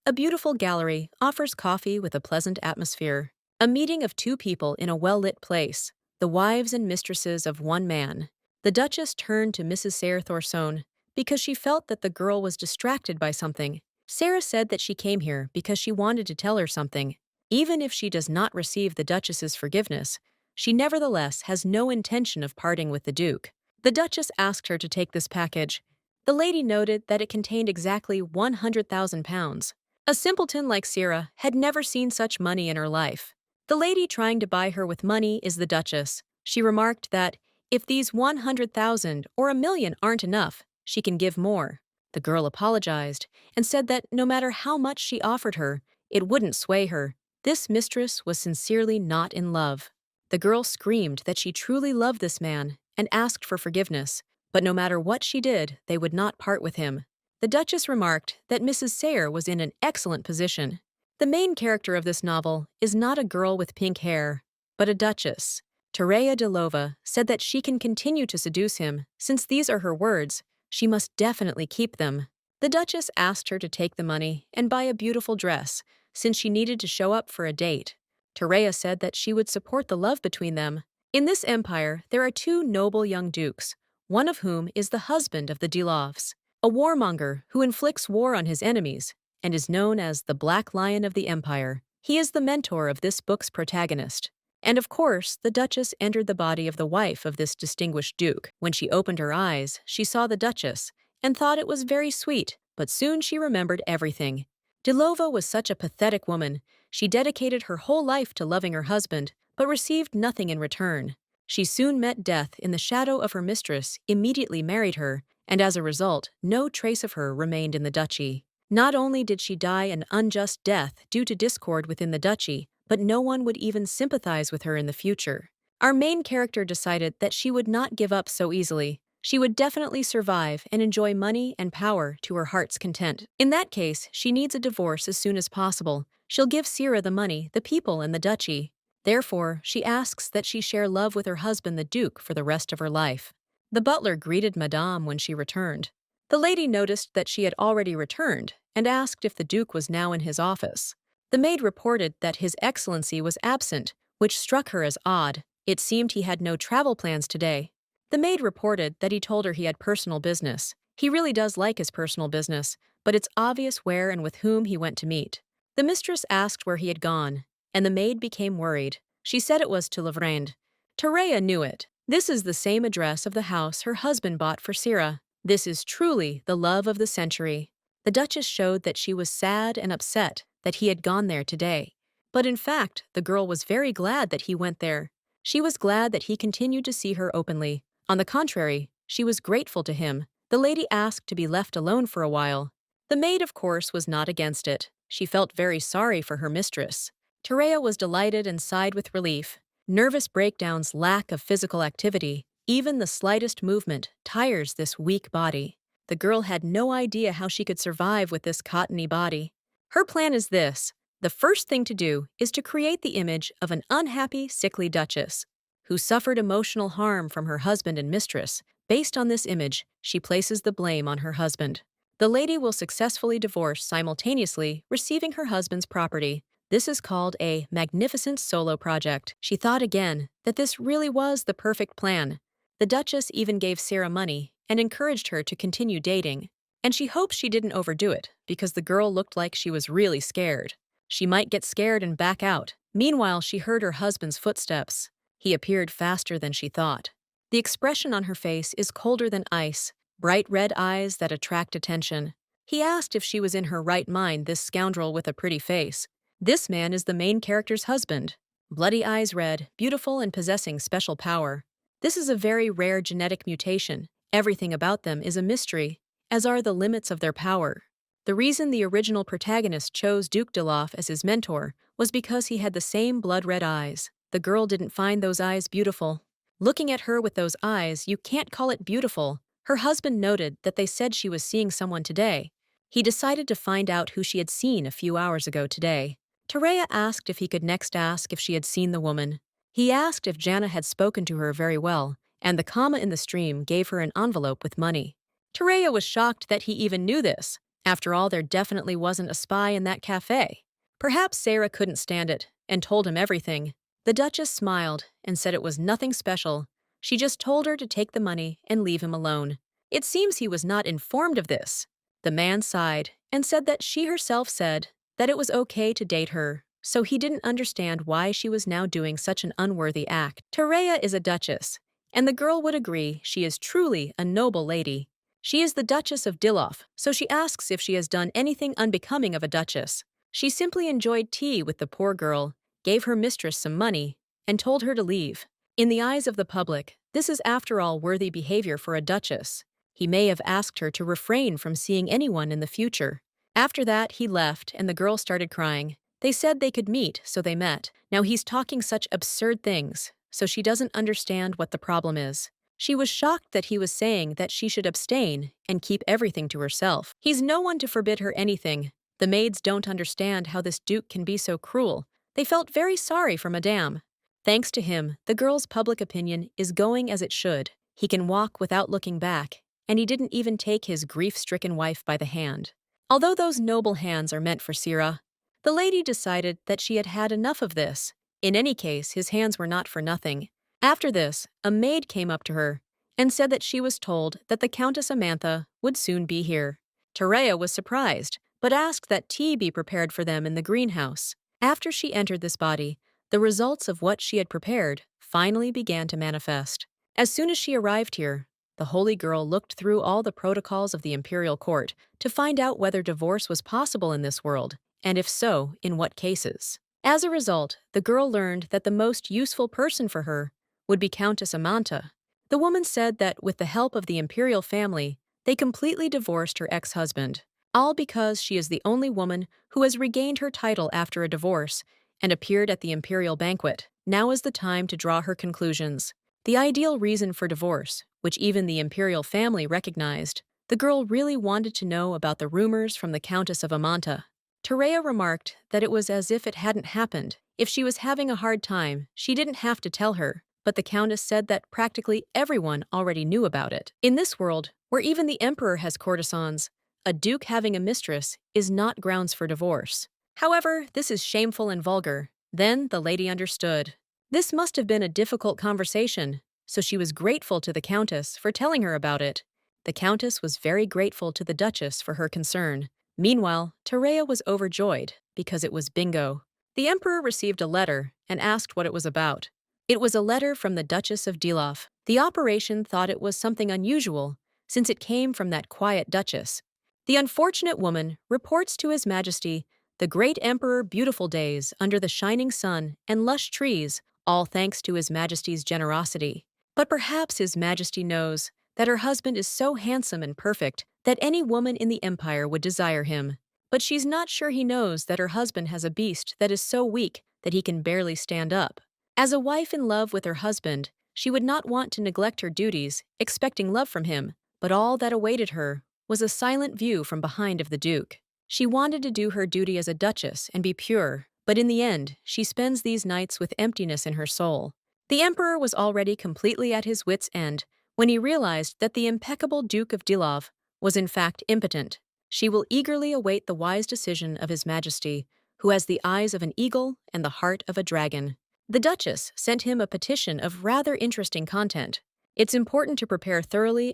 A beautiful gallery offers coffee with a pleasant atmosphere. A meeting of two people in a well-lit place, the wives and mistresses of one man. The Duchess turned to Mrs. Sayre Thorson because she felt that the girl was distracted by something. Sarah said that she came here because she wanted to tell her something. Even if she does not receive the Duchess's forgiveness, she nevertheless has no intention of parting with the Duke. The Duchess asked her to take this package. The lady noted that it contained exactly 100,000 pounds. A simpleton like Sarah had never seen such money in her life. The lady trying to buy her with money is the Duchess. She remarked that if these 100,000 or 1,000,000 aren't enough, she can give more. The girl apologized and said that no matter how much she offered her, it wouldn't sway her. This mistress was sincerely not in love. The girl screamed that she truly loved this man and asked for forgiveness, but no matter what she did, they would not part with him. The Duchess remarked that Mrs. Sayre was in an excellent position. The main character of this novel is not a girl with pink hair, but a duchess. Tereya Delova said that she can continue to seduce him. Since these are her words, she must definitely keep them. The Duchess asked her to take the money and buy a beautiful dress, since she needed to show up for a date. Tereya said that she would support the love between them. In this empire, there are two noble young dukes, one of whom is the husband of the Delovs, a warmonger who inflicts war on his enemies and is known as the Black Lion of the Empire. He is the mentor of this book's protagonist. And of course, the Duchess entered the body of the wife of this distinguished duke. When she opened her eyes, she saw the Duchess and thought it was very sweet, but soon she remembered everything. Delova was such a pathetic woman. She dedicated her whole life to loving her husband, but received nothing in return. She soon met death in the shadow of her mistress, immediately married her, and as a result, no trace of her remained in the duchy. Not only did she die an unjust death due to discord within the duchy, but no one would even sympathize with her in the future. Our main character decided that she would not give up so easily. She would definitely survive and enjoy money and power to her heart's content. In that case, she needs a divorce as soon as possible. She'll give Sira the money, the people, and the duchy. Therefore, she asks that she share love with her husband the Duke for the rest of her life. The butler greeted Madame when she returned. The lady noticed that she had already returned and asked if the Duke was now in his office. The maid reported that His Excellency was absent, which struck her as odd. It seemed he had no travel plans today. The maid reported that he told her he had personal business. He really does like his personal business, but it's obvious where and with whom he went to meet. The mistress asked where he had gone, and the maid became worried. She said it was to Lavrand. Tereya knew it. This is the same address of the house her husband bought for Sira. This is truly the love of the century. The Duchess showed that she was sad and upset that he had gone there today. But in fact, the girl was very glad that he went there. She was glad that he continued to see her openly. On the contrary, she was grateful to him. The lady asked to be left alone for a while. The maid, of course, was not against it. She felt very sorry for her mistress. Tereya was delighted and sighed with relief. Nervous breakdowns, lack of physical activity, even the slightest movement tires this weak body. The girl had no idea how she could survive with this cottony body. Her plan is this. The first thing to do is to create the image of an unhappy, sickly duchess who suffered emotional harm from her husband and mistress. Based on this image, she places the blame on her husband. The lady will successfully divorce simultaneously, receiving her husband's property. This is called a magnificent solo project. She thought again that this really was the perfect plan. The Duchess even gave Sarah money and encouraged her to continue dating. And she hopes she didn't overdo it, because the girl looked like she was really scared. She might get scared and back out. Meanwhile, she heard her husband's footsteps. He appeared faster than she thought. The expression on her face is colder than ice, bright red eyes that attract attention. He asked if she was in her right mind, this scoundrel with a pretty face. This man is the main character's husband. Bloody eyes red, beautiful and possessing special power. This is a very rare genetic mutation. Everything about them is a mystery, as are the limits of their power. The reason the original protagonist chose Duke Delov as his mentor was because he had the same blood-red eyes. The girl didn't find those eyes beautiful. Looking at her with those eyes, you can't call it beautiful. Her husband noted that they said she was seeing someone today. He decided to find out who she had seen a few hours ago today. Tereya asked if he could next ask if she had seen the woman. He asked if Jana had spoken to her very well, and the comma in the stream gave her an envelope with money. Tereya was shocked that he even knew this, After all, there definitely wasn't a spy in that cafe. Perhaps Sarah couldn't stand it and told him everything. The Duchess smiled and said it was nothing special. She just told her to take the money and leave him alone. It seems he was not informed of this. The man sighed and said that she herself said that it was okay to date her, so he didn't understand why she was now doing such an unworthy act. Tereya is a duchess, and the girl would agree she is truly a noble lady. She is the Duchess of Dilof, so she asks if she has done anything unbecoming of a duchess. She simply enjoyed tea with the poor girl, gave her mistress some money, and told her to leave. In the eyes of the public, this is after all worthy behavior for a duchess. He may have asked her to refrain from seeing anyone in the future. After that, he left and the girl started crying. They said they could meet, so they met. Now he's talking such absurd things, so she doesn't understand what the problem is. She was shocked that he was saying that she should abstain and keep everything to herself. He's no one to forbid her anything. The maids don't understand how this duke can be so cruel. They felt very sorry for Madame. Thanks to him, the girl's public opinion is going as it should. He can walk without looking back, and he didn't even take his grief-stricken wife by the hand. Although those noble hands are meant for Sira, the lady decided that she had had enough of this. In any case, his hands were not for nothing. After this, a maid came up to her and said that she was told that the Countess Amantha would soon be here. Tereya was surprised, but asked that tea be prepared for them in the greenhouse. After she entered this body, the results of what she had prepared finally began to manifest. As soon as she arrived here, the holy girl looked through all the protocols of the imperial court to find out whether divorce was possible in this world, and if so, in what cases. As a result, the girl learned that the most useful person for her would be Countess Amantha. The woman said that with the help of the imperial family, they completely divorced her ex-husband, all because she is the only woman who has regained her title after a divorce and appeared at the imperial banquet. Now is the time to draw her conclusions. The ideal reason for divorce, which even the imperial family recognized, the girl really wanted to know about the rumors from the Countess of Amantha. Tereya remarked that it was as if it hadn't happened. If she was having a hard time, she didn't have to tell her, but the Countess said that practically everyone already knew about it. In this world, where even the emperor has courtesans, a duke having a mistress is not grounds for divorce. However, this is shameful and vulgar. Then the lady understood. This must have been a difficult conversation, so she was grateful to the Countess for telling her about it. The Countess was very grateful to the Duchess for her concern. Meanwhile, Tereya was overjoyed because it was bingo. The emperor received a letter and asked what it was about. It was a letter from the Duchess of Dilof. The operation thought it was something unusual, since it came from that quiet duchess. The unfortunate woman reports to His Majesty the great emperor beautiful days under the shining sun and lush trees, all thanks to His Majesty's generosity. But perhaps His Majesty knows that her husband is so handsome and perfect that any woman in the empire would desire him. But she's not sure he knows that her husband has a beast that is so weak that he can barely stand up. As a wife in love with her husband, she would not want to neglect her duties, expecting love from him, but all that awaited her was a silent view from behind of the duke. She wanted to do her duty as a duchess and be pure, but in the end, she spends these nights with emptiness in her soul. The emperor was already completely at his wits' end when he realized that the impeccable Duke of Dilof was in fact impotent. She will eagerly await the wise decision of His Majesty, who has the eyes of an eagle and the heart of a dragon. The Duchess sent him a petition of rather interesting content. It's important to prepare thoroughly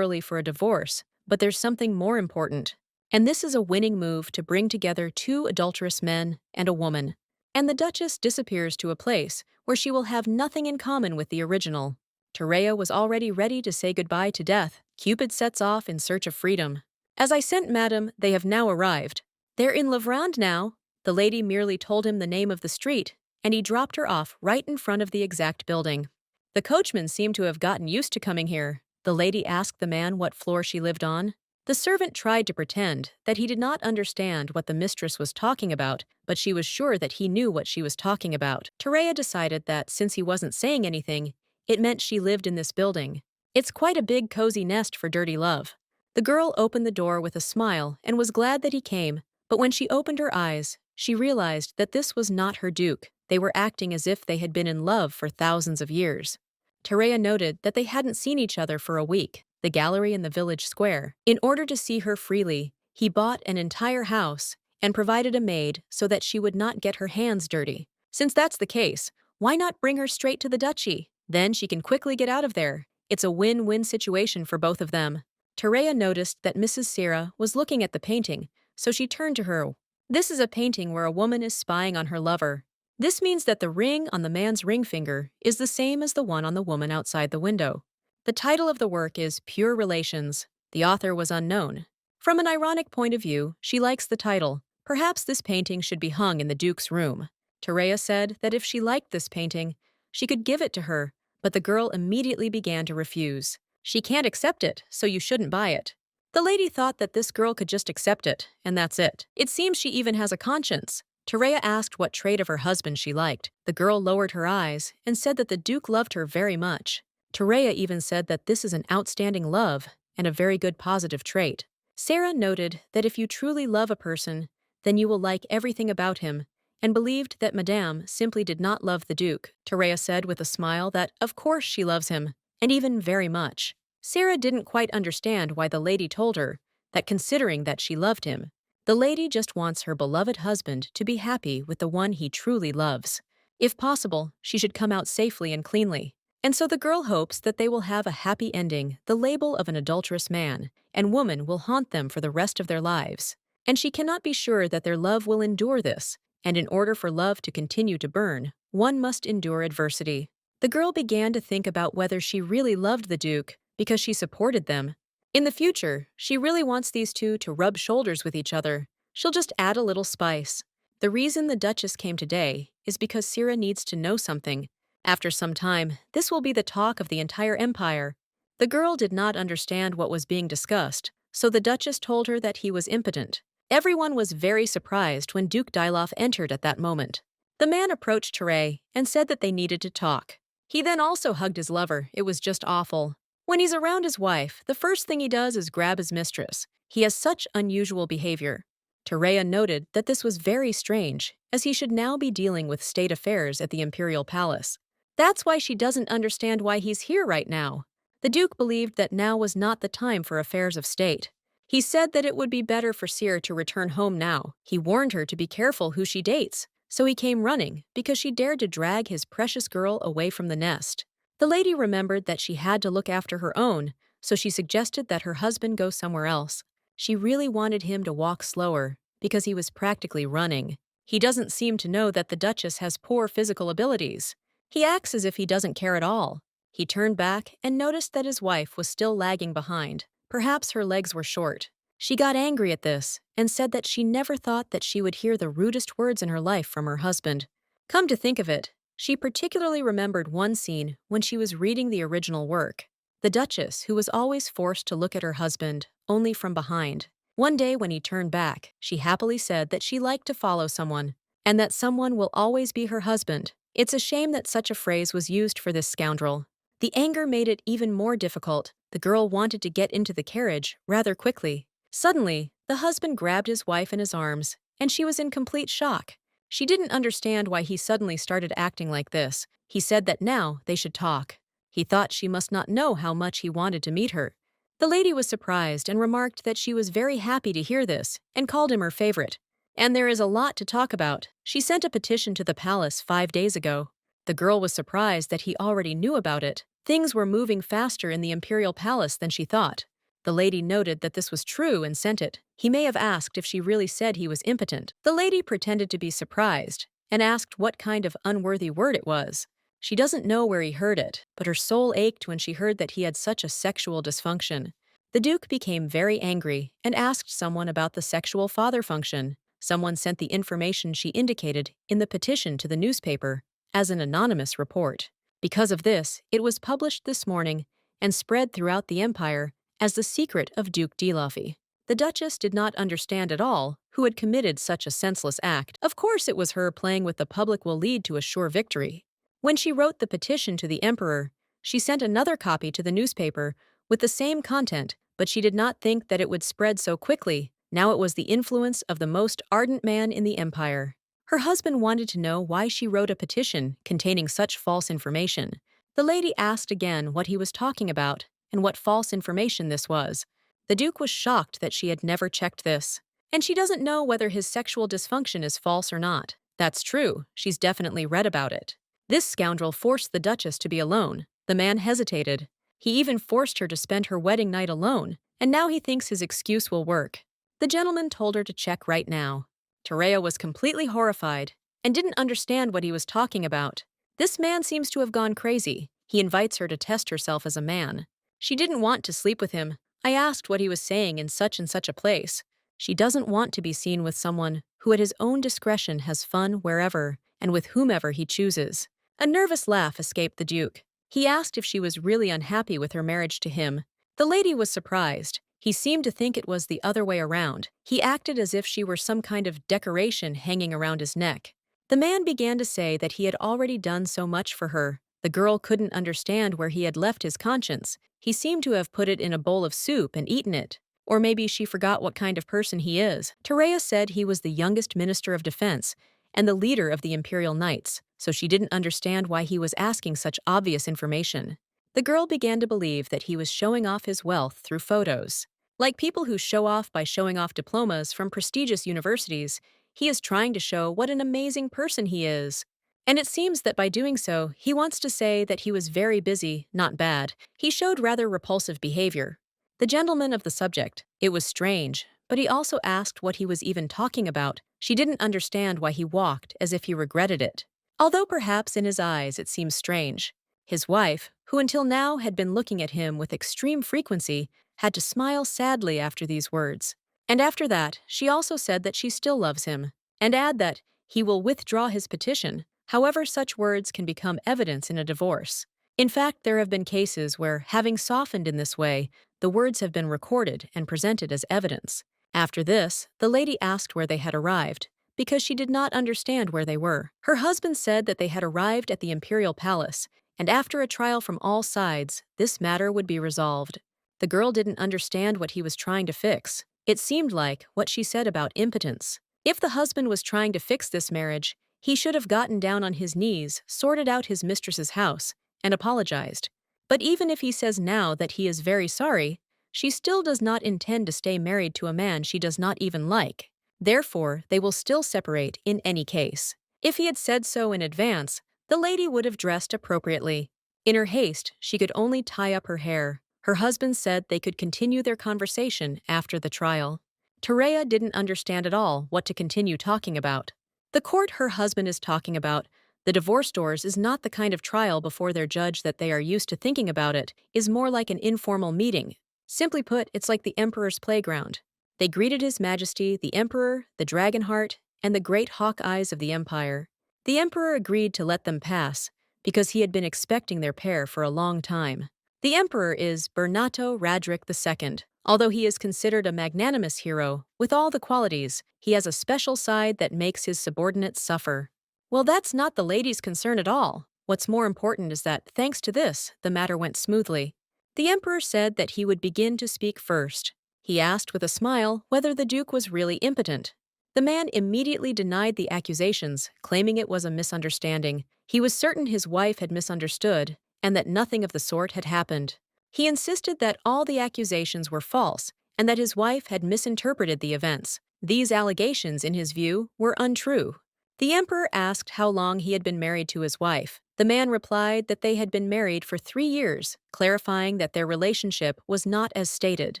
for a divorce, but there's something more important. And this is a winning move to bring together two adulterous men and a woman. And the Duchess disappears to a place where she will have nothing in common with the original. Tereya was already ready to say goodbye to death. Cupid sets off in search of freedom. As I sent Madam, they have now arrived. They're in Levrand now. The lady merely told him the name of the street, and he dropped her off right in front of the exact building. The coachman seemed to have gotten used to coming here. The lady asked the man what floor she lived on. The servant tried to pretend that he did not understand what the mistress was talking about, but she was sure that he knew what she was talking about. Tereya decided that since he wasn't saying anything, it meant she lived in this building. It's quite a big cozy nest for dirty love. The girl opened the door with a smile and was glad that he came, but when she opened her eyes, she realized that this was not her duke. They were acting as if they had been in love for thousands of years. Tereya noted that they hadn't seen each other for a week. The gallery in the village square. In order to see her freely, He bought an entire house and provided a maid so that she would not get her hands dirty. Since that's the case, why not bring her straight to the duchy? Then she can quickly get out of there. It's a win-win situation for both of them. Terea noticed that Mrs. Sierra was looking at the painting, so she turned to her. This is a painting where a woman is spying on her lover. This means that the ring on the man's ring finger is the same as the one on the woman outside the window. The title of the work is Pure Relations. The author was unknown. From an ironic point of view, she likes the title. Perhaps this painting should be hung in the Duke's room. Terea said that if she liked this painting, she could give it to her, but the girl immediately began to refuse. She can't accept it, so you shouldn't buy it. The lady thought that this girl could just accept it, and that's it. It seems she even has a conscience. Terea asked what trait of her husband she liked. The girl lowered her eyes and said that the Duke loved her very much. Terea even said that this is an outstanding love and a very good positive trait. Sarah noted that if you truly love a person, then you will like everything about him, and believed that Madame simply did not love the Duke. Terea said with a smile that of course she loves him, and even very much. Sarah didn't quite understand why the lady told her that considering that she loved him, the lady just wants her beloved husband to be happy with the one he truly loves. If possible, she should come out safely and cleanly. And so the girl hopes that they will have a happy ending, the label of an adulterous man and woman will haunt them for the rest of their lives. And she cannot be sure that their love will endure this, and in order for love to continue to burn, one must endure adversity. The girl began to think about whether she really loved the Duke because she supported them. In the future, she really wants these two to rub shoulders with each other. She'll just add a little spice. The reason the Duchess came today is because Sierra needs to know something. After some time, this will be the talk of the entire empire. The girl did not understand what was being discussed, so the Duchess told her that he was impotent. Everyone was very surprised when Duke Dyloff entered at that moment. The man approached Terea and said that they needed to talk. He then also hugged his lover. It was just awful. When he's around his wife, the first thing he does is grab his mistress. He has such unusual behavior. Terea noted that this was very strange, as he should now be dealing with state affairs at the imperial palace. That's why she doesn't understand why he's here right now. The Duke believed that now was not the time for affairs of state. He said that it would be better for Sierra to return home now. He warned her to be careful who she dates, so he came running because she dared to drag his precious girl away from the nest. The lady remembered that she had to look after her own, so she suggested that her husband go somewhere else. She really wanted him to walk slower, because he was practically running. He doesn't seem to know that the Duchess has poor physical abilities. He acts as if he doesn't care at all. He turned back and noticed that his wife was still lagging behind. Perhaps her legs were short. She got angry at this and said that she never thought that she would hear the rudest words in her life from her husband. Come to think of it, she particularly remembered one scene when she was reading the original work. The Duchess, who was always forced to look at her husband, only from behind. One day when he turned back, she happily said that she liked to follow someone, and that someone will always be her husband. It's a shame that such a phrase was used for this scoundrel. The anger made it even more difficult. The girl wanted to get into the carriage rather quickly. Suddenly, the husband grabbed his wife in his arms, and she was in complete shock. She didn't understand why he suddenly started acting like this. He said that now they should talk. He thought she must not know how much he wanted to meet her. The lady was surprised and remarked that she was very happy to hear this and called him her favorite. And there is a lot to talk about. She sent a petition to the palace 5 days ago. The girl was surprised that he already knew about it. Things were moving faster in the imperial palace than she thought. The lady noted that this was true and sent it. He may have asked if she really said he was impotent. The lady pretended to be surprised and asked what kind of unworthy word it was. She doesn't know where he heard it, but her soul ached when she heard that he had such a sexual dysfunction. The Duke became very angry and asked someone about the sexual father function. Someone sent the information she indicated in the petition to the newspaper as an anonymous report. Because of this, it was published this morning and spread throughout the empire as the secret of Duke Dyloff. The Duchess did not understand at all who had committed such a senseless act. Of course it was her. Playing with the public will lead to a sure victory. When she wrote the petition to the emperor, she sent another copy to the newspaper with the same content, but she did not think that it would spread so quickly. Now it was the influence of the most ardent man in the empire. Her husband wanted to know why she wrote a petition containing such false information. The lady asked again what he was talking about and what false information this was. The Duke was shocked that she had never checked this. And she doesn't know whether his sexual dysfunction is false or not. That's true, she's definitely read about it. This scoundrel forced the Duchess to be alone. The man hesitated. He even forced her to spend her wedding night alone, and now he thinks his excuse will work. The gentleman told her to check right now. Terea was completely horrified and didn't understand what he was talking about. This man seems to have gone crazy. He invites her to test herself as a man. She didn't want to sleep with him. I asked what he was saying in such and such a place. She doesn't want to be seen with someone who at his own discretion has fun wherever and with whomever he chooses. A nervous laugh escaped the Duke. He asked if she was really unhappy with her marriage to him. The lady was surprised. He seemed to think it was the other way around. He acted as if she were some kind of decoration hanging around his neck. The man began to say that he had already done so much for her. The girl couldn't understand where he had left his conscience. He seemed to have put it in a bowl of soup and eaten it. Or maybe she forgot what kind of person he is. Terea said he was the youngest Minister of Defense and the leader of the Imperial Knights, so she didn't understand why he was asking such obvious information. The girl began to believe that he was showing off his wealth through photos. Like people who show off by showing off diplomas from prestigious universities, he is trying to show what an amazing person he is. And it seems that by doing so, he wants to say that he was very busy, not bad. He showed rather repulsive behavior. The gentleman of the subject. It was strange, but he also asked what he was even talking about. She didn't understand why he walked as if he regretted it. Although perhaps in his eyes it seems strange. His wife, who until now had been looking at him with extreme frequency, had to smile sadly after these words. And after that, she also said that she still loves him, and add that he will withdraw his petition. However, such words can become evidence in a divorce. In fact, there have been cases where, having softened in this way, the words have been recorded and presented as evidence. After this, the lady asked where they had arrived, because she did not understand where they were. Her husband said that they had arrived at the Imperial Palace, and after a trial from all sides, this matter would be resolved. The girl didn't understand what he was trying to fix. It seemed like what she said about impotence. If the husband was trying to fix this marriage, he should have gotten down on his knees, sorted out his mistress's house, and apologized. But even if he says now that he is very sorry, she still does not intend to stay married to a man she does not even like. Therefore, they will still separate in any case. If he had said so in advance, the lady would have dressed appropriately. In her haste, she could only tie up her hair. Her husband said they could continue their conversation after the trial. Terea didn't understand at all what to continue talking about. The court her husband is talking about, the divorce doors, is not the kind of trial before their judge that they are used to thinking about. It is more like an informal meeting. Simply put, it's like the emperor's playground. They greeted His Majesty, the Emperor, the Dragonheart, and the great hawk eyes of the empire. The emperor agreed to let them pass, because he had been expecting their pair for a long time. The emperor is Bernato Radric II. Although he is considered a magnanimous hero, with all the qualities, he has a special side that makes his subordinates suffer. Well, that's not the lady's concern at all. What's more important is that, thanks to this, the matter went smoothly. The emperor said that he would begin to speak first. He asked with a smile whether the Duke was really impotent. The man immediately denied the accusations, claiming it was a misunderstanding. He was certain his wife had misunderstood, and that nothing of the sort had happened. He insisted that all the accusations were false, and that his wife had misinterpreted the events. These allegations, in his view, were untrue. The emperor asked how long he had been married to his wife. The man replied that they had been married for 3 years, clarifying that their relationship was not as stated.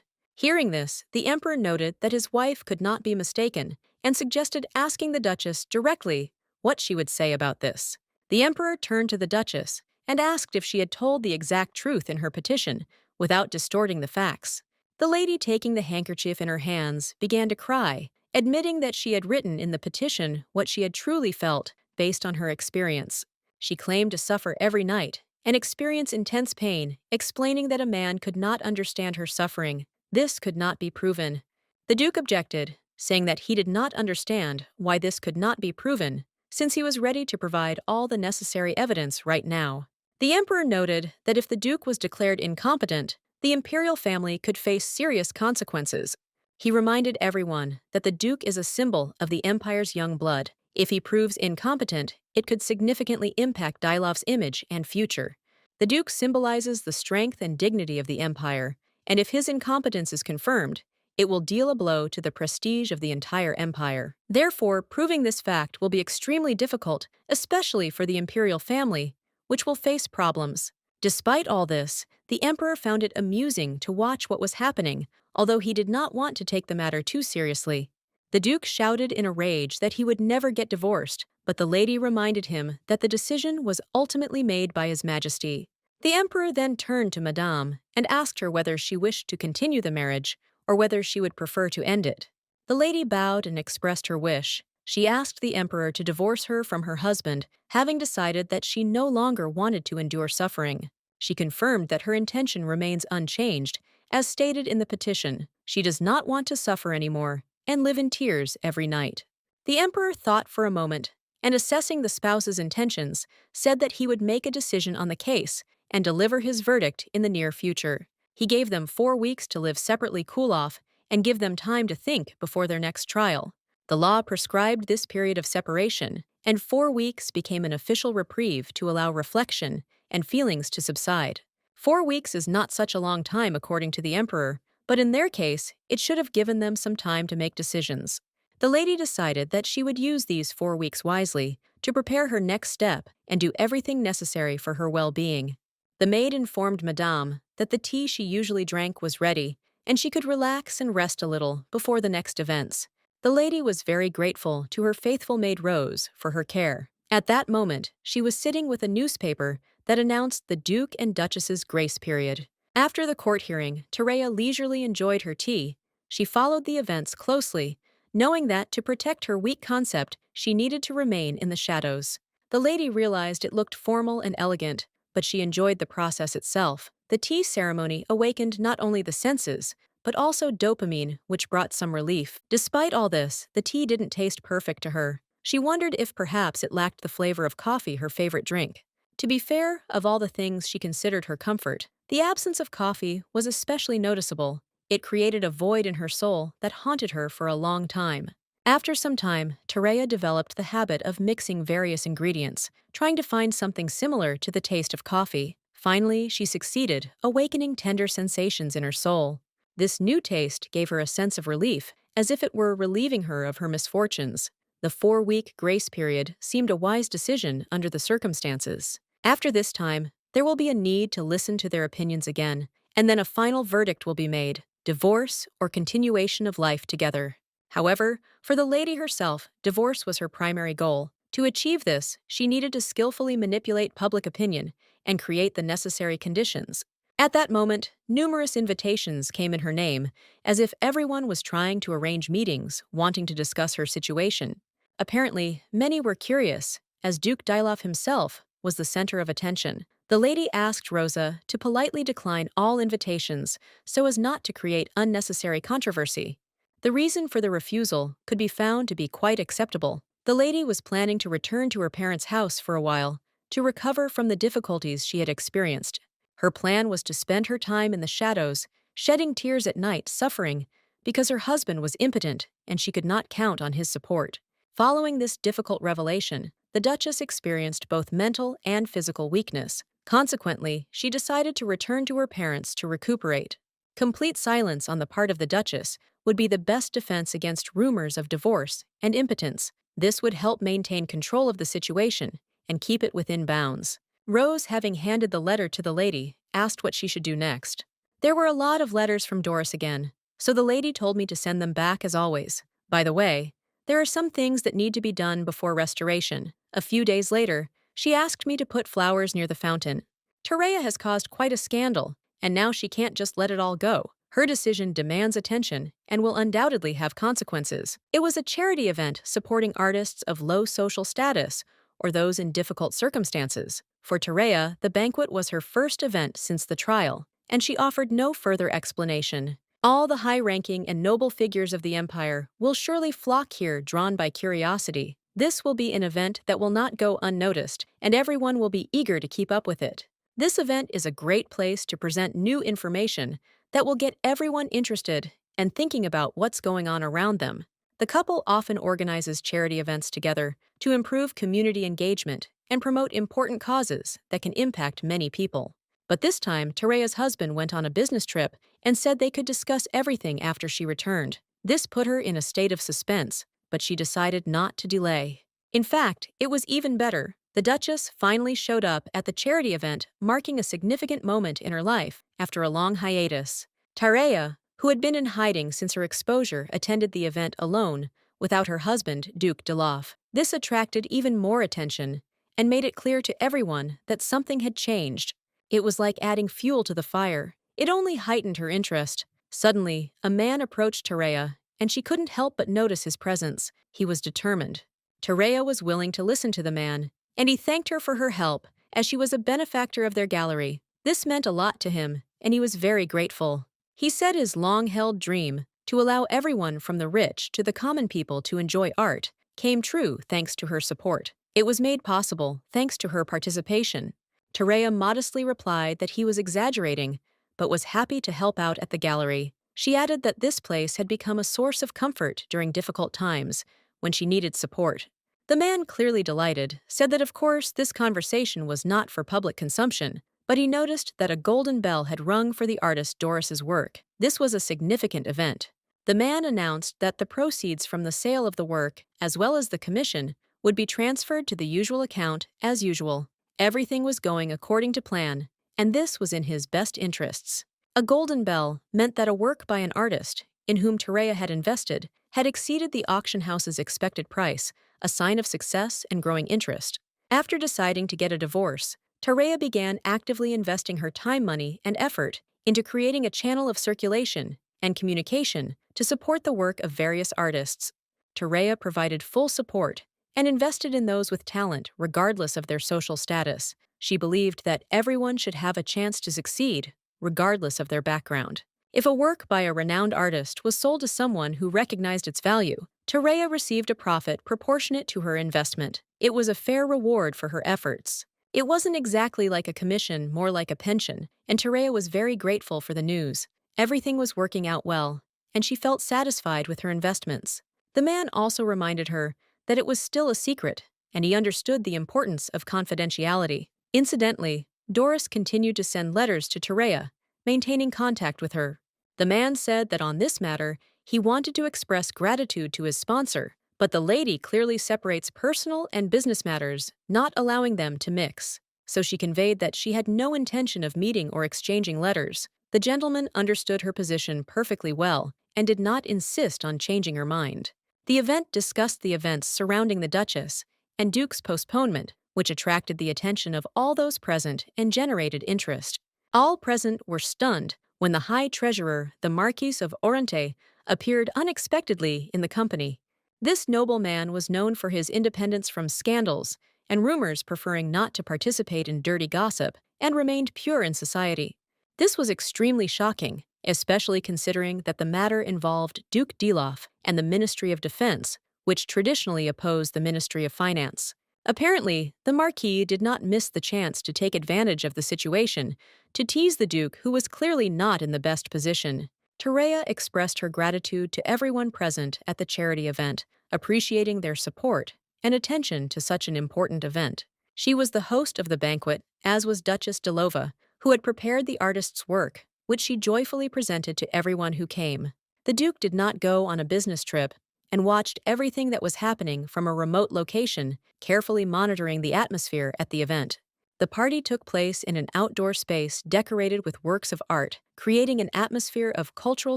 Hearing this, the emperor noted that his wife could not be mistaken and suggested asking the Duchess directly what she would say about this. The emperor turned to the Duchess and asked if she had told the exact truth in her petition, without distorting the facts. The lady, taking the handkerchief in her hands, began to cry, admitting that she had written in the petition what she had truly felt based on her experience. She claimed to suffer every night and experience intense pain, explaining that a man could not understand her suffering. This could not be proven. The Duke objected, saying that he did not understand why this could not be proven, since he was ready to provide all the necessary evidence right now. The emperor noted that if the Duke was declared incompetent, the imperial family could face serious consequences. He reminded everyone that the Duke is a symbol of the empire's young blood. If he proves incompetent, it could significantly impact Dailov's image and future. The Duke symbolizes the strength and dignity of the empire, and if his incompetence is confirmed, it will deal a blow to the prestige of the entire empire. Therefore, proving this fact will be extremely difficult, especially for the imperial family, which will face problems. Despite all this, the emperor found it amusing to watch what was happening, although he did not want to take the matter too seriously. The duke shouted in a rage that he would never get divorced, but the lady reminded him that the decision was ultimately made by His Majesty. The emperor then turned to Madame and asked her whether she wished to continue the marriage or whether she would prefer to end it. The lady bowed and expressed her wish. She asked the emperor to divorce her from her husband, having decided that she no longer wanted to endure suffering. She confirmed that her intention remains unchanged, as stated in the petition. She does not want to suffer anymore and live in tears every night. The emperor thought for a moment, and assessing the spouse's intentions, said that he would make a decision on the case and deliver his verdict in the near future. He gave them 4 weeks to live separately, cool off, and give them time to think before their next trial. The law prescribed this period of separation, and 4 weeks became an official reprieve to allow reflection and feelings to subside. 4 weeks is not such a long time according to the emperor, but in their case, it should have given them some time to make decisions. The lady decided that she would use these 4 weeks wisely to prepare her next step and do everything necessary for her well-being. The maid informed Madame that the tea she usually drank was ready, and she could relax and rest a little before the next events. The lady was very grateful to her faithful maid Rose for her care. At that moment, she was sitting with a newspaper that announced the Duke and Duchess's grace period. After the court hearing, Terea leisurely enjoyed her tea. She followed the events closely, knowing that to protect her weak concept, she needed to remain in the shadows. The lady realized it looked formal and elegant, but she enjoyed the process itself. The tea ceremony awakened not only the senses, but also dopamine, which brought some relief. Despite all this, the tea didn't taste perfect to her. She wondered if perhaps it lacked the flavor of coffee, her favorite drink. To be fair, of all the things she considered her comfort, the absence of coffee was especially noticeable. It created a void in her soul that haunted her for a long time. After some time, Terea developed the habit of mixing various ingredients, trying to find something similar to the taste of coffee. Finally, she succeeded, awakening tender sensations in her soul. This new taste gave her a sense of relief, as if it were relieving her of her misfortunes. The 4-week grace period seemed a wise decision under the circumstances. After this time, there will be a need to listen to their opinions again, and then a final verdict will be made: divorce or continuation of life together. However, for the lady herself, divorce was her primary goal. To achieve this, she needed to skillfully manipulate public opinion and create the necessary conditions. At that moment, numerous invitations came in her name, as if everyone was trying to arrange meetings, wanting to discuss her situation. Apparently, many were curious, as Duke Dailof himself was the center of attention. The lady asked Rosa to politely decline all invitations so as not to create unnecessary controversy. The reason for the refusal could be found to be quite acceptable. The lady was planning to return to her parents' house for a while to recover from the difficulties she had experienced. Her plan was to spend her time in the shadows, shedding tears at night, suffering because her husband was impotent and she could not count on his support. Following this difficult revelation, the Duchess experienced both mental and physical weakness. Consequently, she decided to return to her parents to recuperate. Complete silence on the part of the Duchess would be the best defense against rumors of divorce and impotence. This would help maintain control of the situation and keep it within bounds. Rose, having handed the letter to the lady, asked what she should do next. There were a lot of letters from Doris again, so the lady told me to send them back as always. By the way, there are some things that need to be done before restoration. A few days later, she asked me to put flowers near the fountain. Terea has caused quite a scandal, and now she can't just let it all go. Her decision demands attention and will undoubtedly have consequences. It was a charity event supporting artists of low social status or those in difficult circumstances. For Terea, the banquet was her first event since the trial, and she offered no further explanation. All the high-ranking and noble figures of the empire will surely flock here, drawn by curiosity. This will be an event that will not go unnoticed, and everyone will be eager to keep up with it. This event is a great place to present new information that will get everyone interested and thinking about what's going on around them. The couple often organizes charity events together to improve community engagement and promote important causes that can impact many people. But this time, Tereya's husband went on a business trip and said they could discuss everything after she returned. This put her in a state of suspense, but she decided not to delay. In fact, it was even better. The Duchess finally showed up at the charity event, marking a significant moment in her life after a long hiatus. Tereya, who had been in hiding since her exposure, attended the event alone, without her husband, Duke Delof. This attracted even more attention and made it clear to everyone that something had changed. It was like adding fuel to the fire. It only heightened her interest. Suddenly, a man approached Tereya, and she couldn't help but notice his presence. He was determined. Tereya was willing to listen to the man, and he thanked her for her help, as she was a benefactor of their gallery. This meant a lot to him, and he was very grateful. He said his long-held dream, to allow everyone from the rich to the common people to enjoy art, came true thanks to her support. It was made possible thanks to her participation. Tereya modestly replied that he was exaggerating, but was happy to help out at the gallery. She added that this place had become a source of comfort during difficult times, when she needed support. The man, clearly delighted, said that of course this conversation was not for public consumption, but he noticed that a golden bell had rung for the artist Doris's work. This was a significant event. The man announced that the proceeds from the sale of the work, as well as the commission, would be transferred to the usual account as usual. Everything was going according to plan, and this was in his best interests. A golden bell meant that a work by an artist, in whom Tereya had invested, had exceeded the auction house's expected price, a sign of success and growing interest. After deciding to get a divorce, Tereya began actively investing her time, money, and effort into creating a channel of circulation and communication to support the work of various artists. Tereya provided full support and invested in those with talent regardless of their social status. She believed that everyone should have a chance to succeed, regardless of their background. If a work by a renowned artist was sold to someone who recognized its value, Tereya received a profit proportionate to her investment. It was a fair reward for her efforts. It wasn't exactly like a commission, more like a pension, and Tereya was very grateful for the news. Everything was working out well, and she felt satisfied with her investments. The man also reminded her that it was still a secret, and he understood the importance of confidentiality. Incidentally, Doris continued to send letters to Tereya, maintaining contact with her. The man said that on this matter, he wanted to express gratitude to his sponsor, but the lady clearly separates personal and business matters, not allowing them to mix. So she conveyed that she had no intention of meeting or exchanging letters. The gentleman understood her position perfectly well and did not insist on changing her mind. The event discussed the events surrounding the Duchess and Duke's postponement, which attracted the attention of all those present and generated interest. All present were stunned when the High Treasurer, the Marquis of Orente, appeared unexpectedly in the company. This noble man was known for his independence from scandals and rumors, preferring not to participate in dirty gossip, and remained pure in society. This was extremely shocking, especially considering that the matter involved Duke Delof and the Ministry of Defense, which traditionally opposed the Ministry of Finance. Apparently, the Marquis did not miss the chance to take advantage of the situation to tease the Duke, who was clearly not in the best position. Tereya expressed her gratitude to everyone present at the charity event, appreciating their support and attention to such an important event. She was the host of the banquet, as was Duchess Delova, who had prepared the artist's work, which she joyfully presented to everyone who came. The Duke did not go on a business trip and watched everything that was happening from a remote location, carefully monitoring the atmosphere at the event. The party took place in an outdoor space decorated with works of art, creating an atmosphere of cultural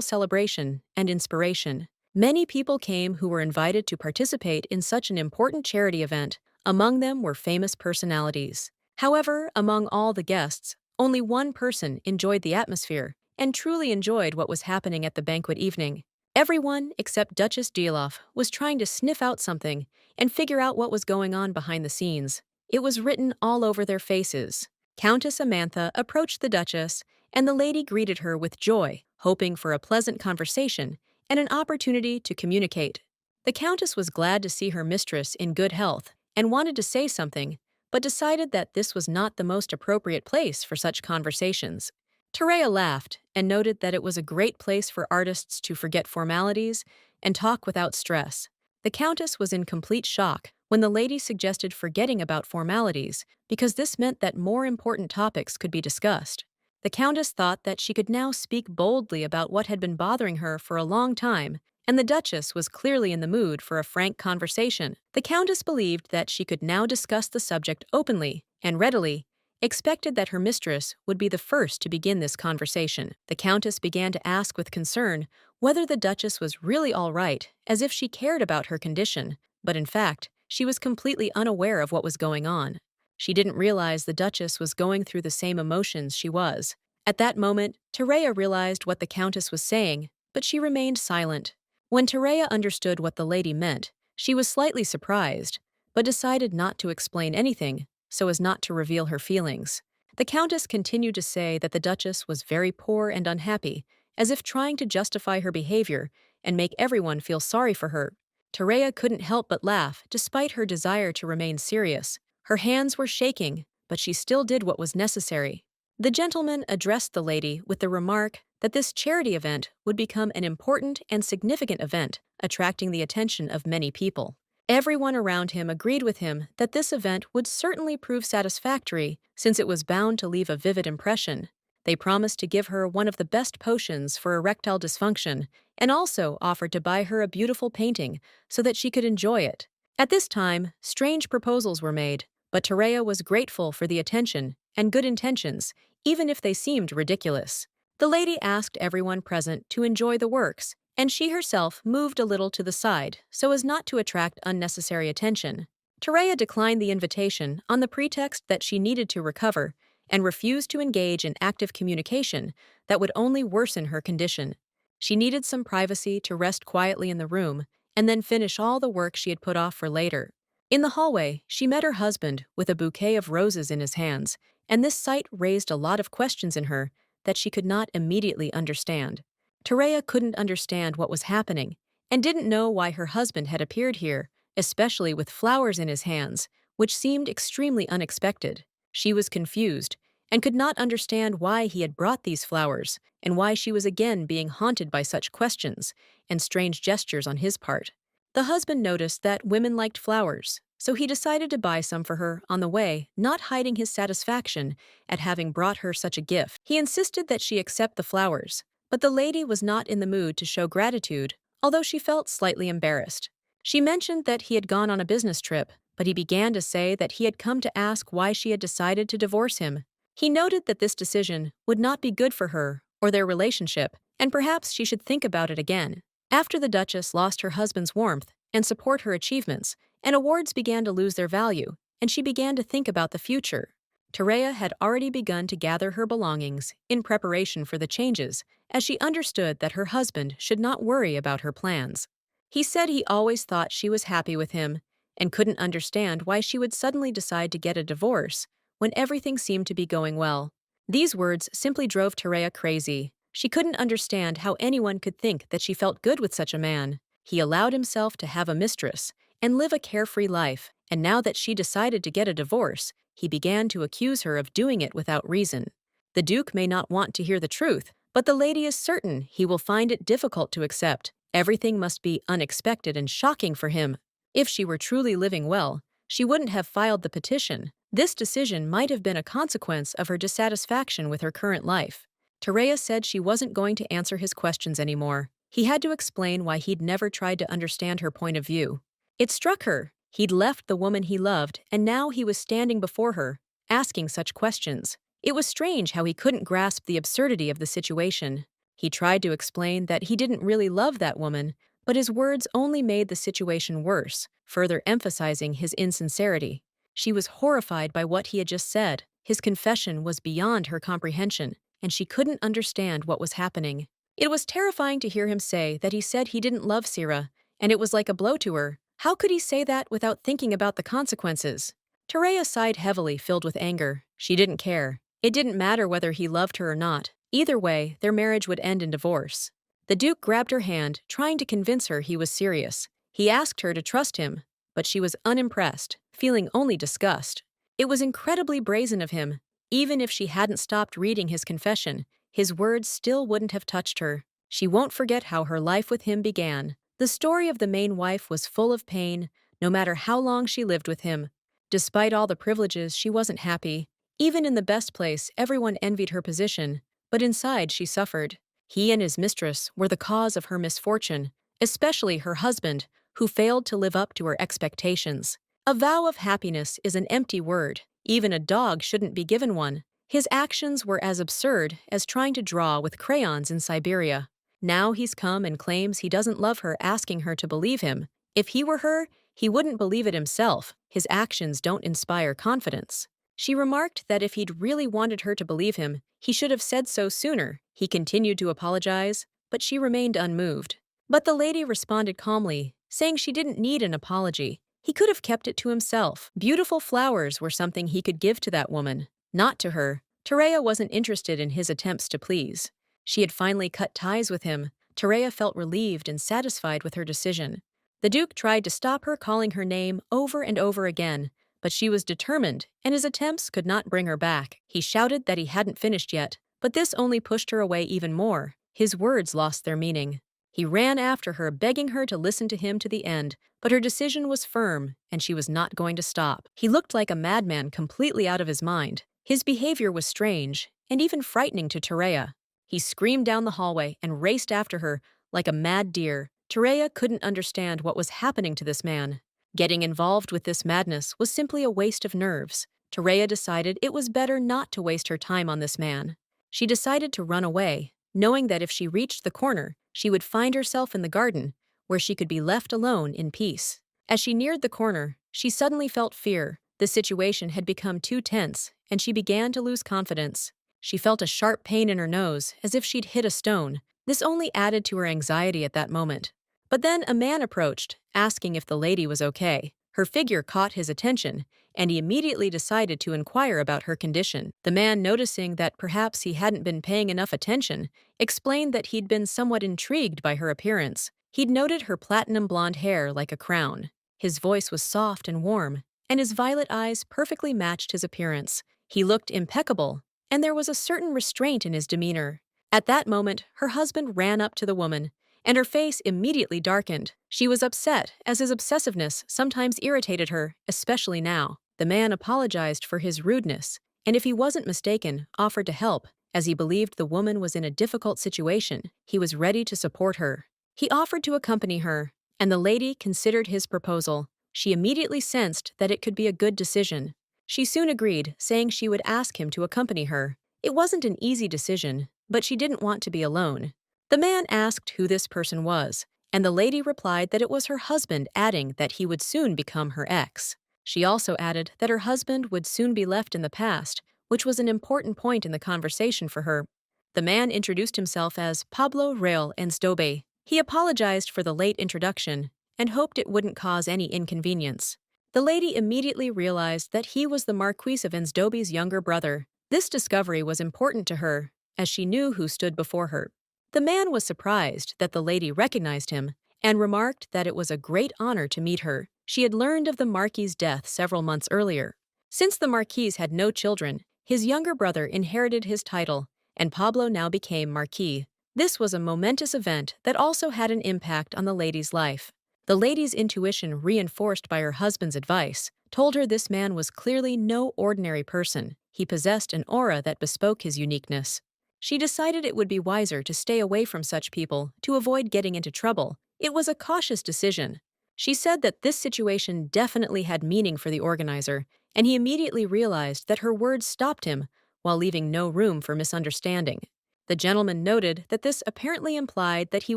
celebration and inspiration. Many people came who were invited to participate in such an important charity event. Among them were famous personalities. However, among all the guests, only one person enjoyed the atmosphere and truly enjoyed what was happening at the banquet evening. Everyone except Duchess Delof was trying to sniff out something and figure out what was going on behind the scenes. It was written all over their faces. Countess Amantha approached the Duchess, and the lady greeted her with joy, hoping for a pleasant conversation and an opportunity to communicate. The Countess was glad to see her mistress in good health and wanted to say something, but decided that this was not the most appropriate place for such conversations. Tereya laughed and noted that it was a great place for artists to forget formalities and talk without stress. The Countess was in complete shock when the lady suggested forgetting about formalities because this meant that more important topics could be discussed. The Countess thought that she could now speak boldly about what had been bothering her for a long time, and the Duchess was clearly in the mood for a frank conversation. The Countess believed that she could now discuss the subject openly and readily, expected that her mistress would be the first to begin this conversation. The Countess began to ask with concern whether the Duchess was really all right, as if she cared about her condition, but in fact, she was completely unaware of what was going on. She didn't realize the Duchess was going through the same emotions she was. At that moment, Tereya realized what the Countess was saying, but she remained silent. When Tereya understood what the lady meant, she was slightly surprised, but decided not to explain anything so as not to reveal her feelings. The Countess continued to say that the Duchess was very poor and unhappy, as if trying to justify her behavior and make everyone feel sorry for her. Tereya couldn't help but laugh, despite her desire to remain serious. Her hands were shaking, but she still did what was necessary. The gentleman addressed the lady with the remark that this charity event would become an important and significant event, attracting the attention of many people. Everyone around him agreed with him that this event would certainly prove satisfactory since it was bound to leave a vivid impression. They promised to give her one of the best potions for erectile dysfunction and also offered to buy her a beautiful painting so that she could enjoy it. At this time, strange proposals were made, but Tereya was grateful for the attention and good intentions, even if they seemed ridiculous. The lady asked everyone present to enjoy the works, and she herself moved a little to the side so as not to attract unnecessary attention. Tereya declined the invitation on the pretext that she needed to recover and refused to engage in active communication that would only worsen her condition. She needed some privacy to rest quietly in the room and then finish all the work she had put off for later. In the hallway, she met her husband with a bouquet of roses in his hands, and this sight raised a lot of questions in her that she could not immediately understand. Tereya couldn't understand what was happening and didn't know why her husband had appeared here, especially with flowers in his hands, which seemed extremely unexpected. She was confused and could not understand why he had brought these flowers and why she was again being haunted by such questions and strange gestures on his part. The husband noticed that women liked flowers, so he decided to buy some for her on the way, not hiding his satisfaction at having brought her such a gift. He insisted that she accept the flowers, but the lady was not in the mood to show gratitude, although she felt slightly embarrassed. She mentioned that he had gone on a business trip, but he began to say that he had come to ask why she had decided to divorce him. He noted that this decision would not be good for her or their relationship, and perhaps she should think about it again. After the Duchess lost her husband's warmth and support her achievements, and awards began to lose their value, and she began to think about the future. Tereya had already begun to gather her belongings in preparation for the changes, as she understood that her husband should not worry about her plans. He said he always thought she was happy with him and couldn't understand why she would suddenly decide to get a divorce when everything seemed to be going well. These words simply drove Tereya crazy. She couldn't understand how anyone could think that she felt good with such a man. He allowed himself to have a mistress and live a carefree life, and now that she decided to get a divorce, he began to accuse her of doing it without reason. The Duke may not want to hear the truth, but the lady is certain he will find it difficult to accept. Everything must be unexpected and shocking for him. If she were truly living well, she wouldn't have filed the petition. This decision might have been a consequence of her dissatisfaction with her current life. Tereya said she wasn't going to answer his questions anymore. He had to explain why he'd never tried to understand her point of view. It struck her. He'd left the woman he loved, and now he was standing before her, asking such questions. It was strange how he couldn't grasp the absurdity of the situation. He tried to explain that he didn't really love that woman, but his words only made the situation worse, further emphasizing his insincerity. She was horrified by what he had just said. His confession was beyond her comprehension, and she couldn't understand what was happening. It was terrifying to hear him say that he said he didn't love Sira, and it was like a blow to her. How could he say that without thinking about the consequences? Tereya sighed heavily, filled with anger. She didn't care. It didn't matter whether he loved her or not. Either way, their marriage would end in divorce. The Duke grabbed her hand, trying to convince her he was serious. He asked her to trust him, but she was unimpressed, feeling only disgust. It was incredibly brazen of him. Even if she hadn't stopped reading his confession, his words still wouldn't have touched her. She won't forget how her life with him began. The story of the main wife was full of pain, no matter how long she lived with him. Despite all the privileges, she wasn't happy. Even in the best place, everyone envied her position, but inside she suffered. He and his mistress were the cause of her misfortune, especially her husband, who failed to live up to her expectations. A vow of happiness is an empty word. Even a dog shouldn't be given one. His actions were as absurd as trying to draw with crayons in Siberia. Now he's come and claims he doesn't love her, asking her to believe him. If he were her, he wouldn't believe it himself. His actions don't inspire confidence. She remarked that if he'd really wanted her to believe him, he should have said so sooner. He continued to apologize, but she remained unmoved. But the lady responded calmly, saying she didn't need an apology. He could have kept it to himself. Beautiful flowers were something he could give to that woman, not to her. Tereya wasn't interested in his attempts to please. She had finally cut ties with him. Tereya felt relieved and satisfied with her decision. The Duke tried to stop her, calling her name over and over again, but she was determined, and his attempts could not bring her back. He shouted that he hadn't finished yet, but this only pushed her away even more. His words lost their meaning. He ran after her, begging her to listen to him to the end, but her decision was firm, and she was not going to stop. He looked like a madman, completely out of his mind. His behavior was strange, and even frightening to Tereya. He screamed down the hallway and raced after her like a mad deer. Tereya couldn't understand what was happening to this man. Getting involved with this madness was simply a waste of nerves. Tereya decided it was better not to waste her time on this man. She decided to run away, knowing that if she reached the corner, she would find herself in the garden, where she could be left alone in peace. As she neared the corner, she suddenly felt fear. The situation had become too tense, and she began to lose confidence. She felt a sharp pain in her nose, as if she'd hit a stone. This only added to her anxiety at that moment. But then a man approached, asking if the lady was okay. Her figure caught his attention, and he immediately decided to inquire about her condition. The man, noticing that perhaps he hadn't been paying enough attention, explained that he'd been somewhat intrigued by her appearance. He'd noted her platinum blonde hair like a crown. His voice was soft and warm, and his violet eyes perfectly matched his appearance. He looked impeccable, and there was a certain restraint in his demeanor. At that moment, her husband ran up to the woman, and her face immediately darkened. She was upset, as his obsessiveness sometimes irritated her, especially now. The man apologized for his rudeness, and if he wasn't mistaken, offered to help. As he believed the woman was in a difficult situation, he was ready to support her. He offered to accompany her, and the lady considered his proposal. She immediately sensed that it could be a good decision. She soon agreed, saying she would ask him to accompany her. It wasn't an easy decision, but she didn't want to be alone. The man asked who this person was, and the lady replied that it was her husband, adding that he would soon become her ex. She also added that her husband would soon be left in the past, which was an important point in the conversation for her. The man introduced himself as Pablo Real Ensdobe. He apologized for the late introduction and hoped it wouldn't cause any inconvenience. The lady immediately realized that he was the Marquis of Ensdobe's younger brother. This discovery was important to her, as she knew who stood before her. The man was surprised that the lady recognized him and remarked that it was a great honor to meet her. She had learned of the Marquis's death several months earlier. Since the Marquis had no children, his younger brother inherited his title, and Pablo now became Marquis. This was a momentous event that also had an impact on the lady's life. The lady's intuition, reinforced by her husband's advice, told her this man was clearly no ordinary person. He possessed an aura that bespoke his uniqueness. She decided it would be wiser to stay away from such people to avoid getting into trouble. It was a cautious decision. She said that this situation definitely had meaning for the organizer, and he immediately realized that her words stopped him while leaving no room for misunderstanding. The gentleman noted that this apparently implied that he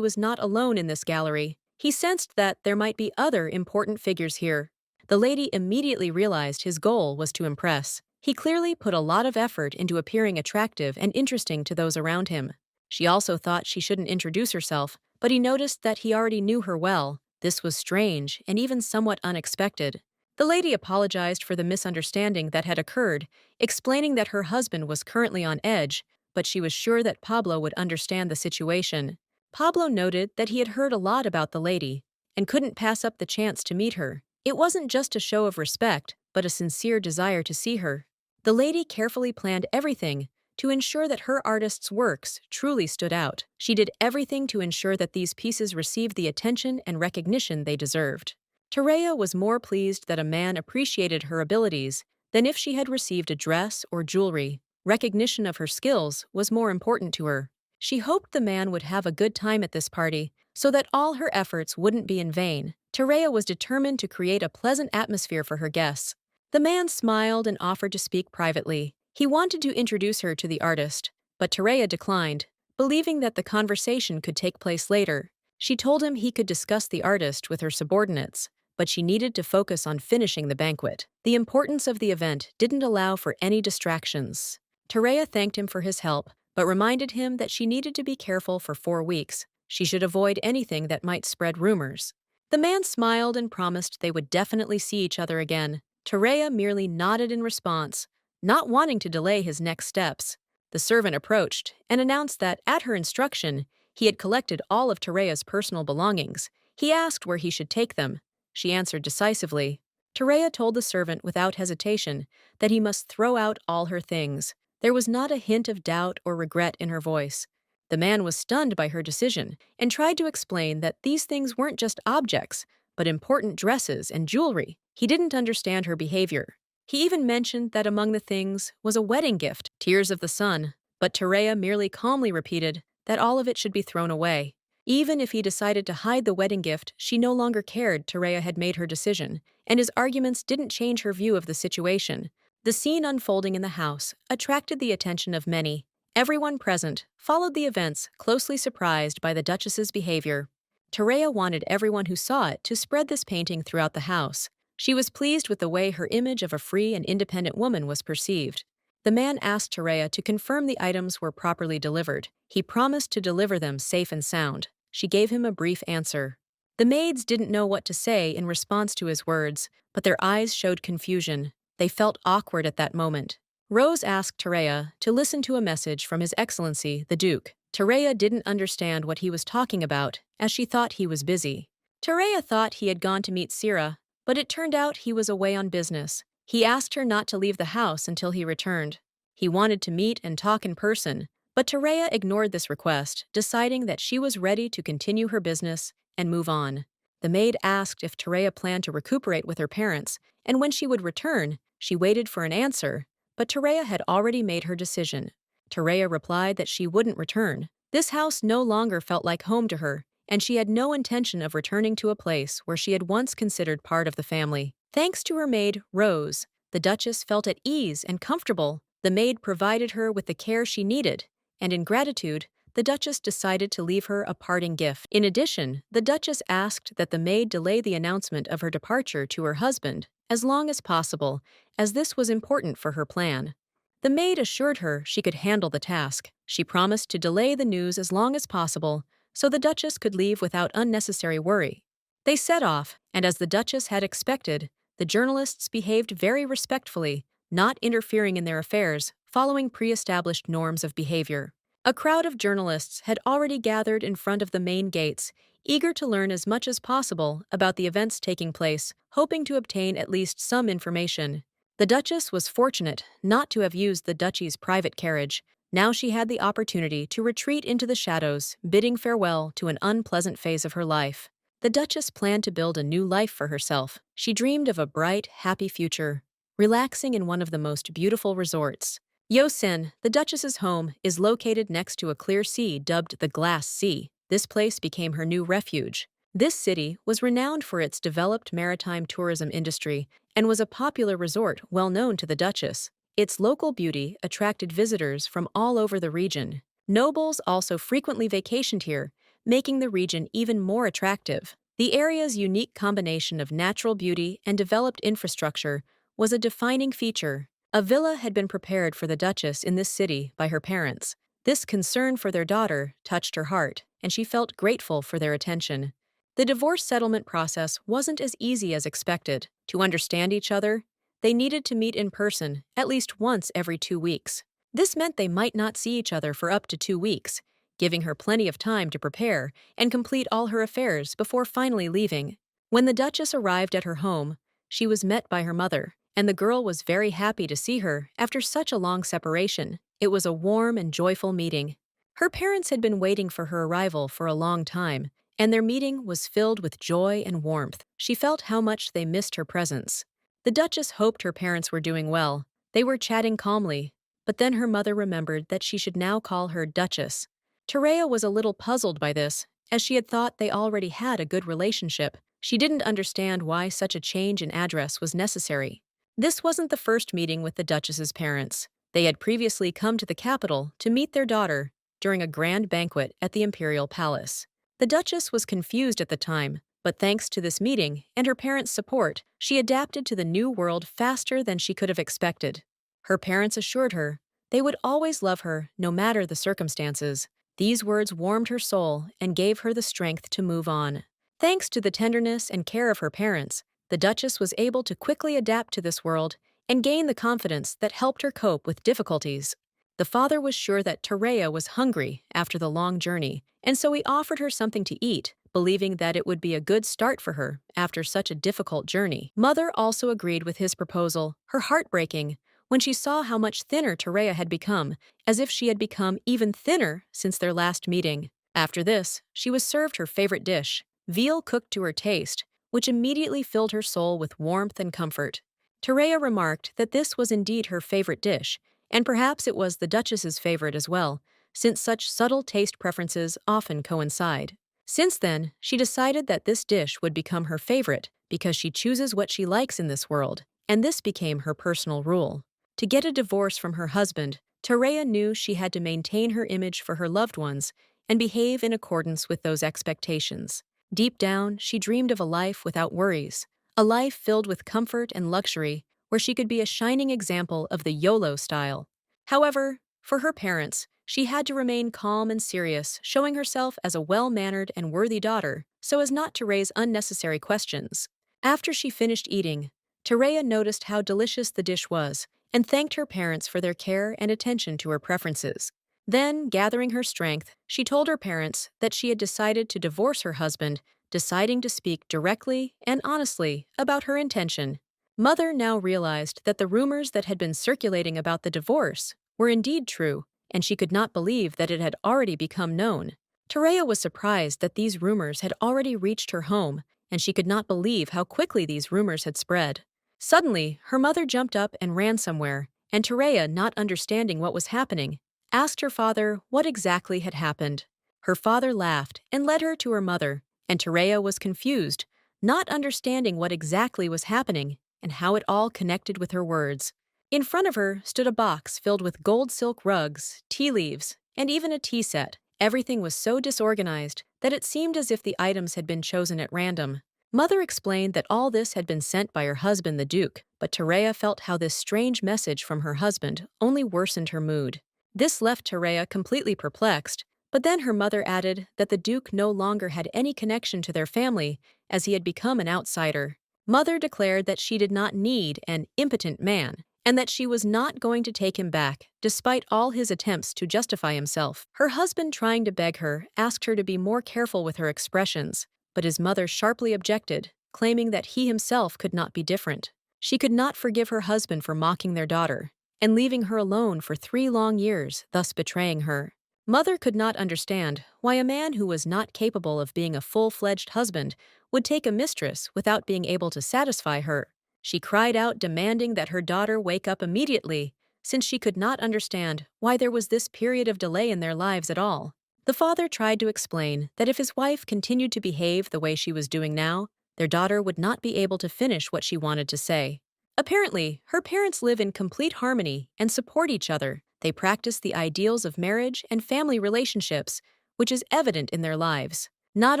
was not alone in this gallery. He sensed that there might be other important figures here. The lady immediately realized his goal was to impress. He clearly put a lot of effort into appearing attractive and interesting to those around him. She also thought she shouldn't introduce herself, but he noticed that he already knew her well. This was strange and even somewhat unexpected. The lady apologized for the misunderstanding that had occurred, explaining that her husband was currently on edge, but she was sure that Pablo would understand the situation. Pablo noted that he had heard a lot about the lady and couldn't pass up the chance to meet her. It wasn't just a show of respect, but a sincere desire to see her. The lady carefully planned everything to ensure that her artist's works truly stood out. She did everything to ensure that these pieces received the attention and recognition they deserved. Terea was more pleased that a man appreciated her abilities than if she had received a dress or jewelry. Recognition of her skills was more important to her. She hoped the man would have a good time at this party so that all her efforts wouldn't be in vain. Terea was determined to create a pleasant atmosphere for her guests. The man smiled and offered to speak privately. He wanted to introduce her to the artist, but Terea declined, believing that the conversation could take place later. She told him he could discuss the artist with her subordinates, but she needed to focus on finishing the banquet. The importance of the event didn't allow for any distractions. Terea thanked him for his help, but reminded him that she needed to be careful for 4 weeks. She should avoid anything that might spread rumors. The man smiled and promised they would definitely see each other again. Terea merely nodded in response, not wanting to delay his next steps. The servant approached and announced that, at her instruction, he had collected all of Terea's personal belongings. He asked where he should take them. She answered decisively. Terea told the servant without hesitation that he must throw out all her things. There was not a hint of doubt or regret in her voice. The man was stunned by her decision and tried to explain that these things weren't just objects, but important dresses and jewelry. He didn't understand her behavior. He even mentioned that among the things was a wedding gift, tears of the sun, but Terea merely calmly repeated that all of it should be thrown away. Even if he decided to hide the wedding gift, she no longer cared. Terea had made her decision, and his arguments didn't change her view of the situation. The scene unfolding in the house attracted the attention of many. Everyone present followed the events, closely surprised by the Duchess's behavior. Terea wanted everyone who saw it to spread this painting throughout the house. She was pleased with the way her image of a free and independent woman was perceived. The man asked Terea to confirm the items were properly delivered. He promised to deliver them safe and sound. She gave him a brief answer. The maids didn't know what to say in response to his words, but their eyes showed confusion. They felt awkward at that moment. Rose asked Terea to listen to a message from His Excellency, the Duke. Terea didn't understand what he was talking about, as she thought he was busy. Terea thought he had gone to meet Sira, but it turned out he was away on business. He asked her not to leave the house until he returned. He wanted to meet and talk in person, but Terea ignored this request, deciding that she was ready to continue her business and move on. The maid asked if Terea planned to recuperate with her parents, and when she would return. She waited for an answer, but Terea had already made her decision. Terea replied that she wouldn't return. This house no longer felt like home to her, and she had no intention of returning to a place where she had once considered part of the family. Thanks to her maid, Rose, the Duchess felt at ease and comfortable. The maid provided her with the care she needed, and in gratitude, the Duchess decided to leave her a parting gift. In addition, the Duchess asked that the maid delay the announcement of her departure to her husband as long as possible, as this was important for her plan. The maid assured her she could handle the task. She promised to delay the news as long as possible, so the Duchess could leave without unnecessary worry. They set off, and as the Duchess had expected, the journalists behaved very respectfully, not interfering in their affairs, following pre-established norms of behavior. A crowd of journalists had already gathered in front of the main gates, eager to learn as much as possible about the events taking place, hoping to obtain at least some information. The Duchess was fortunate not to have used the duchy's private carriage. Now she had the opportunity to retreat into the shadows, bidding farewell to an unpleasant phase of her life. The Duchess planned to build a new life for herself. She dreamed of a bright, happy future, relaxing in one of the most beautiful resorts. Yosen, the Duchess's home, is located next to a clear sea dubbed the Glass Sea. This place became her new refuge. This city was renowned for its developed maritime tourism industry and was a popular resort well known to the Duchess. Its local beauty attracted visitors from all over the region. Nobles also frequently vacationed here, making the region even more attractive. The area's unique combination of natural beauty and developed infrastructure was a defining feature. A villa had been prepared for the Duchess in this city by her parents. This concern for their daughter touched her heart, and she felt grateful for their attention. The divorce settlement process wasn't as easy as expected. To understand each other, they needed to meet in person at least once every 2 weeks. This meant they might not see each other for up to 2 weeks, giving her plenty of time to prepare and complete all her affairs before finally leaving. When the Duchess arrived at her home, she was met by her mother, and the girl was very happy to see her after such a long separation. It was a warm and joyful meeting. Her parents had been waiting for her arrival for a long time, and their meeting was filled with joy and warmth. She felt how much they missed her presence. The Duchess hoped her parents were doing well. They were chatting calmly, but then her mother remembered that she should now call her Duchess. Terea was a little puzzled by this, as she had thought they already had a good relationship. She didn't understand why such a change in address was necessary. This wasn't the first meeting with the Duchess's parents. They had previously come to the capital to meet their daughter during a grand banquet at the imperial palace. The Duchess was confused at the time, but thanks to this meeting and her parents' support, she adapted to the new world faster than she could have expected. Her parents assured her they would always love her no matter the circumstances. These words warmed her soul and gave her the strength to move on. Thanks to the tenderness and care of her parents, the Duchess was able to quickly adapt to this world and gain the confidence that helped her cope with difficulties. The father was sure that Terea was hungry after the long journey, and so he offered her something to eat, believing that it would be a good start for her after such a difficult journey. Mother also agreed with his proposal, her heart breaking when she saw how much thinner Terea had become, as if she had become even thinner since their last meeting. After this, she was served her favorite dish, veal cooked to her taste, which immediately filled her soul with warmth and comfort. Terea remarked that this was indeed her favorite dish, and perhaps it was the Duchess's favorite as well, since such subtle taste preferences often coincide. Since then, she decided that this dish would become her favorite because she chooses what she likes in this world, and this became her personal rule. To get a divorce from her husband, Terea knew she had to maintain her image for her loved ones and behave in accordance with those expectations. Deep down, she dreamed of a life without worries, a life filled with comfort and luxury, where she could be a shining example of the YOLO style. However, for her parents, she had to remain calm and serious, showing herself as a well-mannered and worthy daughter so as not to raise unnecessary questions. After she finished eating, Terea noticed how delicious the dish was and thanked her parents for their care and attention to her preferences. Then, gathering her strength, she told her parents that she had decided to divorce her husband, deciding to speak directly and honestly about her intention. Mother now realized that the rumors that had been circulating about the divorce were indeed true, and she could not believe that it had already become known. Terea was surprised that these rumors had already reached her home, and she could not believe how quickly these rumors had spread. Suddenly, her mother jumped up and ran somewhere, and Terea, not understanding what was happening, asked her father what exactly had happened. Her father laughed and led her to her mother, and Terea was confused, not understanding what exactly was happening and how it all connected with her words. In front of her stood a box filled with gold silk rugs, tea leaves, and even a tea set. Everything was so disorganized that it seemed as if the items had been chosen at random. Mother explained that all this had been sent by her husband, the Duke, but Terea felt how this strange message from her husband only worsened her mood. This left Terea completely perplexed, but then her mother added that the Duke no longer had any connection to their family, as he had become an outsider. Mother declared that she did not need an impotent man, and that she was not going to take him back, despite all his attempts to justify himself. Her husband, trying to beg her, asked her to be more careful with her expressions, but his mother sharply objected, claiming that he himself could not be different. She could not forgive her husband for mocking their daughter and leaving her alone for 3 long years, thus betraying her. Mother could not understand why a man who was not capable of being a full-fledged husband would take a mistress without being able to satisfy her. She cried out, demanding that her daughter wake up immediately, since she could not understand why there was this period of delay in their lives at all. The father tried to explain that if his wife continued to behave the way she was doing now, their daughter would not be able to finish what she wanted to say. Apparently, her parents live in complete harmony and support each other. They practice the ideals of marriage and family relationships, which is evident in their lives. Not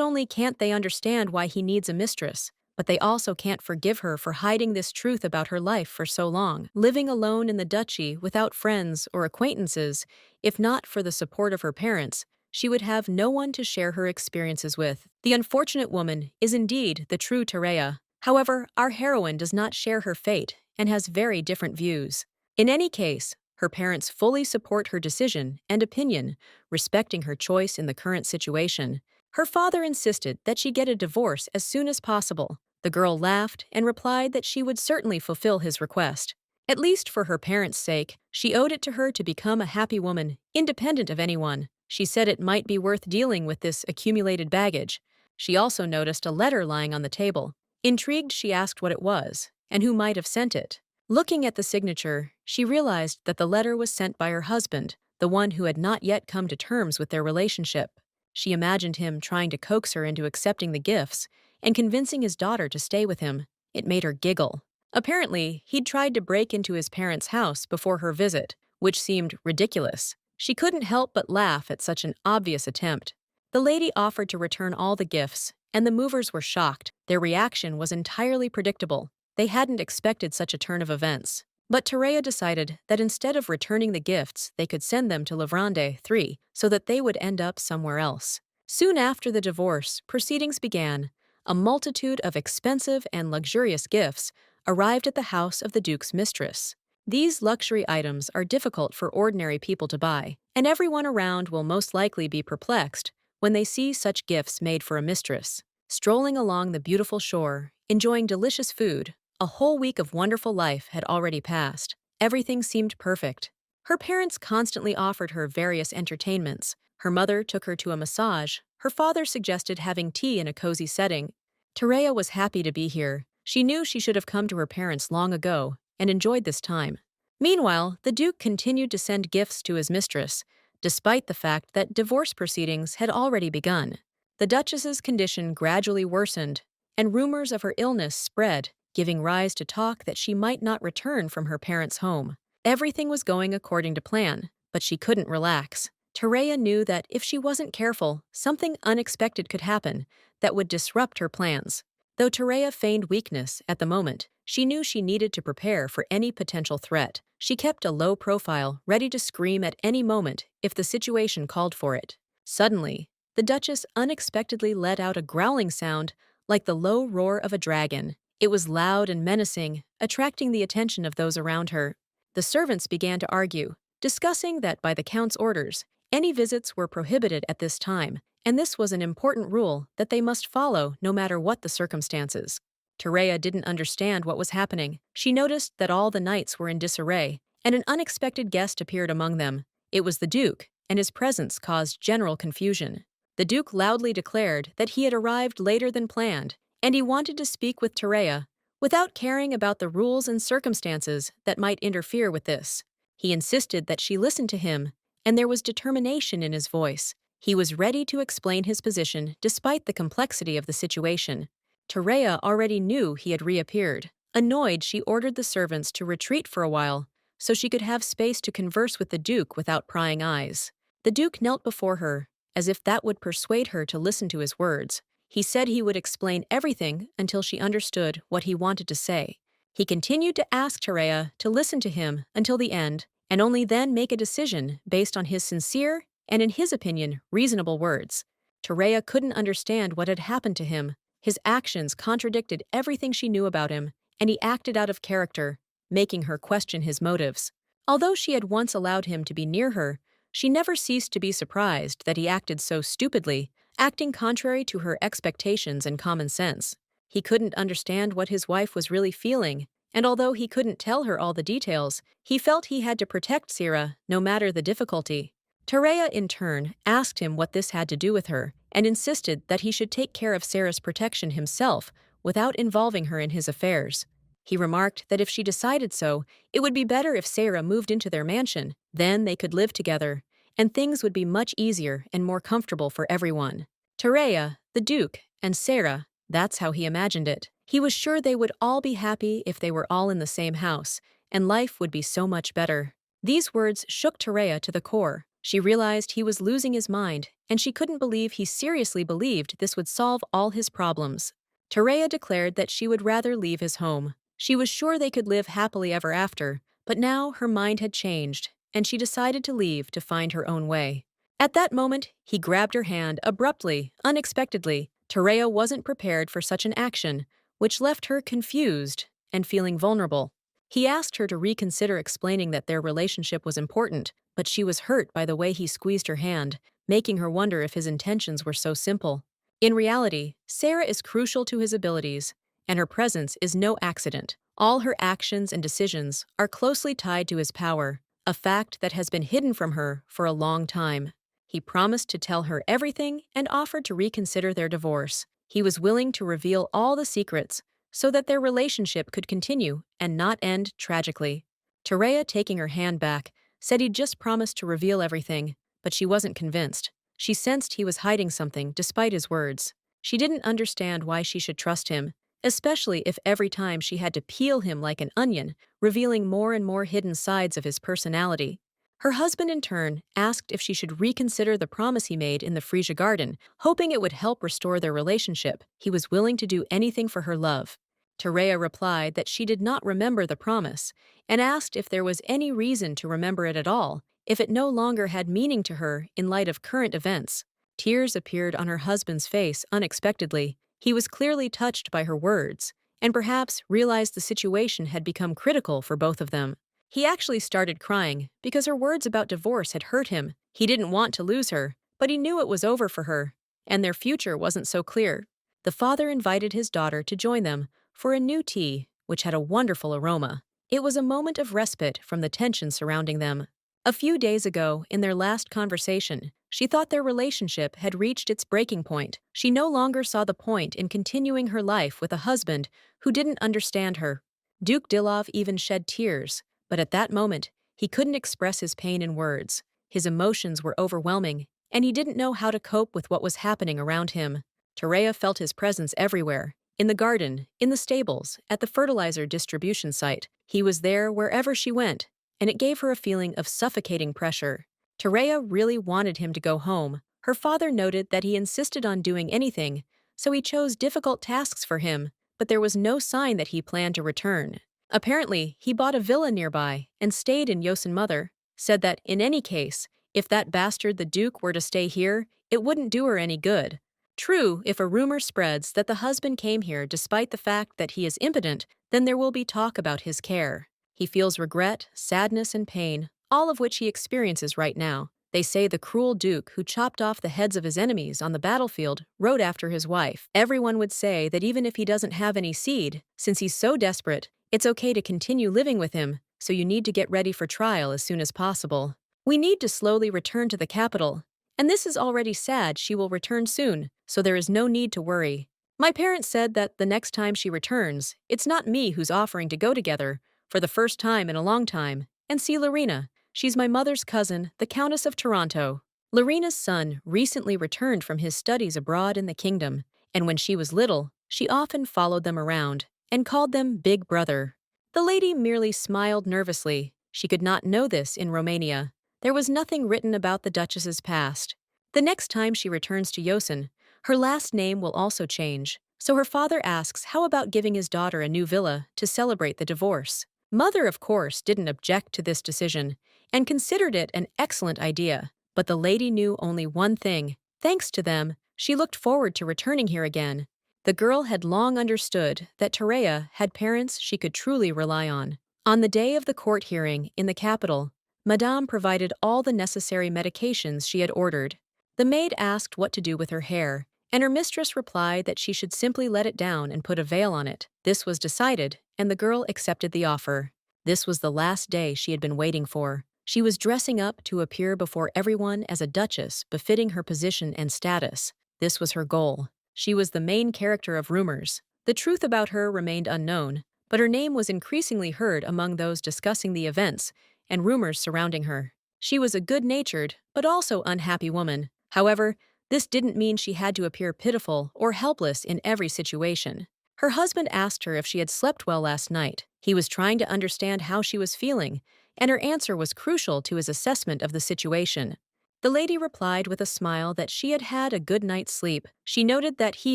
only can't they understand why he needs a mistress, but they also can't forgive her for hiding this truth about her life for so long. Living alone in the duchy without friends or acquaintances, if not for the support of her parents, she would have no one to share her experiences with. The unfortunate woman is indeed the true Terea. However, our heroine does not share her fate and has very different views. In any case, her parents fully support her decision and opinion, respecting her choice in the current situation. Her father insisted that she get a divorce as soon as possible. The girl laughed and replied that she would certainly fulfill his request. At least for her parents' sake, she owed it to her to become a happy woman, independent of anyone. She said it might be worth dealing with this accumulated baggage. She also noticed a letter lying on the table. Intrigued, she asked what it was and who might have sent it. Looking at the signature, she realized that the letter was sent by her husband, the one who had not yet come to terms with their relationship. She imagined him trying to coax her into accepting the gifts and convincing his daughter to stay with him. It made her giggle. Apparently, he'd tried to break into his parents' house before her visit, which seemed ridiculous. She couldn't help but laugh at such an obvious attempt. The lady offered to return all the gifts, and the movers were shocked. Their reaction was entirely predictable. They hadn't expected such a turn of events. But Terea decided that instead of returning the gifts, they could send them to Lavrande 3 so that they would end up somewhere else. Soon after the divorce, proceedings began. A multitude of expensive and luxurious gifts arrived at the house of the Duke's mistress. These luxury items are difficult for ordinary people to buy, and everyone around will most likely be perplexed when they see such gifts made for a mistress. Strolling along the beautiful shore, enjoying delicious food, a whole week of wonderful life had already passed. Everything seemed perfect. Her parents constantly offered her various entertainments. Her mother took her to a massage. Her father suggested having tea in a cozy setting. Terea was happy to be here. She knew she should have come to her parents long ago and enjoyed this time. Meanwhile, the Duke continued to send gifts to his mistress, despite the fact that divorce proceedings had already begun. The Duchess's condition gradually worsened, and rumors of her illness spread, giving rise to talk that she might not return from her parents' home. Everything was going according to plan, but she couldn't relax. Terea knew that if she wasn't careful, something unexpected could happen that would disrupt her plans. Though Terea feigned weakness at the moment, she knew she needed to prepare for any potential threat. She kept a low profile, ready to scream at any moment if the situation called for it. Suddenly, the Duchess unexpectedly let out a growling sound like the low roar of a dragon. It was loud and menacing, attracting the attention of those around her. The servants began to argue, discussing that by the Count's orders, any visits were prohibited at this time, and this was an important rule that they must follow no matter what the circumstances. Terea didn't understand what was happening. She noticed that all the knights were in disarray, and an unexpected guest appeared among them. It was the Duke, and his presence caused general confusion. The Duke loudly declared that he had arrived later than planned, and he wanted to speak with Terea, without caring about the rules and circumstances that might interfere with this. He insisted that she listen to him, and there was determination in his voice. He was ready to explain his position despite the complexity of the situation. Terea already knew he had reappeared. Annoyed, she ordered the servants to retreat for a while, so she could have space to converse with the Duke without prying eyes. The Duke knelt before her, as if that would persuade her to listen to his words. He said he would explain everything until she understood what he wanted to say. He continued to ask Terea to listen to him until the end, and only then make a decision based on his sincere and, in his opinion, reasonable words. Terea couldn't understand what had happened to him. His actions contradicted everything she knew about him, and he acted out of character, making her question his motives. Although she had once allowed him to be near her, she never ceased to be surprised that he acted so stupidly, acting contrary to her expectations and common sense. He couldn't understand what his wife was really feeling, and although he couldn't tell her all the details, he felt he had to protect Sira, no matter the difficulty. Terea, in turn, asked him what this had to do with her, and insisted that he should take care of Sarah's protection himself without involving her in his affairs. He remarked that if she decided so, it would be better if Sarah moved into their mansion. Then they could live together, and things would be much easier and more comfortable for everyone. Terea, the Duke, and Sarah, that's how he imagined it. He was sure they would all be happy if they were all in the same house, and life would be so much better. These words shook Terea to the core. She realized he was losing his mind, and she couldn't believe he seriously believed this would solve all his problems. Terea declared that she would rather leave his home. She was sure they could live happily ever after, but now her mind had changed, and she decided to leave to find her own way. At that moment, he grabbed her hand abruptly, unexpectedly. Terea wasn't prepared for such an action, which left her confused and feeling vulnerable. He asked her to reconsider explaining that their relationship was important, but she was hurt by the way he squeezed her hand, making her wonder if his intentions were so simple. In reality, Sarah is crucial to his abilities, and her presence is no accident. All her actions and decisions are closely tied to his power, a fact that has been hidden from her for a long time. He promised to tell her everything and offered to reconsider their divorce. He was willing to reveal all the secrets so that their relationship could continue and not end tragically. Terea, taking her hand back, said he'd just promised to reveal everything, but she wasn't convinced. She sensed he was hiding something despite his words. She didn't understand why she should trust him, especially if every time she had to peel him like an onion, revealing more and more hidden sides of his personality. Her husband, in turn, asked if she should reconsider the promise he made in the Frisia garden, hoping it would help restore their relationship. He was willing to do anything for her love. Terea replied that she did not remember the promise, and asked if there was any reason to remember it at all, if it no longer had meaning to her in light of current events. Tears appeared on her husband's face unexpectedly. He was clearly touched by her words, and perhaps realized the situation had become critical for both of them. He actually started crying because her words about divorce had hurt him. He didn't want to lose her, but he knew it was over for her, and their future wasn't so clear. The father invited his daughter to join them for a new tea, which had a wonderful aroma. It was a moment of respite from the tension surrounding them. A few days ago, in their last conversation, she thought their relationship had reached its breaking point. She no longer saw the point in continuing her life with a husband who didn't understand her. Duke Dilov even shed tears, but at that moment, he couldn't express his pain in words. His emotions were overwhelming, and he didn't know how to cope with what was happening around him. Terea felt his presence everywhere. In the garden, in the stables, at the fertilizer distribution site. He was there wherever she went, and it gave her a feeling of suffocating pressure. Terea really wanted him to go home. Her father noted that he insisted on doing anything, so he chose difficult tasks for him, but there was no sign that he planned to return. Apparently, he bought a villa nearby and stayed in Yosen. Mother said that, in any case, if that bastard the Duke were to stay here, it wouldn't do her any good. True, if a rumor spreads that the husband came here despite the fact that he is impotent, then there will be talk about his care. He feels regret, sadness, and pain, all of which he experiences right now. They say the cruel Duke who chopped off the heads of his enemies on the battlefield wrote after his wife. Everyone would say that even if he doesn't have any seed, since he's so desperate, it's okay to continue living with him, so you need to get ready for trial as soon as possible. We need to slowly return to the capital. And this is already sad. She will return soon, so there is no need to worry. My parents said that the next time she returns, it's not me who's offering to go together, for the first time in a long time, and see Lorena. She's my mother's cousin, the Countess of Toronto. Lorena's son recently returned from his studies abroad in the kingdom, and when she was little, she often followed them around and called them Big Brother. The lady merely smiled nervously. She could not know this in Romania. There was nothing written about the Duchess's past. The next time she returns to Yosen, her last name will also change, so her father asks how about giving his daughter a new villa to celebrate the divorce. Mother, of course, didn't object to this decision and considered it an excellent idea, but the lady knew only one thing. Thanks to them, she looked forward to returning here again. The girl had long understood that Terea had parents she could truly rely on. On the day of the court hearing in the capital, Madame provided all the necessary medications she had ordered. The maid asked what to do with her hair, and her mistress replied that she should simply let it down and put a veil on it. This was decided, and the girl accepted the offer. This was the last day she had been waiting for. She was dressing up to appear before everyone as a duchess befitting her position and status. This was her goal. She was the main character of rumors. The truth about her remained unknown, but her name was increasingly heard among those discussing the events and rumors surrounding her. She was a good-natured, but also unhappy woman. However, this didn't mean she had to appear pitiful or helpless in every situation. Her husband asked her if she had slept well last night. He was trying to understand how she was feeling, and her answer was crucial to his assessment of the situation. The lady replied with a smile that she had had a good night's sleep. She noted that he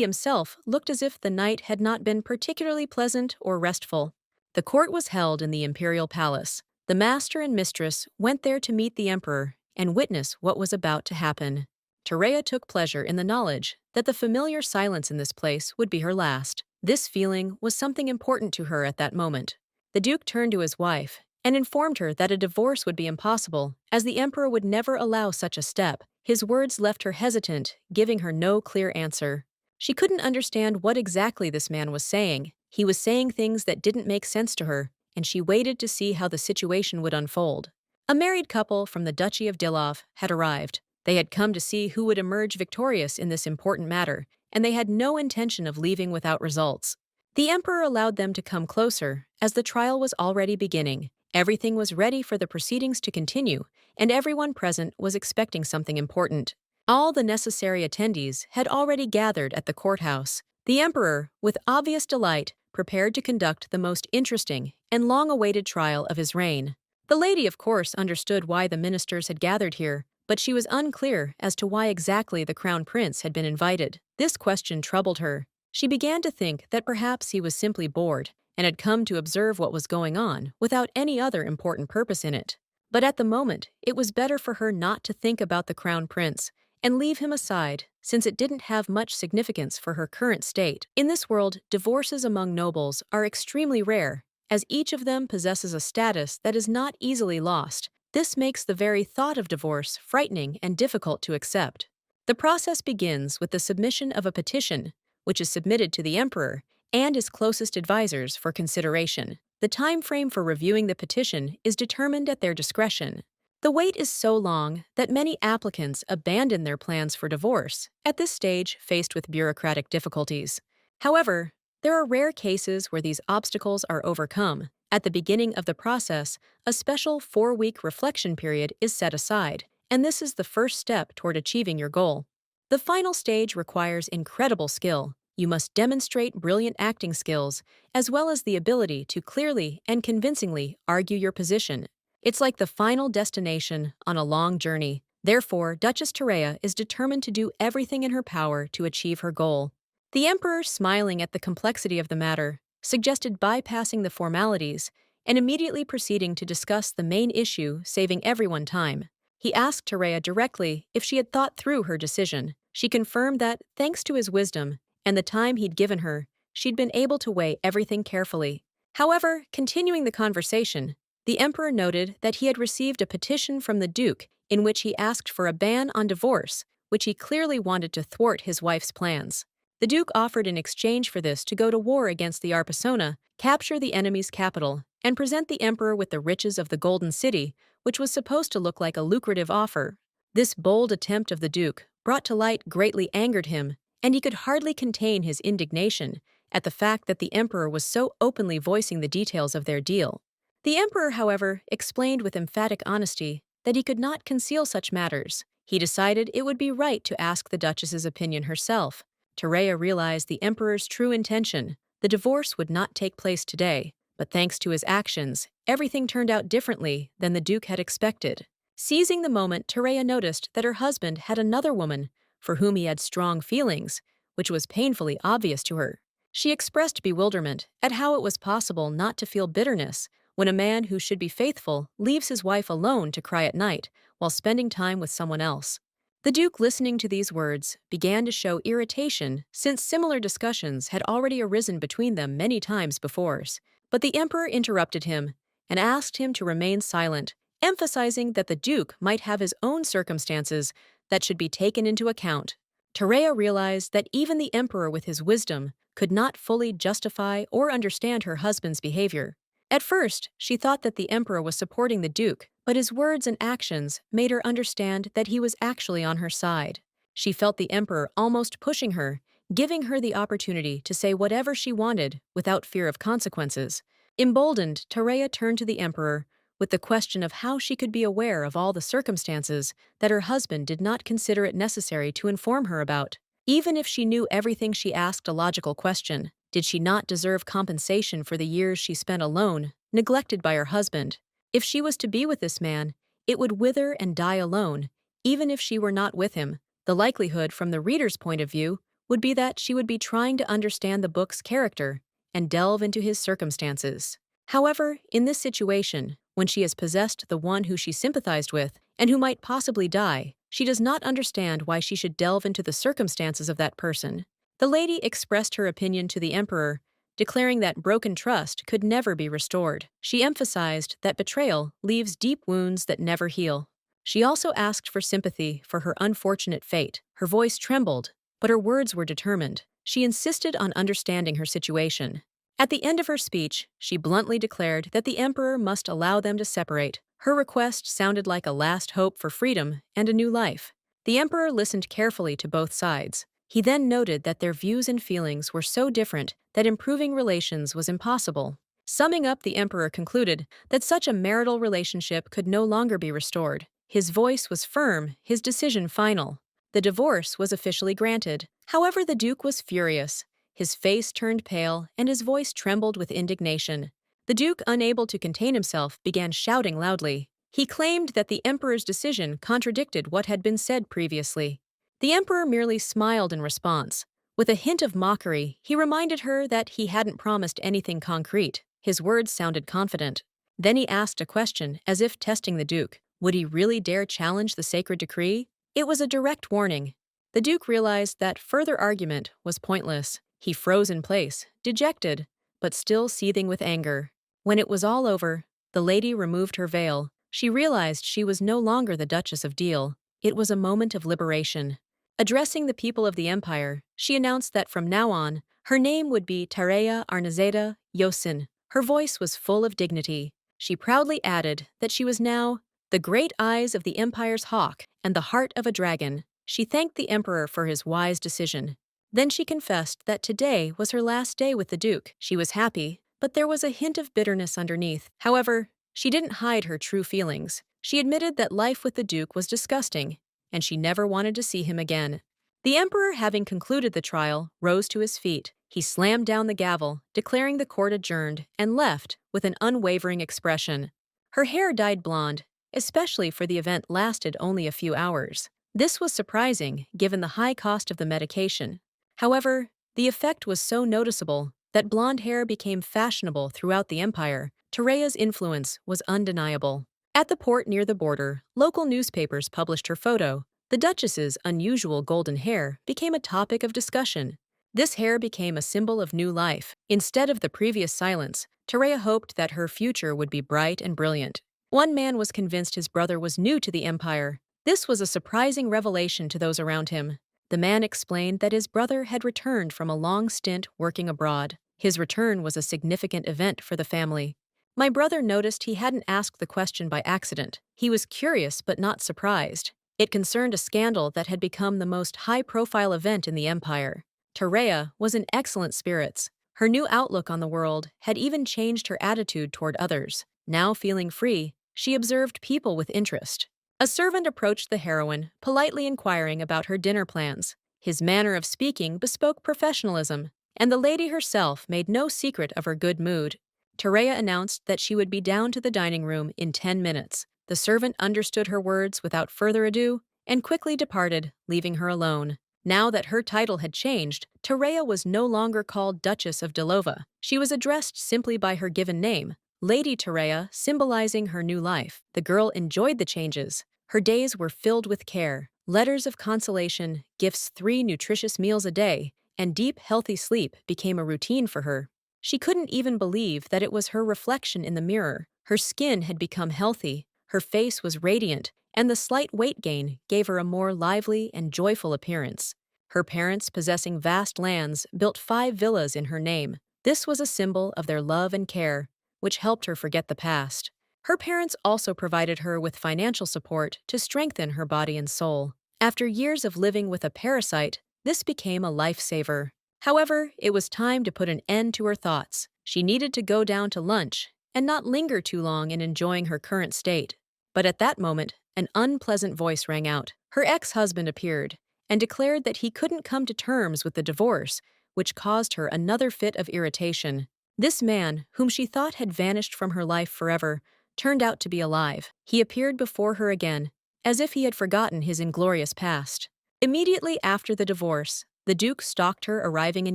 himself looked as if the night had not been particularly pleasant or restful. The court was held in the imperial palace. The master and mistress went there to meet the emperor and witness what was about to happen. Terea took pleasure in the knowledge that the familiar silence in this place would be her last. This feeling was something important to her at that moment. The Duke turned to his wife and informed her that a divorce would be impossible, as the emperor would never allow such a step. His words left her hesitant, giving her no clear answer. She couldn't understand what exactly this man was saying. He was saying things that didn't make sense to her, and she waited to see how the situation would unfold. A married couple from the Duchy of Dilov had arrived. They had come to see who would emerge victorious in this important matter, and they had no intention of leaving without results. The emperor allowed them to come closer, as the trial was already beginning. Everything was ready for the proceedings to continue, and everyone present was expecting something important. All the necessary attendees had already gathered at the courthouse. The emperor, with obvious delight, prepared to conduct the most interesting and long-awaited trial of his reign. The lady, of course, understood why the ministers had gathered here, but she was unclear as to why exactly the crown prince had been invited. This question troubled her. She began to think that perhaps he was simply bored and had come to observe what was going on without any other important purpose in it. But at the moment, it was better for her not to think about the crown prince and leave him aside, since it didn't have much significance for her current state. In this world, divorces among nobles are extremely rare, as each of them possesses a status that is not easily lost. This makes the very thought of divorce frightening and difficult to accept. The process begins with the submission of a petition, which is submitted to the emperor and his closest advisors for consideration. The time frame for reviewing the petition is determined at their discretion. The wait is so long that many applicants abandon their plans for divorce, at this stage faced with bureaucratic difficulties. However, there are rare cases where these obstacles are overcome. At the beginning of the process, a special 4-week reflection period is set aside, and this is the first step toward achieving your goal. The final stage requires incredible skill. You must demonstrate brilliant acting skills, as well as the ability to clearly and convincingly argue your position. It's like the final destination on a long journey. Therefore, Duchess Terea is determined to do everything in her power to achieve her goal. The emperor, smiling at the complexity of the matter, suggested bypassing the formalities and immediately proceeding to discuss the main issue, saving everyone time. He asked Terea directly if she had thought through her decision. She confirmed that, thanks to his wisdom and the time he'd given her, she'd been able to weigh everything carefully. However, continuing the conversation, the emperor noted that he had received a petition from the duke in which he asked for a ban on divorce, which he clearly wanted to thwart his wife's plans. The duke offered in exchange for this to go to war against the Arpesona, capture the enemy's capital, and present the emperor with the riches of the Golden City, which was supposed to look like a lucrative offer. This bold attempt of the duke, brought to light, greatly angered him, and he could hardly contain his indignation at the fact that the emperor was so openly voicing the details of their deal. The emperor, however, explained with emphatic honesty that he could not conceal such matters. He decided it would be right to ask the duchess's opinion herself. Terea realized the emperor's true intention. The divorce would not take place today, but thanks to his actions, everything turned out differently than the duke had expected. Seizing the moment, Terea noticed that her husband had another woman for whom he had strong feelings, which was painfully obvious to her. She expressed bewilderment at how it was possible not to feel bitterness when a man who should be faithful leaves his wife alone to cry at night while spending time with someone else. The duke, listening to these words, began to show irritation since similar discussions had already arisen between them many times before. But the emperor interrupted him and asked him to remain silent, emphasizing that the duke might have his own circumstances that should be taken into account. Terea realized that even the emperor with his wisdom could not fully justify or understand her husband's behavior. At first, she thought that the emperor was supporting the duke, but his words and actions made her understand that he was actually on her side. She felt the emperor almost pushing her, giving her the opportunity to say whatever she wanted without fear of consequences. Emboldened, Terea turned to the emperor with the question of how she could be aware of all the circumstances that her husband did not consider it necessary to inform her about. Even if she knew everything, she asked a logical question. Did she not deserve compensation for the years she spent alone, neglected by her husband? If she was to be with this man, it would wither and die alone, even if she were not with him. The likelihood, from the reader's point of view, would be that she would be trying to understand the book's character and delve into his circumstances. However, in this situation, when she has possessed the one who she sympathized with and who might possibly die, she does not understand why she should delve into the circumstances of that person. The lady expressed her opinion to the emperor, declaring that broken trust could never be restored. She emphasized that betrayal leaves deep wounds that never heal. She also asked for sympathy for her unfortunate fate. Her voice trembled, but her words were determined. She insisted on understanding her situation. At the end of her speech, she bluntly declared that the emperor must allow them to separate. Her request sounded like a last hope for freedom and a new life. The emperor listened carefully to both sides. He then noted that their views and feelings were so different that improving relations was impossible. Summing up, the emperor concluded that such a marital relationship could no longer be restored. His voice was firm, his decision final. The divorce was officially granted. However, the duke was furious. His face turned pale, and his voice trembled with indignation. The duke, unable to contain himself, began shouting loudly. He claimed that the emperor's decision contradicted what had been said previously. The emperor merely smiled in response. With a hint of mockery, he reminded her that he hadn't promised anything concrete. His words sounded confident. Then he asked a question, as if testing the duke. Would he really dare challenge the sacred decree? It was a direct warning. The duke realized that further argument was pointless. He froze in place, dejected, but still seething with anger. When it was all over, the lady removed her veil. She realized she was no longer the Duchess of Deal. It was a moment of liberation. Addressing the people of the empire, she announced that from now on, her name would be Tareya Arnazeda Yosin. Her voice was full of dignity. She proudly added that she was now the great eyes of the empire's hawk and the heart of a dragon. She thanked the emperor for his wise decision. Then she confessed that today was her last day with the duke. She was happy, but there was a hint of bitterness underneath. However, she didn't hide her true feelings. She admitted that life with the duke was disgusting, and she never wanted to see him again. The emperor, having concluded the trial, rose to his feet. He slammed down the gavel, declaring the court adjourned, and left with an unwavering expression. Her hair dyed blonde, especially for the event lasted only a few hours. This was surprising, given the high cost of the medication. However, the effect was so noticeable that blonde hair became fashionable throughout the empire. Tareya's influence was undeniable. At the port near the border, local newspapers published her photo. The duchess's unusual golden hair became a topic of discussion. This hair became a symbol of new life. Instead of the previous silence, Tareya hoped that her future would be bright and brilliant. One man was convinced his brother was new to the empire. This was a surprising revelation to those around him. The man explained that his brother had returned from a long stint working abroad. His return was a significant event for the family. My brother noticed he hadn't asked the question by accident. He was curious but not surprised. It concerned a scandal that had become the most high-profile event in the empire. Tareya was in excellent spirits. Her new outlook on the world had even changed her attitude toward others. Now feeling free, she observed people with interest. A servant approached the heroine, politely inquiring about her dinner plans. His manner of speaking bespoke professionalism, and the lady herself made no secret of her good mood. Tareya announced that she would be down to the dining room in 10 minutes. The servant understood her words without further ado and quickly departed, leaving her alone. Now that her title had changed, Tareya was no longer called Duchess of Delova. She was addressed simply by her given name, Lady Tareya, symbolizing her new life. The girl enjoyed the changes. Her days were filled with care, letters of consolation, gifts, 3 nutritious meals a day, and deep, healthy sleep became a routine for her. She couldn't even believe that it was her reflection in the mirror. Her skin had become healthy, her face was radiant, and the slight weight gain gave her a more lively and joyful appearance. Her parents, possessing vast lands, built 5 villas in her name. This was a symbol of their love and care, which helped her forget the past. Her parents also provided her with financial support to strengthen her body and soul. After years of living with a parasite, this became a lifesaver. However, it was time to put an end to her thoughts. She needed to go down to lunch and not linger too long in enjoying her current state. But at that moment, an unpleasant voice rang out. Her ex-husband appeared and declared that he couldn't come to terms with the divorce, which caused her another fit of irritation. This man, whom she thought had vanished from her life forever, turned out to be alive. He appeared before her again, as if he had forgotten his inglorious past. Immediately after the divorce, the Duke stalked her arriving in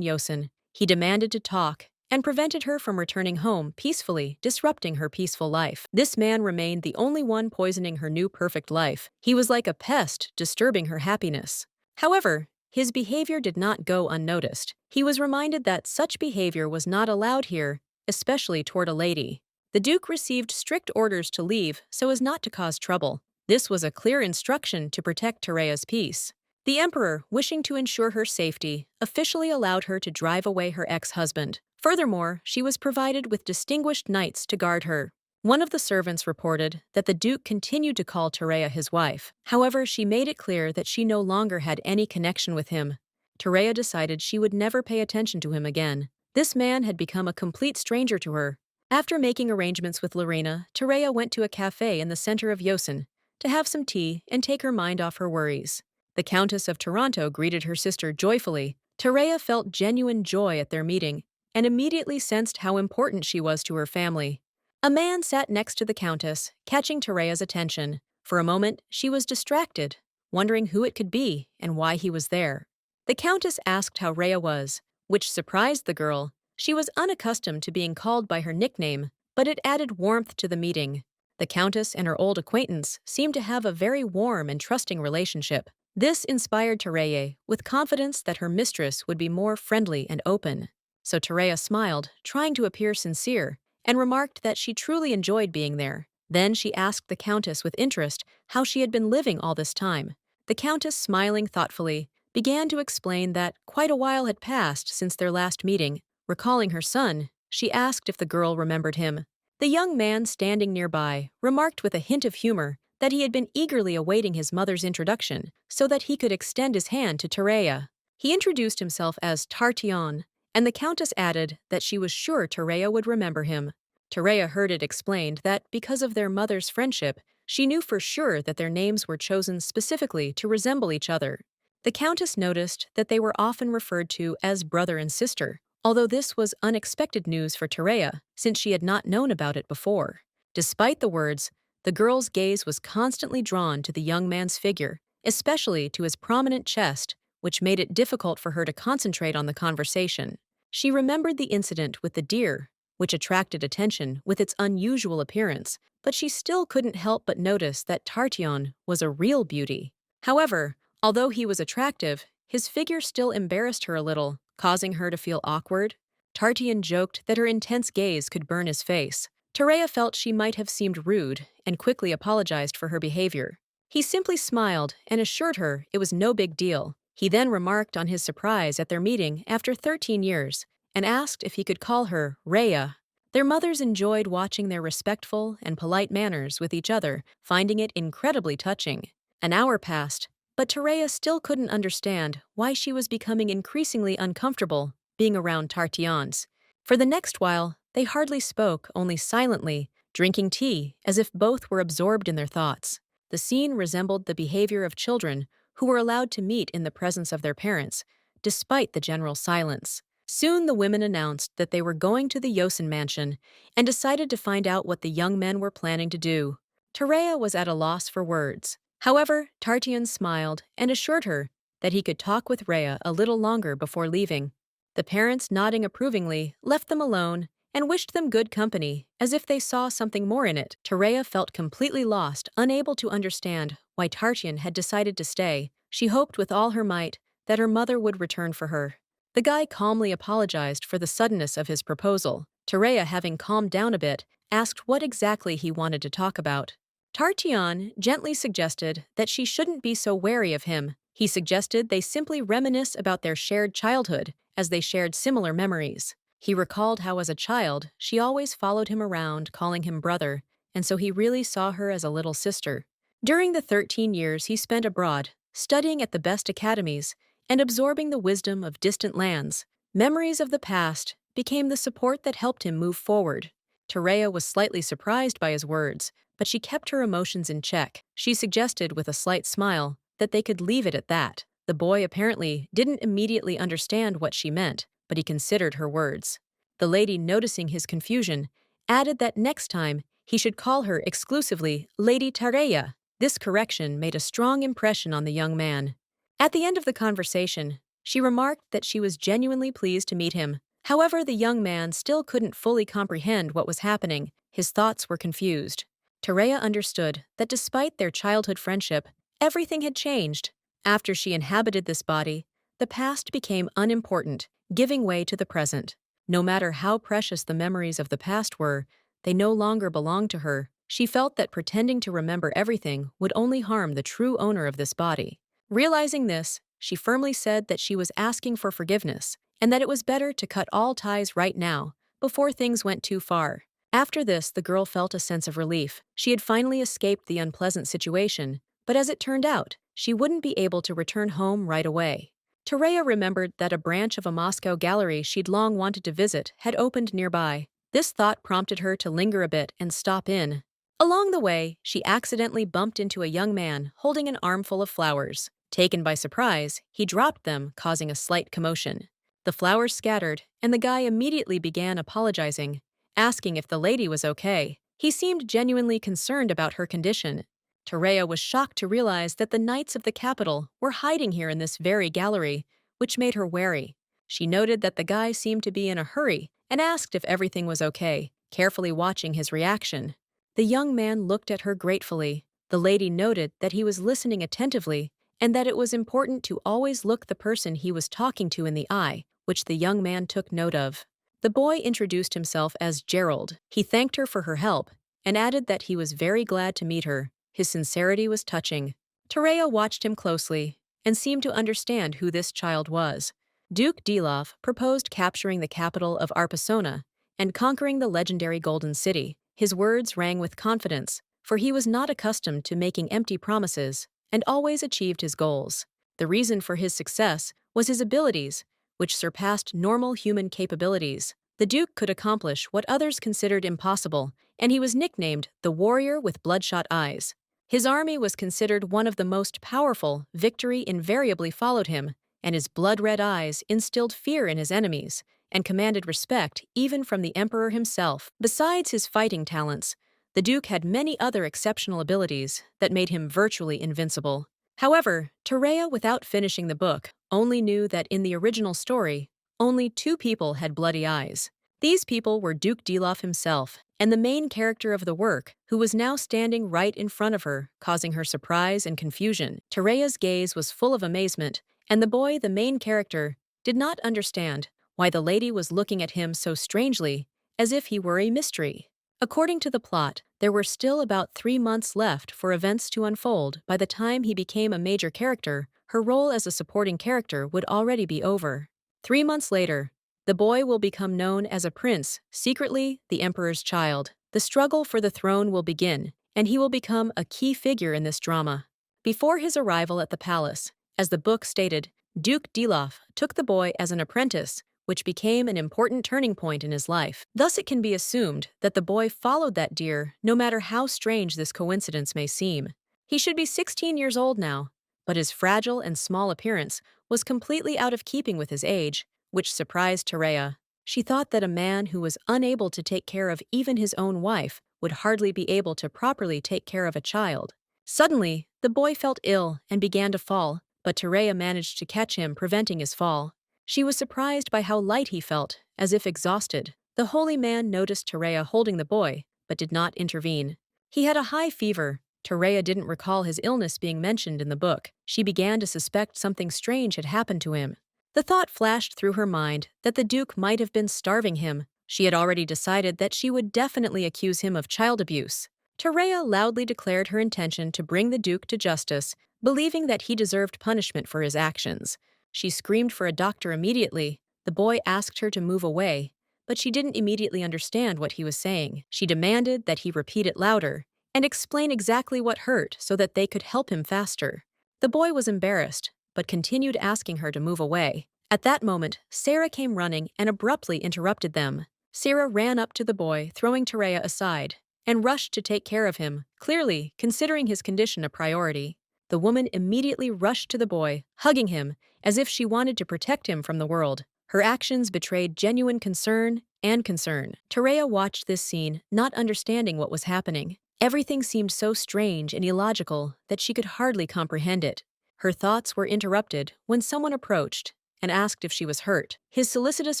Yosin. He demanded to talk and prevented her from returning home peacefully, disrupting her peaceful life. This man remained the only one poisoning her new perfect life. He was like a pest, disturbing her happiness. However, his behavior did not go unnoticed. He was reminded that such behavior was not allowed here, especially toward a lady. The Duke received strict orders to leave so as not to cause trouble. This was a clear instruction to protect Tareya's peace. The Emperor, wishing to ensure her safety, officially allowed her to drive away her ex-husband. Furthermore, she was provided with distinguished knights to guard her. One of the servants reported that the Duke continued to call Tereya his wife. However, she made it clear that she no longer had any connection with him. Tereya decided she would never pay attention to him again. This man had become a complete stranger to her. After making arrangements with Lorena, Tereya went to a cafe in the center of Yosen to have some tea and take her mind off her worries. The Countess of Toronto greeted her sister joyfully. Tereya felt genuine joy at their meeting and immediately sensed how important she was to her family. A man sat next to the Countess, catching Tereya's attention. For a moment, she was distracted, wondering who it could be and why he was there. The Countess asked how Rhea was, which surprised the girl. She was unaccustomed to being called by her nickname, but it added warmth to the meeting. The Countess and her old acquaintance seemed to have a very warm and trusting relationship. This inspired Tereya with confidence that her mistress would be more friendly and open. So Tereya smiled, trying to appear sincere, and remarked that she truly enjoyed being there. Then she asked the Countess with interest how she had been living all this time. The Countess, smiling thoughtfully, began to explain that quite a while had passed since their last meeting. Recalling her son, she asked if the girl remembered him. The young man standing nearby remarked with a hint of humor that he had been eagerly awaiting his mother's introduction so that he could extend his hand to Tereya. He introduced himself as Tartion, and the Countess added that she was sure Tereya would remember him. Tereya heard it explained that because of their mother's friendship, she knew for sure that their names were chosen specifically to resemble each other. The Countess noticed that they were often referred to as brother and sister, although this was unexpected news for Tereya, since she had not known about it before. Despite the words, the girl's gaze was constantly drawn to the young man's figure, especially to his prominent chest, which made it difficult for her to concentrate on the conversation. She remembered the incident with the deer, which attracted attention with its unusual appearance, but she still couldn't help but notice that Tartion was a real beauty. However, although he was attractive, his figure still embarrassed her a little, causing her to feel awkward. Tartion joked that her intense gaze could burn his face. Tereya felt she might have seemed rude and quickly apologized for her behavior. He simply smiled and assured her it was no big deal. He then remarked on his surprise at their meeting after 13 years and asked if he could call her Rhea. Their mothers enjoyed watching their respectful and polite manners with each other, finding it incredibly touching. An hour passed, but Tereya still couldn't understand why she was becoming increasingly uncomfortable being around Tartians. For the next while, they hardly spoke, only silently, drinking tea as if both were absorbed in their thoughts. The scene resembled the behavior of children who were allowed to meet in the presence of their parents, despite the general silence. Soon the women announced that they were going to the Yosen mansion and decided to find out what the young men were planning to do. Tereya was at a loss for words. However, Tartian smiled and assured her that he could talk with Rhea a little longer before leaving. The parents, nodding approvingly, left them alone and wished them good company, as if they saw something more in it. Tereya felt completely lost, unable to understand why Tartian had decided to stay. She hoped with all her might that her mother would return for her. The guy calmly apologized for the suddenness of his proposal. Tereya, having calmed down a bit, asked what exactly he wanted to talk about. Tartian gently suggested that she shouldn't be so wary of him. He suggested they simply reminisce about their shared childhood, as they shared similar memories. He recalled how as a child, she always followed him around, calling him brother, and so he really saw her as a little sister. During the 13 years he spent abroad, studying at the best academies, and absorbing the wisdom of distant lands, memories of the past became the support that helped him move forward. Tereya was slightly surprised by his words, but she kept her emotions in check. She suggested with a slight smile that they could leave it at that. The boy apparently didn't immediately understand what she meant, but he considered her words. The lady, noticing his confusion, added that next time he should call her exclusively Lady Tereya. This correction made a strong impression on the young man. At the end of the conversation, she remarked that she was genuinely pleased to meet him. However, the young man still couldn't fully comprehend what was happening. His thoughts were confused. Tereya understood that despite their childhood friendship, everything had changed. After she inhabited this body, the past became unimportant, giving way to the present. No matter how precious the memories of the past were, they no longer belonged to her. She felt that pretending to remember everything would only harm the true owner of this body. Realizing this, she firmly said that she was asking for forgiveness and that it was better to cut all ties right now, before things went too far. After this, the girl felt a sense of relief. She had finally escaped the unpleasant situation, but as it turned out, she wouldn't be able to return home right away. Tereya remembered that a branch of a Moscow gallery she'd long wanted to visit had opened nearby. This thought prompted her to linger a bit and stop in. Along the way, she accidentally bumped into a young man holding an armful of flowers. Taken by surprise, he dropped them, causing a slight commotion. The flowers scattered, and the guy immediately began apologizing, asking if the lady was okay. He seemed genuinely concerned about her condition. Tereya was shocked to realize that the knights of the capital were hiding here in this very gallery, which made her wary. She noted that the guy seemed to be in a hurry and asked if everything was okay, carefully watching his reaction. The young man looked at her gratefully. The lady noted that he was listening attentively and that it was important to always look the person he was talking to in the eye, which the young man took note of. The boy introduced himself as Gerald. He thanked her for her help and added that he was very glad to meet her. His sincerity was touching. Tereya watched him closely and seemed to understand who this child was. Duke Dilov proposed capturing the capital of Arpasona and conquering the legendary Golden City. His words rang with confidence, for he was not accustomed to making empty promises and always achieved his goals. The reason for his success was his abilities, which surpassed normal human capabilities. The Duke could accomplish what others considered impossible, and he was nicknamed the Warrior with Bloodshot Eyes. His army was considered one of the most powerful. Victory invariably followed him, and his blood-red eyes instilled fear in his enemies and commanded respect even from the emperor himself. Besides his fighting talents, the Duke had many other exceptional abilities that made him virtually invincible. However, Tereya, without finishing the book, only knew that in the original story, only two people had bloody eyes. These people were Duke Dilov himself and the main character of the work, who was now standing right in front of her, causing her surprise and confusion. Tereya's gaze was full of amazement, and the boy, the main character, did not understand why the lady was looking at him so strangely, as if he were a mystery. According to the plot, there were still about 3 months left for events to unfold. By the time he became a major character, her role as a supporting character would already be over. 3 months later, the boy will become known as a prince, secretly the emperor's child. The struggle for the throne will begin, and he will become a key figure in this drama. Before his arrival at the palace, as the book stated, Duke Dilov took the boy as an apprentice, which became an important turning point in his life. Thus it can be assumed that the boy followed that deer, no matter how strange this coincidence may seem. He should be 16 years old now, but his fragile and small appearance was completely out of keeping with his age, which surprised Tereya. She thought that a man who was unable to take care of even his own wife would hardly be able to properly take care of a child. Suddenly, the boy felt ill and began to fall, but Tereya managed to catch him, preventing his fall. She was surprised by how light he felt, as if exhausted. The holy man noticed Tereya holding the boy, but did not intervene. He had a high fever. Tereya didn't recall his illness being mentioned in the book. She began to suspect something strange had happened to him. The thought flashed through her mind that the Duke might have been starving him. She had already decided that she would definitely accuse him of child abuse. Tereya loudly declared her intention to bring the Duke to justice, believing that he deserved punishment for his actions. She screamed for a doctor immediately. The boy asked her to move away, but she didn't immediately understand what he was saying. She demanded that he repeat it louder and explain exactly what hurt so that they could help him faster. The boy was embarrassed, but continued asking her to move away. At that moment, Sarah came running and abruptly interrupted them. Sarah ran up to the boy, throwing Tereya aside, and rushed to take care of him, clearly considering his condition a priority. The woman immediately rushed to the boy, hugging him, as if she wanted to protect him from the world. Her actions betrayed genuine concern and concern. Tereya watched this scene, not understanding what was happening. Everything seemed so strange and illogical that she could hardly comprehend it. Her thoughts were interrupted when someone approached and asked if she was hurt. His solicitous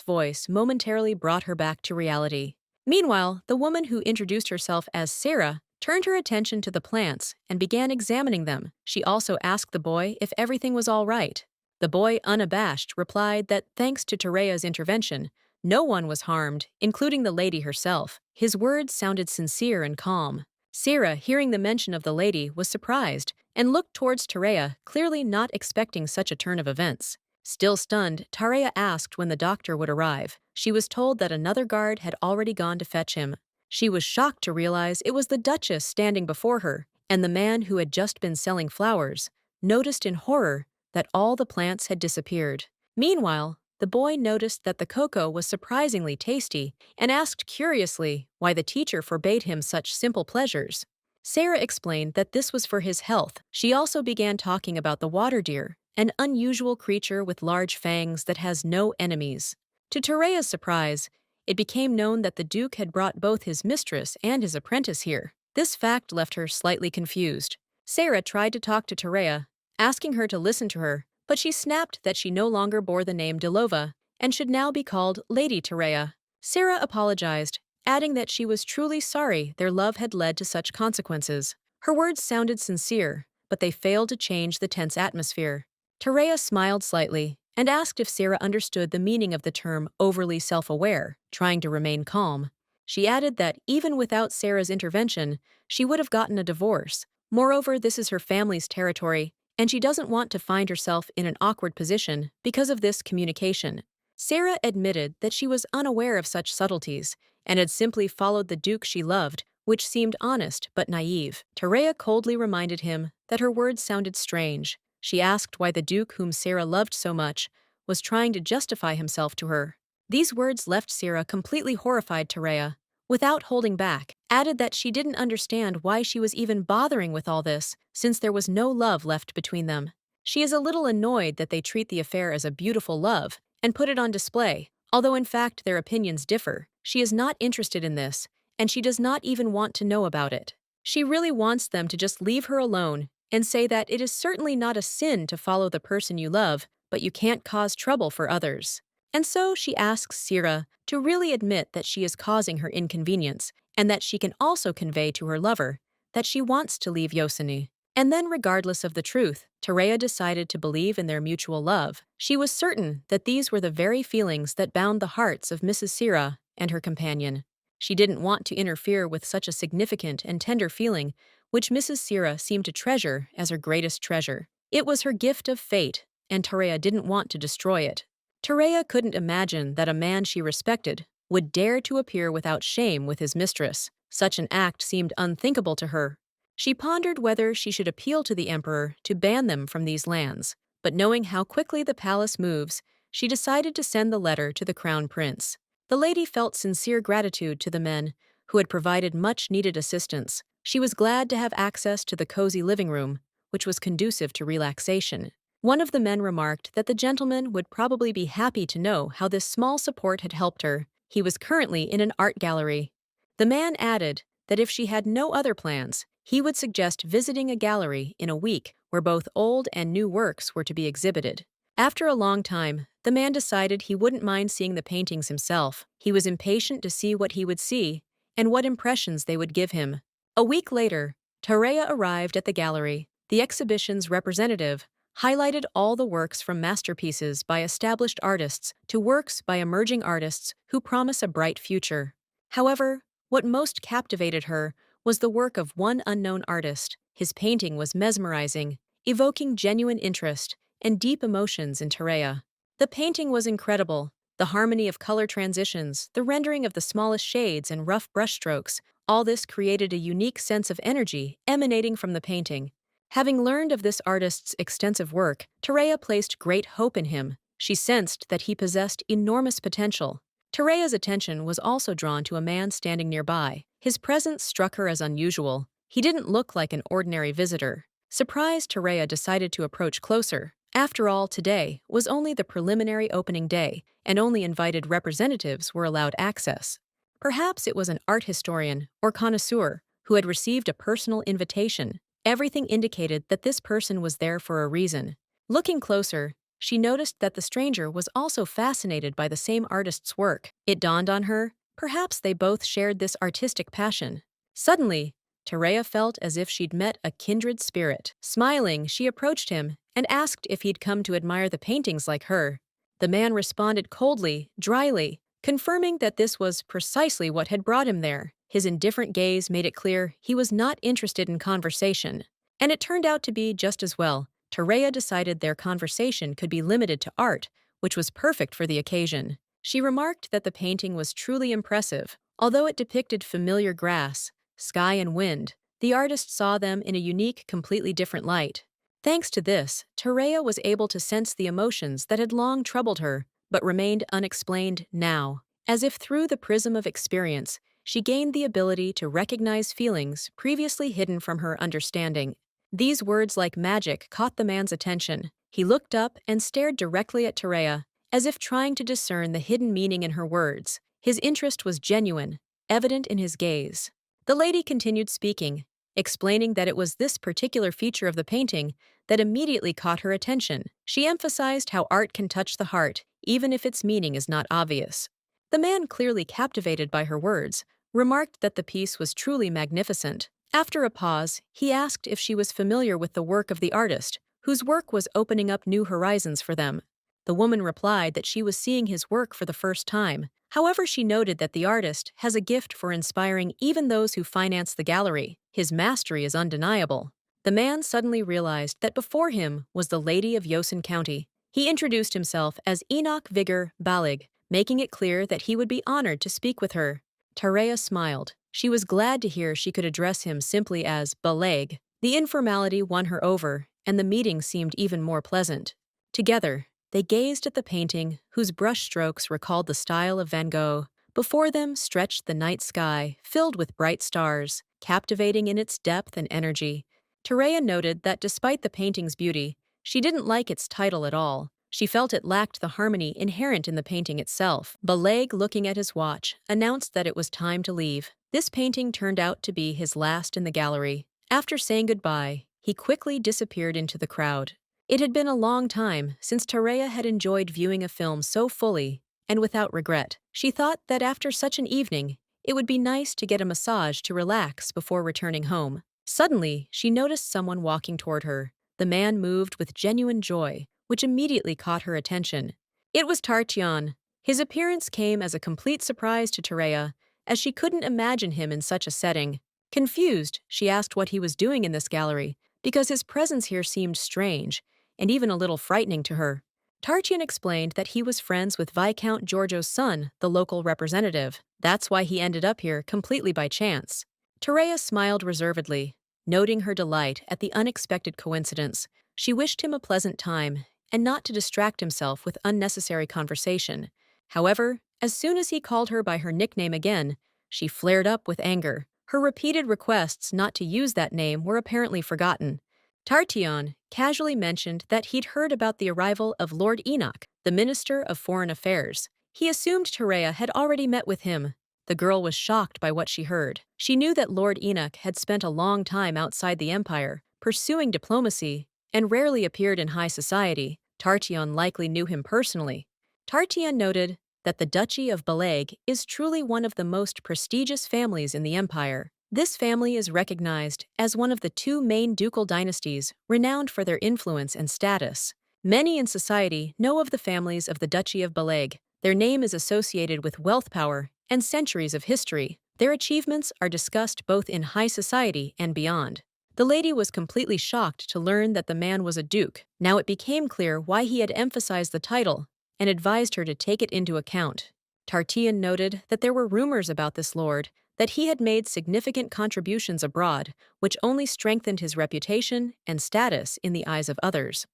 voice momentarily brought her back to reality. Meanwhile, the woman who introduced herself as Sarah turned her attention to the plants and began examining them. She also asked the boy if everything was all right. The boy, unabashed, replied that thanks to Tereya's intervention, no one was harmed, including the lady herself. His words sounded sincere and calm. Sarah, hearing the mention of the lady, was surprised and looked towards Tereya, clearly not expecting such a turn of events. Still stunned, Tereya asked when the doctor would arrive. She was told that another guard had already gone to fetch him. She was shocked to realize it was the Duchess standing before her, and the man who had just been selling flowers noticed in horror that all the plants had disappeared. Meanwhile, the boy noticed that the cocoa was surprisingly tasty and asked curiously why the teacher forbade him such simple pleasures. Sarah explained that this was for his health. She also began talking about the water deer, an unusual creature with large fangs that has no enemies. To Tereya's surprise, it became known that the Duke had brought both his mistress and his apprentice here. This fact left her slightly confused. Sarah tried to talk to Tereya, asking her to listen to her, but she snapped that she no longer bore the name Delova and should now be called Lady Tereya. Sarah apologized, adding that she was truly sorry their love had led to such consequences. Her words sounded sincere, but they failed to change the tense atmosphere. Tereya smiled slightly and asked if Sarah understood the meaning of the term overly self-aware, trying to remain calm. She added that even without Sarah's intervention, she would have gotten a divorce. Moreover, this is her family's territory, and she doesn't want to find herself in an awkward position because of this communication. Sarah admitted that she was unaware of such subtleties and had simply followed the Duke she loved, which seemed honest but naive. Tereya coldly reminded him that her words sounded strange. She asked why the Duke, whom Sarah loved so much, was trying to justify himself to her. These words left Sarah completely horrified. Tereya, without holding back, added that she didn't understand why she was even bothering with all this, since there was no love left between them. She is a little annoyed that they treat the affair as a beautiful love and put it on display, although in fact their opinions differ. She is not interested in this, and she does not even want to know about it. She really wants them to just leave her alone and say that it is certainly not a sin to follow the person you love, but you can't cause trouble for others. And so she asks Sarah to really admit that she is causing her inconvenience, and that she can also convey to her lover that she wants to leave Yosini. And then, regardless of the truth, Tereya decided to believe in their mutual love. She was certain that these were the very feelings that bound the hearts of Mrs. Sarah and her companion. She didn't want to interfere with such a significant and tender feeling, which Mrs. Sarah seemed to treasure as her greatest treasure. It was her gift of fate, and Tereya didn't want to destroy it. Tereya couldn't imagine that a man she respected would dare to appear without shame with his mistress. Such an act seemed unthinkable to her. She pondered whether she should appeal to the emperor to ban them from these lands, but knowing how quickly the palace moves, she decided to send the letter to the crown prince. The lady felt sincere gratitude to the men who had provided much-needed assistance. She was glad to have access to the cozy living room, which was conducive to relaxation. One of the men remarked that the gentleman would probably be happy to know how this small support had helped her. He was currently in an art gallery. The man added that if she had no other plans, he would suggest visiting a gallery in a week where both old and new works were to be exhibited. After a long time, the man decided he wouldn't mind seeing the paintings himself. He was impatient to see what he would see and what impressions they would give him. A week later, Tereya arrived at the gallery. The exhibition's representative highlighted all the works from masterpieces by established artists to works by emerging artists who promise a bright future. However, what most captivated her was the work of one unknown artist. His painting was mesmerizing, evoking genuine interest and deep emotions in Tereya. The painting was incredible. The harmony of color transitions, the rendering of the smallest shades and rough brushstrokes, all this created a unique sense of energy emanating from the painting. Having learned of this artist's extensive work, Tereya placed great hope in him. She sensed that he possessed enormous potential. Tereya's attention was also drawn to a man standing nearby. His presence struck her as unusual. He didn't look like an ordinary visitor. Surprised, Tereya decided to approach closer. After all, today was only the preliminary opening day, and only invited representatives were allowed access. Perhaps it was an art historian or connoisseur who had received a personal invitation. Everything indicated that this person was there for a reason. Looking closer, she noticed that the stranger was also fascinated by the same artist's work. It dawned on her, perhaps they both shared this artistic passion. Suddenly, Tereya felt as if she'd met a kindred spirit. Smiling, she approached him and asked if he'd come to admire the paintings like her. The man responded coldly, dryly, confirming that this was precisely what had brought him there. His indifferent gaze made it clear he was not interested in conversation. And it turned out to be just as well. Tereya decided their conversation could be limited to art, which was perfect for the occasion. She remarked that the painting was truly impressive, Although it depicted familiar grass, sky, and wind, the artist saw them in a unique, completely different light. Thanks to this, Tereya was able to sense the emotions that had long troubled her, but remained unexplained now. As if through the prism of experience, she gained the ability to recognize feelings previously hidden from her understanding. These words like magic caught the man's attention. He looked up and stared directly at Tereya, as if trying to discern the hidden meaning in her words. His interest was genuine, evident in his gaze. The lady continued speaking, explaining that it was this particular feature of the painting that immediately caught her attention. She emphasized how art can touch the heart, even if its meaning is not obvious. The man, clearly captivated by her words, remarked that the piece was truly magnificent. After a pause, he asked if she was familiar with the work of the artist, whose work was opening up new horizons for them. The woman replied that she was seeing his work for the first time. However, she noted that the artist has a gift for inspiring even those who finance the gallery. His mastery is undeniable. The man suddenly realized that before him was the lady of Yosen County. He introduced himself as Enoch Vigor Balig, making it clear that he would be honored to speak with her. Tareya smiled. She was glad to hear she could address him simply as Balig. The informality won her over, and the meeting seemed even more pleasant. Together, they gazed at the painting, whose brushstrokes recalled the style of Van Gogh. Before them stretched the night sky, filled with bright stars, captivating in its depth and energy. Tereya noted that despite the painting's beauty, she didn't like its title at all. She felt it lacked the harmony inherent in the painting itself. Baleg, looking at his watch, announced that it was time to leave. This painting turned out to be his last in the gallery. After saying goodbye, he quickly disappeared into the crowd. It had been a long time since Tereya had enjoyed viewing a film so fully and without regret. She thought that after such an evening, it would be nice to get a massage to relax before returning home. Suddenly, she noticed someone walking toward her. The man moved with genuine joy, which immediately caught her attention. It was Tartian. His appearance came as a complete surprise to Tereya, as she couldn't imagine him in such a setting. Confused, she asked what he was doing in this gallery, because his presence here seemed strange, and even a little frightening to her. Tartian explained that he was friends with Viscount Giorgio's son, the local representative. That's why he ended up here completely by chance. Tereya smiled reservedly, noting her delight at the unexpected coincidence. She wished him a pleasant time, and not to distract himself with unnecessary conversation. However, as soon as he called her by her nickname again, she flared up with anger. Her repeated requests not to use that name were apparently forgotten. Tartian casually mentioned that he'd heard about the arrival of Lord Enoch, the Minister of Foreign Affairs. He assumed Tereya had already met with him. The girl was shocked by what she heard. She knew that Lord Enoch had spent a long time outside the empire, pursuing diplomacy, and rarely appeared in high society. Tartian likely knew him personally. Tartian noted that the Duchy of Baleg is truly one of the most prestigious families in the empire. This family is recognized as one of the two main ducal dynasties renowned for their influence and status. Many in society know of the families of the Duchy of Baleg. Their name is associated with wealth, power, and centuries of history. Their achievements are discussed both in high society and beyond. The lady was completely shocked to learn that the man was a duke. Now it became clear why he had emphasized the title and advised her to take it into account. Tartian noted that there were rumors about this lord, that he had made significant contributions abroad, which only strengthened his reputation and status in the eyes of others.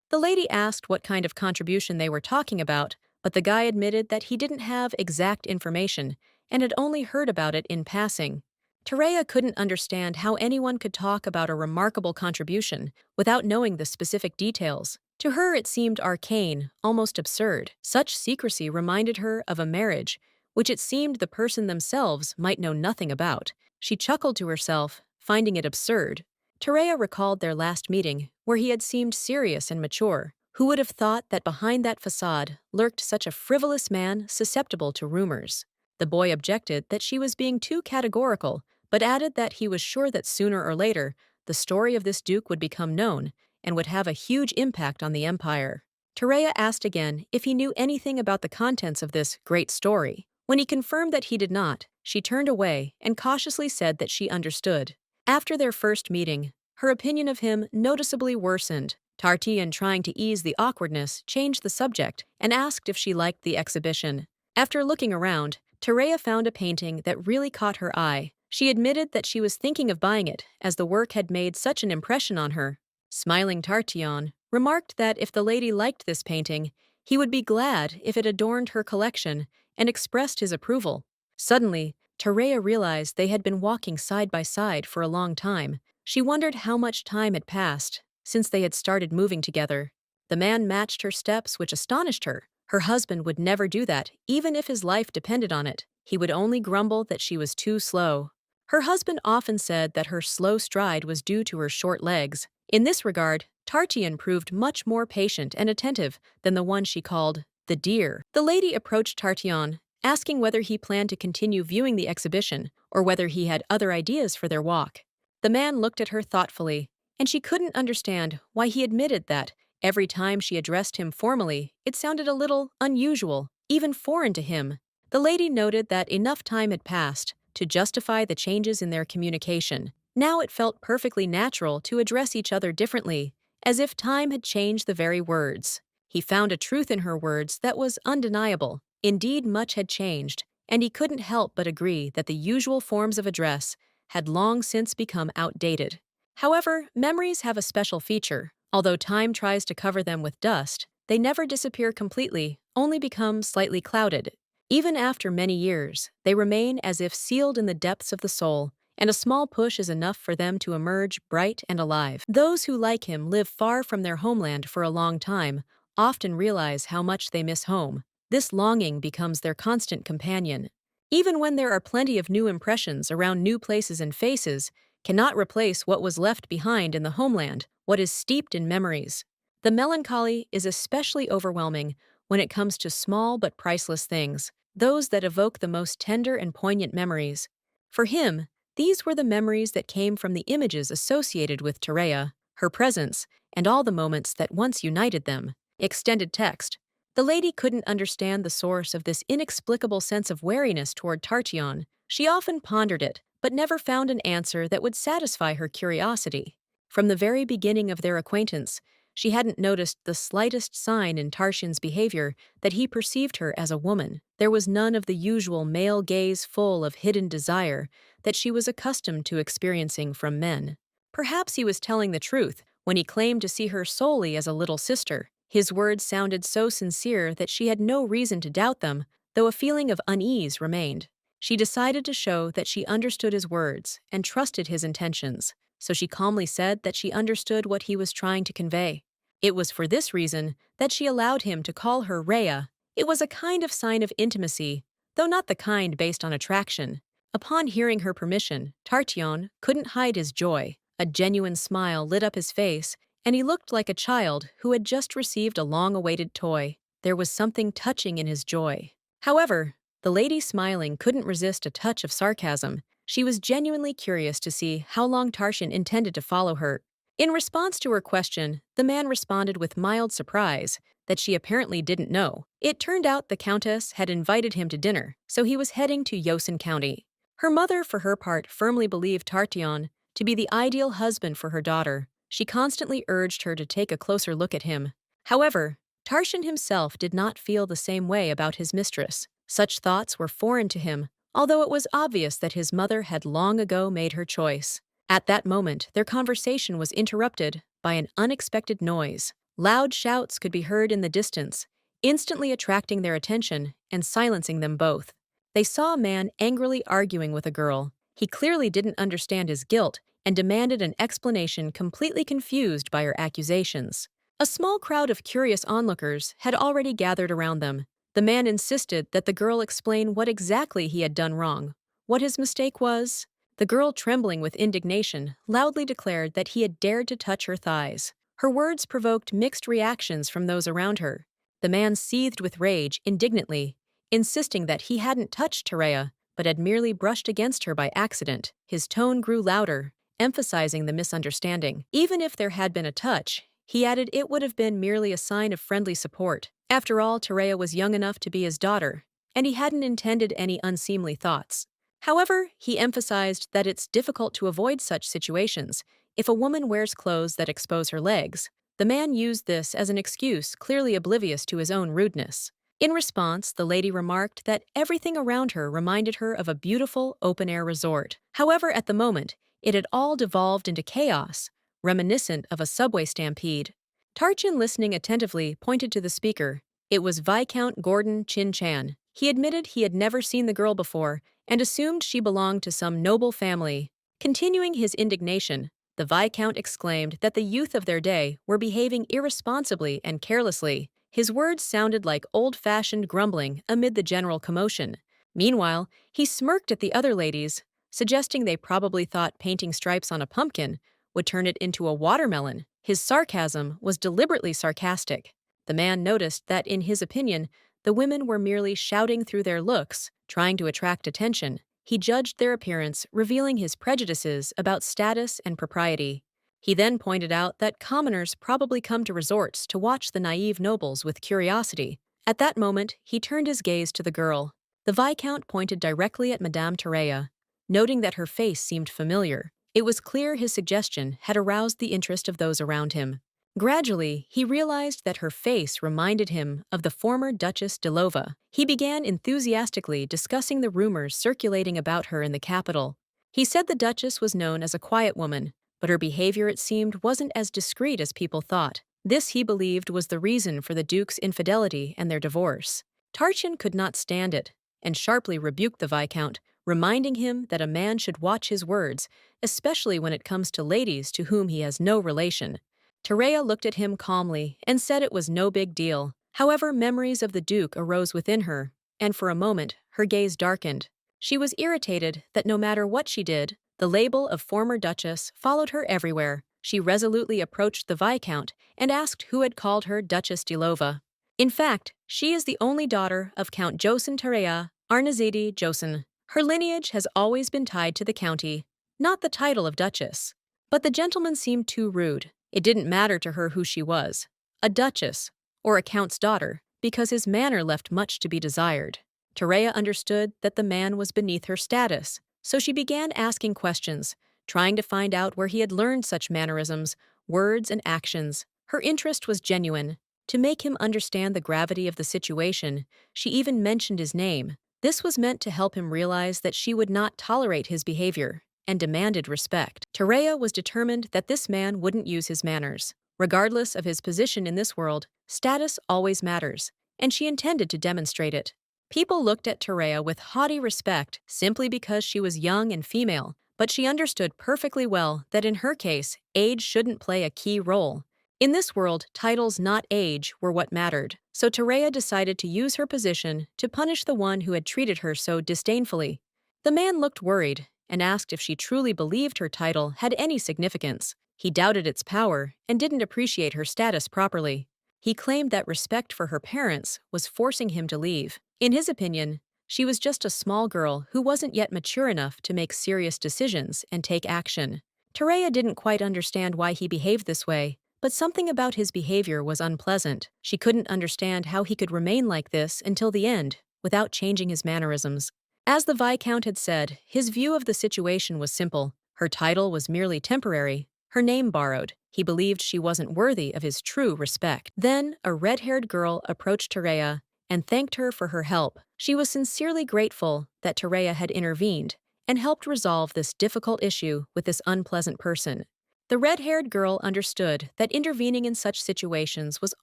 The lady asked what kind of contribution they were talking about, but the guy admitted that he didn't have exact information and had only heard about it in passing. Tereya couldn't understand how anyone could talk about a remarkable contribution without knowing the specific details. To her, it seemed arcane, almost absurd. Such secrecy reminded her of a marriage, which it seemed the person themselves might know nothing about. She chuckled to herself, finding it absurd. Tereya recalled their last meeting, where he had seemed serious and mature. Who would have thought that behind that facade lurked such a frivolous man susceptible to rumors? The boy objected that she was being too categorical, but added that he was sure that sooner or later the story of this duke would become known and would have a huge impact on the empire. Tereya asked again if he knew anything about the contents of this great story. When he confirmed that he did not, she turned away and cautiously said that she understood. After their first meeting, her opinion of him noticeably worsened. Tartian, trying to ease the awkwardness, changed the subject and asked if she liked the exhibition. After looking around, Terea found a painting that really caught her eye. She admitted that she was thinking of buying it, as the work had made such an impression on her. Smiling Tartion remarked that if the lady liked this painting, he would be glad if it adorned her collection, and expressed his approval. Suddenly, Terea realized they had been walking side by side for a long time. She wondered how much time had passed since they had started moving together. The man matched her steps, which astonished her. Her husband would never do that, even if his life depended on it. He would only grumble that she was too slow. Her husband often said that her slow stride was due to her short legs. In this regard, Tartian proved much more patient and attentive than the one she called the deer. The lady approached Tartian, asking whether he planned to continue viewing the exhibition or whether he had other ideas for their walk. The man looked at her thoughtfully, and she couldn't understand why he admitted that every time she addressed him formally, it sounded a little unusual, even foreign to him. The lady noted that enough time had passed to justify the changes in their communication. Now it felt perfectly natural to address each other differently, as if time had changed the very words. He found a truth in her words that was undeniable. Indeed, much had changed, and he couldn't help but agree that the usual forms of address had long since become outdated. However, memories have a special feature. Although time tries to cover them with dust, they never disappear completely, only become slightly clouded. Even after many years, they remain as if sealed in the depths of the soul, and a small push is enough for them to emerge bright and alive. Those who, like him, live far from their homeland for a long time often realize how much they miss home. This longing becomes their constant companion. Even when there are plenty of new impressions around new places and faces, cannot replace what was left behind in the homeland, what is steeped in memories. The melancholy is especially overwhelming when it comes to small but priceless things, those that evoke the most tender and poignant memories. For him, these were the memories that came from the images associated with Terea, her presence, and all the moments that once united them. Extended text. The lady couldn't understand the source of this inexplicable sense of wariness toward Tartion. She often pondered it, but never found an answer that would satisfy her curiosity. From the very beginning of their acquaintance, she hadn't noticed the slightest sign in Tartian's behavior that he perceived her as a woman. There was none of the usual male gaze full of hidden desire that she was accustomed to experiencing from men. Perhaps he was telling the truth when he claimed to see her solely as a little sister. His words sounded so sincere that she had no reason to doubt them, though a feeling of unease remained. She decided to show that she understood his words and trusted his intentions, so she calmly said that she understood what he was trying to convey. It was for this reason that she allowed him to call her Rhea. It was a kind of sign of intimacy, though not the kind based on attraction. Upon hearing her permission, Tartion couldn't hide his joy. A genuine smile lit up his face, and he looked like a child who had just received a long-awaited toy. There was something touching in his joy. However, the lady smiling couldn't resist a touch of sarcasm. She was genuinely curious to see how long Tartian intended to follow her. In response to her question, the man responded with mild surprise that she apparently didn't know. It turned out the Countess had invited him to dinner, so he was heading to Yosen County. Her mother, for her part, firmly believed Tartion to be the ideal husband for her daughter. She constantly urged her to take a closer look at him. However, Tartian himself did not feel the same way about his mistress. Such thoughts were foreign to him, although it was obvious that his mother had long ago made her choice. At that moment, their conversation was interrupted by an unexpected noise. Loud shouts could be heard in the distance, instantly attracting their attention and silencing them both. They saw a man angrily arguing with a girl. He clearly didn't understand his guilt and demanded an explanation, completely confused by her accusations. A small crowd of curious onlookers had already gathered around them. The man insisted that the girl explain what exactly he had done wrong, what his mistake was. The girl, trembling with indignation, loudly declared that he had dared to touch her thighs. Her words provoked mixed reactions from those around her. The man seethed with rage indignantly, insisting that he hadn't touched Terea, but had merely brushed against her by accident. His tone grew louder, emphasizing the misunderstanding. Even if there had been a touch, he added it would have been merely a sign of friendly support. After all, Terea was young enough to be his daughter, and he hadn't intended any unseemly thoughts. However, he emphasized that it's difficult to avoid such situations if a woman wears clothes that expose her legs. The man used this as an excuse, clearly oblivious to his own rudeness. In response, the lady remarked that everything around her reminded her of a beautiful open-air resort. However, at the moment, it had all devolved into chaos, reminiscent of a subway stampede. Tarchin, listening attentively, pointed to the speaker. It was Viscount Gordon Chin-chan. He admitted he had never seen the girl before and assumed she belonged to some noble family. Continuing his indignation, the Viscount exclaimed that the youth of their day were behaving irresponsibly and carelessly. His words sounded like old-fashioned grumbling amid the general commotion. Meanwhile, he smirked at the other ladies, suggesting they probably thought painting stripes on a pumpkin would turn it into a watermelon. His sarcasm was deliberately sarcastic. The man noticed that, in his opinion, the women were merely shouting through their looks, trying to attract attention. He judged their appearance, revealing his prejudices about status and propriety. He then pointed out that commoners probably come to resorts to watch the naive nobles with curiosity. At that moment, he turned his gaze to the girl. The Viscount pointed directly at Madame Tereya, noting that her face seemed familiar. It was clear his suggestion had aroused the interest of those around him. Gradually, he realized that her face reminded him of the former Duchess Delova. He began enthusiastically discussing the rumors circulating about her in the capital. He said the Duchess was known as a quiet woman, but her behavior, it seemed, wasn't as discreet as people thought. This, he believed, was the reason for the Duke's infidelity and their divorce. Tarchin could not stand it, and sharply rebuked the Viscount, reminding him that a man should watch his words, especially when it comes to ladies to whom he has no relation. Tereya looked at him calmly and said it was no big deal. However, memories of the Duke arose within her, and for a moment, her gaze darkened. She was irritated that no matter what she did, the label of former Duchess followed her everywhere. She resolutely approached the Viscount and asked who had called her Duchess Delova. In fact, she is the only daughter of Count Josin Tereya Arnazidi Josin. Her lineage has always been tied to the county, not the title of Duchess. But the gentleman seemed too rude. It didn't matter to her who she was, a duchess or a count's daughter, because his manner left much to be desired. Tereya understood that the man was beneath her status, so she began asking questions, trying to find out where he had learned such mannerisms, words, and actions. Her interest was genuine. To make him understand the gravity of the situation, she even mentioned his name. This was meant to help him realize that she would not tolerate his behavior, and demanded respect. Tereya was determined that this man wouldn't use his manners. Regardless of his position in this world, status always matters, and she intended to demonstrate it. People looked at Tereya with haughty respect simply because she was young and female, but she understood perfectly well that in her case, age shouldn't play a key role. In this world, titles, not age, were what mattered, so Tereya decided to use her position to punish the one who had treated her so disdainfully. The man looked worried and asked if she truly believed her title had any significance. He doubted its power and didn't appreciate her status properly. He claimed that respect for her parents was forcing him to leave. In his opinion, she was just a small girl who wasn't yet mature enough to make serious decisions and take action. Tereya didn't quite understand why he behaved this way, but something about his behavior was unpleasant. She couldn't understand how he could remain like this until the end, without changing his mannerisms. As the Viscount had said, his view of the situation was simple. Her title was merely temporary, her name borrowed. He believed she wasn't worthy of his true respect. Then, a red-haired girl approached Tereya and thanked her for her help. She was sincerely grateful that Tereya had intervened and helped resolve this difficult issue with this unpleasant person. The red-haired girl understood that intervening in such situations was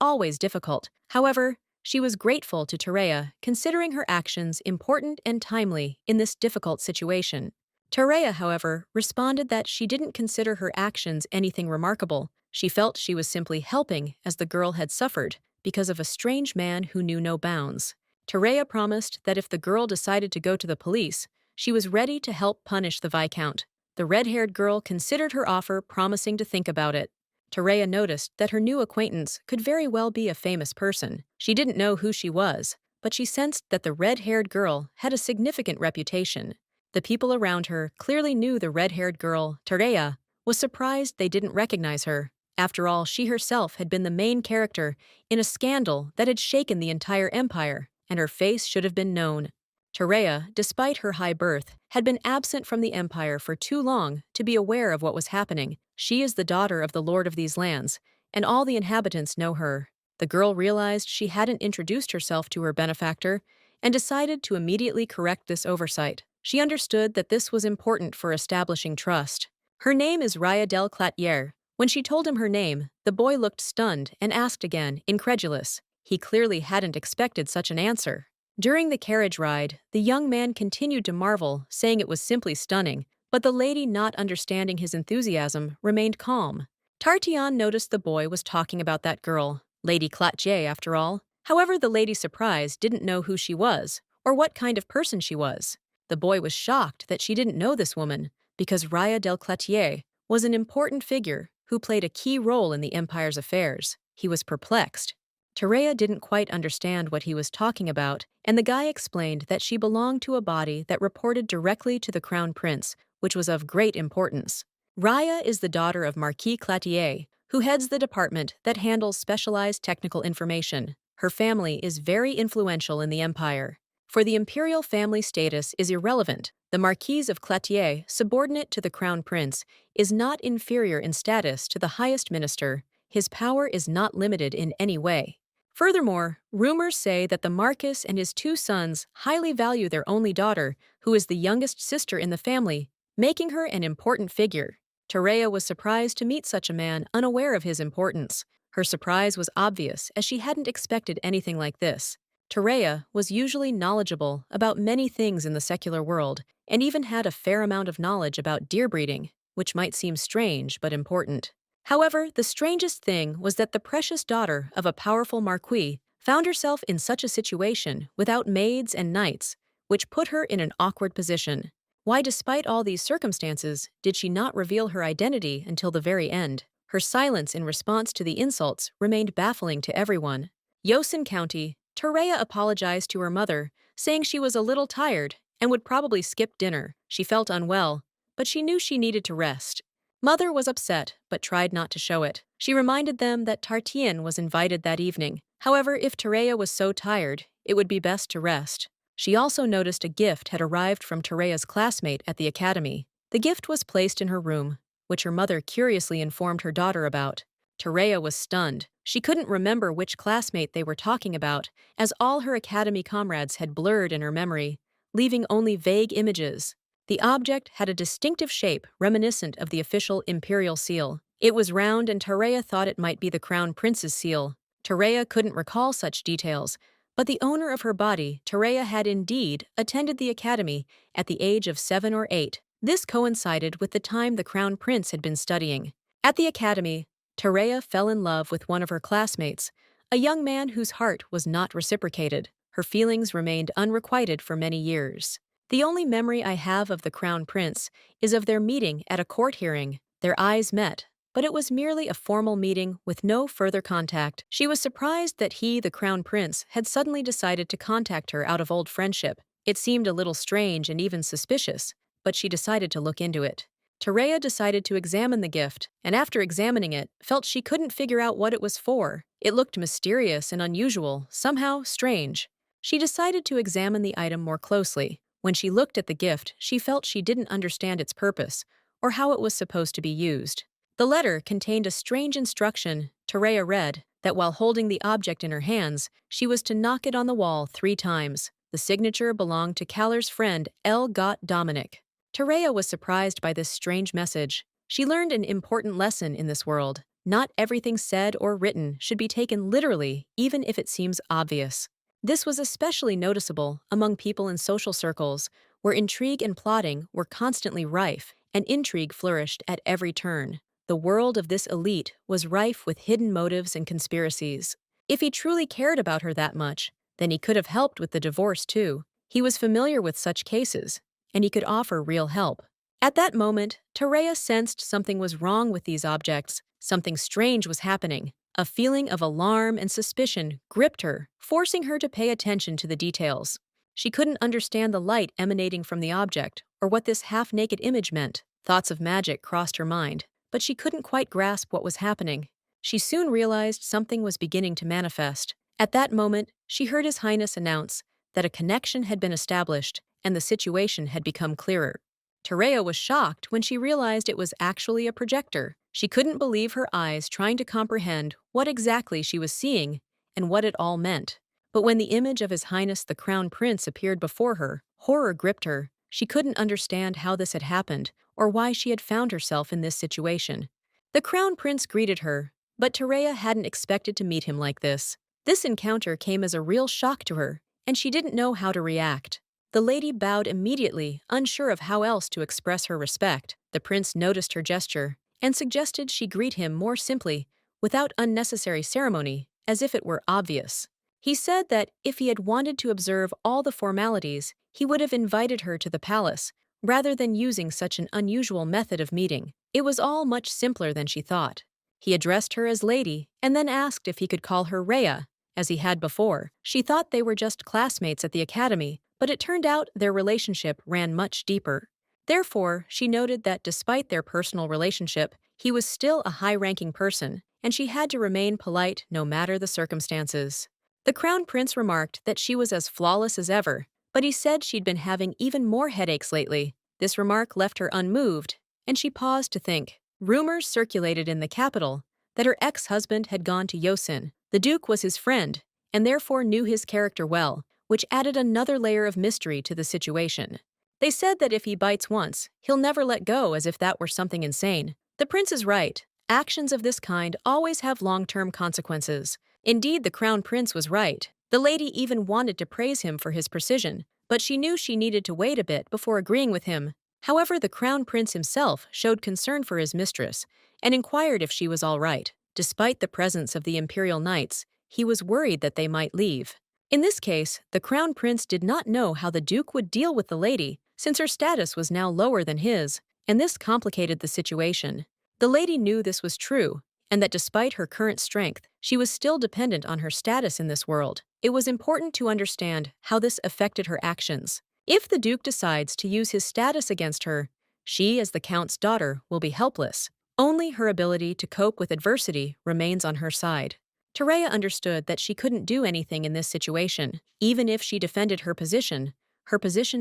always difficult. However, she was grateful to Tereya, considering her actions important and timely in this difficult situation. Tereya, however, responded that she didn't consider her actions anything remarkable. She felt she was simply helping as the girl had suffered because of a strange man who knew no bounds. Tereya promised that if the girl decided to go to the police, she was ready to help punish the Viscount. The red-haired girl considered her offer, promising to think about it. Tereya noticed that her new acquaintance could very well be a famous person. She didn't know who she was, but she sensed that the red-haired girl had a significant reputation. The people around her clearly knew the red-haired girl, Tereya, was surprised they didn't recognize her. After all, she herself had been the main character in a scandal that had shaken the entire empire, and her face should have been known. Tereya, despite her high birth, had been absent from the empire for too long to be aware of what was happening. She is the daughter of the lord of these lands, and all the inhabitants know her. The girl realized she hadn't introduced herself to her benefactor and decided to immediately correct this oversight. She understood that this was important for establishing trust. Her name is Raya del Clatier. When she told him her name, the boy looked stunned and asked again, incredulous. He clearly hadn't expected such an answer. During the carriage ride, the young man continued to marvel, saying it was simply stunning, but the lady, not understanding his enthusiasm, remained calm. Tartian noticed the boy was talking about that girl, Lady Clatje after all. However, the lady, surprised, didn't know who she was, or what kind of person she was. The boy was shocked that she didn't know this woman, because Raya del Clatier was an important figure who played a key role in the empire's affairs. He was perplexed. Tereya didn't quite understand what he was talking about, and the guy explained that she belonged to a body that reported directly to the crown prince, which was of great importance. Raya is the daughter of Marquis Clatier, who heads the department that handles specialized technical information. Her family is very influential in the empire. For the imperial family status is irrelevant. The Marquis of Clatier, subordinate to the crown prince, is not inferior in status to the highest minister. His power is not limited in any way. Furthermore, rumors say that the Marquis and his two sons highly value their only daughter, who is the youngest sister in the family, making her an important figure. Tereya was surprised to meet such a man, unaware of his importance. Her surprise was obvious, as she hadn't expected anything like this. Tereya was usually knowledgeable about many things in the secular world, and even had a fair amount of knowledge about deer breeding, which might seem strange but important. However, the strangest thing was that the precious daughter of a powerful marquis found herself in such a situation without maids and knights, which put her in an awkward position. Why, despite all these circumstances, did she not reveal her identity until the very end? Her silence in response to the insults remained baffling to everyone. Yosin County, Tereya apologized to her mother, saying she was a little tired and would probably skip dinner. She felt unwell, but she knew she needed to rest. Mother was upset, but tried not to show it. She reminded them that Tartian was invited that evening. However, if Tereya was so tired, it would be best to rest. She also noticed a gift had arrived from Tereya's classmate at the academy. The gift was placed in her room, which her mother curiously informed her daughter about. Tereya was stunned. She couldn't remember which classmate they were talking about, as all her academy comrades had blurred in her memory, leaving only vague images. The object had a distinctive shape reminiscent of the official imperial seal. It was round, and Tereya thought it might be the crown prince's seal. Tereya couldn't recall such details, but the owner of her body, Tereya, had indeed attended the academy at the age of 7 or 8. This coincided with the time the crown prince had been studying. At the academy, Tereya fell in love with one of her classmates, a young man whose heart was not reciprocated. Her feelings remained unrequited for many years. The only memory I have of the crown prince is of their meeting at a court hearing. Their eyes met, but it was merely a formal meeting with no further contact. She was surprised that he, the crown prince, had suddenly decided to contact her out of old friendship. It seemed a little strange and even suspicious, but she decided to look into it. Tereya decided to examine the gift, and after examining it, felt she couldn't figure out what it was for. It looked mysterious and unusual, somehow strange. She decided to examine the item more closely. When she looked at the gift, she felt she didn't understand its purpose, or how it was supposed to be used. The letter contained a strange instruction. Tereya read that while holding the object in her hands, she was to knock it on the wall 3 times. The signature belonged to Caller's friend El Got Dominic. Tereya was surprised by this strange message. She learned an important lesson in this world. Not everything said or written should be taken literally, even if it seems obvious. This was especially noticeable among people in social circles, where intrigue and plotting were constantly rife, and intrigue flourished at every turn. The world of this elite was rife with hidden motives and conspiracies. If he truly cared about her that much, then he could have helped with the divorce too. He was familiar with such cases, and he could offer real help. At that moment, Tereya sensed something was wrong with these objects. Something strange was happening. A feeling of alarm and suspicion gripped her, forcing her to pay attention to the details. She couldn't understand the light emanating from the object, or what this half-naked image meant. Thoughts of magic crossed her mind, but she couldn't quite grasp what was happening. She soon realized something was beginning to manifest. At that moment, she heard His Highness announce that a connection had been established, and the situation had become clearer. Tereya was shocked when she realized it was actually a projector. She couldn't believe her eyes, trying to comprehend what exactly she was seeing. and what it all meant. But when the image of His Highness the Crown Prince appeared before her, horror gripped her. She couldn't understand how this had happened or why she had found herself in this situation. The Crown Prince greeted her, but Tereya hadn't expected to meet him like this. This encounter came as a real shock to her, and she didn't know how to react. The lady bowed immediately, unsure of how else to express her respect. The prince noticed her gesture and suggested she greet him more simply, without unnecessary ceremony, as if it were obvious. He said that if he had wanted to observe all the formalities, he would have invited her to the palace, rather than using such an unusual method of meeting. It was all much simpler than she thought. He addressed her as lady and then asked if he could call her Rhea, as he had before. She thought they were just classmates at the academy, but it turned out their relationship ran much deeper. Therefore, she noted that despite their personal relationship, he was still a high-ranking person, and she had to remain polite no matter the circumstances. The Crown Prince remarked that she was as flawless as ever, but he said she'd been having even more headaches lately. This remark left her unmoved, and she paused to think. Rumors circulated in the capital that her ex-husband had gone to Yosin. The Duke was his friend, and therefore knew his character well, which added another layer of mystery to the situation. They said that if he bites once, he'll never let go, as if that were something insane. The prince is right. Actions of this kind always have long-term consequences. Indeed, the Crown Prince was right. The lady even wanted to praise him for his precision, but she knew she needed to wait a bit before agreeing with him. However, the Crown Prince himself showed concern for his mistress and inquired if she was all right. Despite the presence of the Imperial Knights, he was worried that they might leave. In this case, the Crown Prince did not know how the Duke would deal with the lady, since her status was now lower than his, and this complicated the situation. The lady knew this was true, and that despite her current strength, she was still dependent on her status in this world. It was important to understand how this affected her actions. If the Duke decides to use his status against her, she, as the Count's daughter, will be helpless. Only her ability to cope with adversity remains on her side. Tereya understood that she couldn't do anything in this situation. Even if she defended her position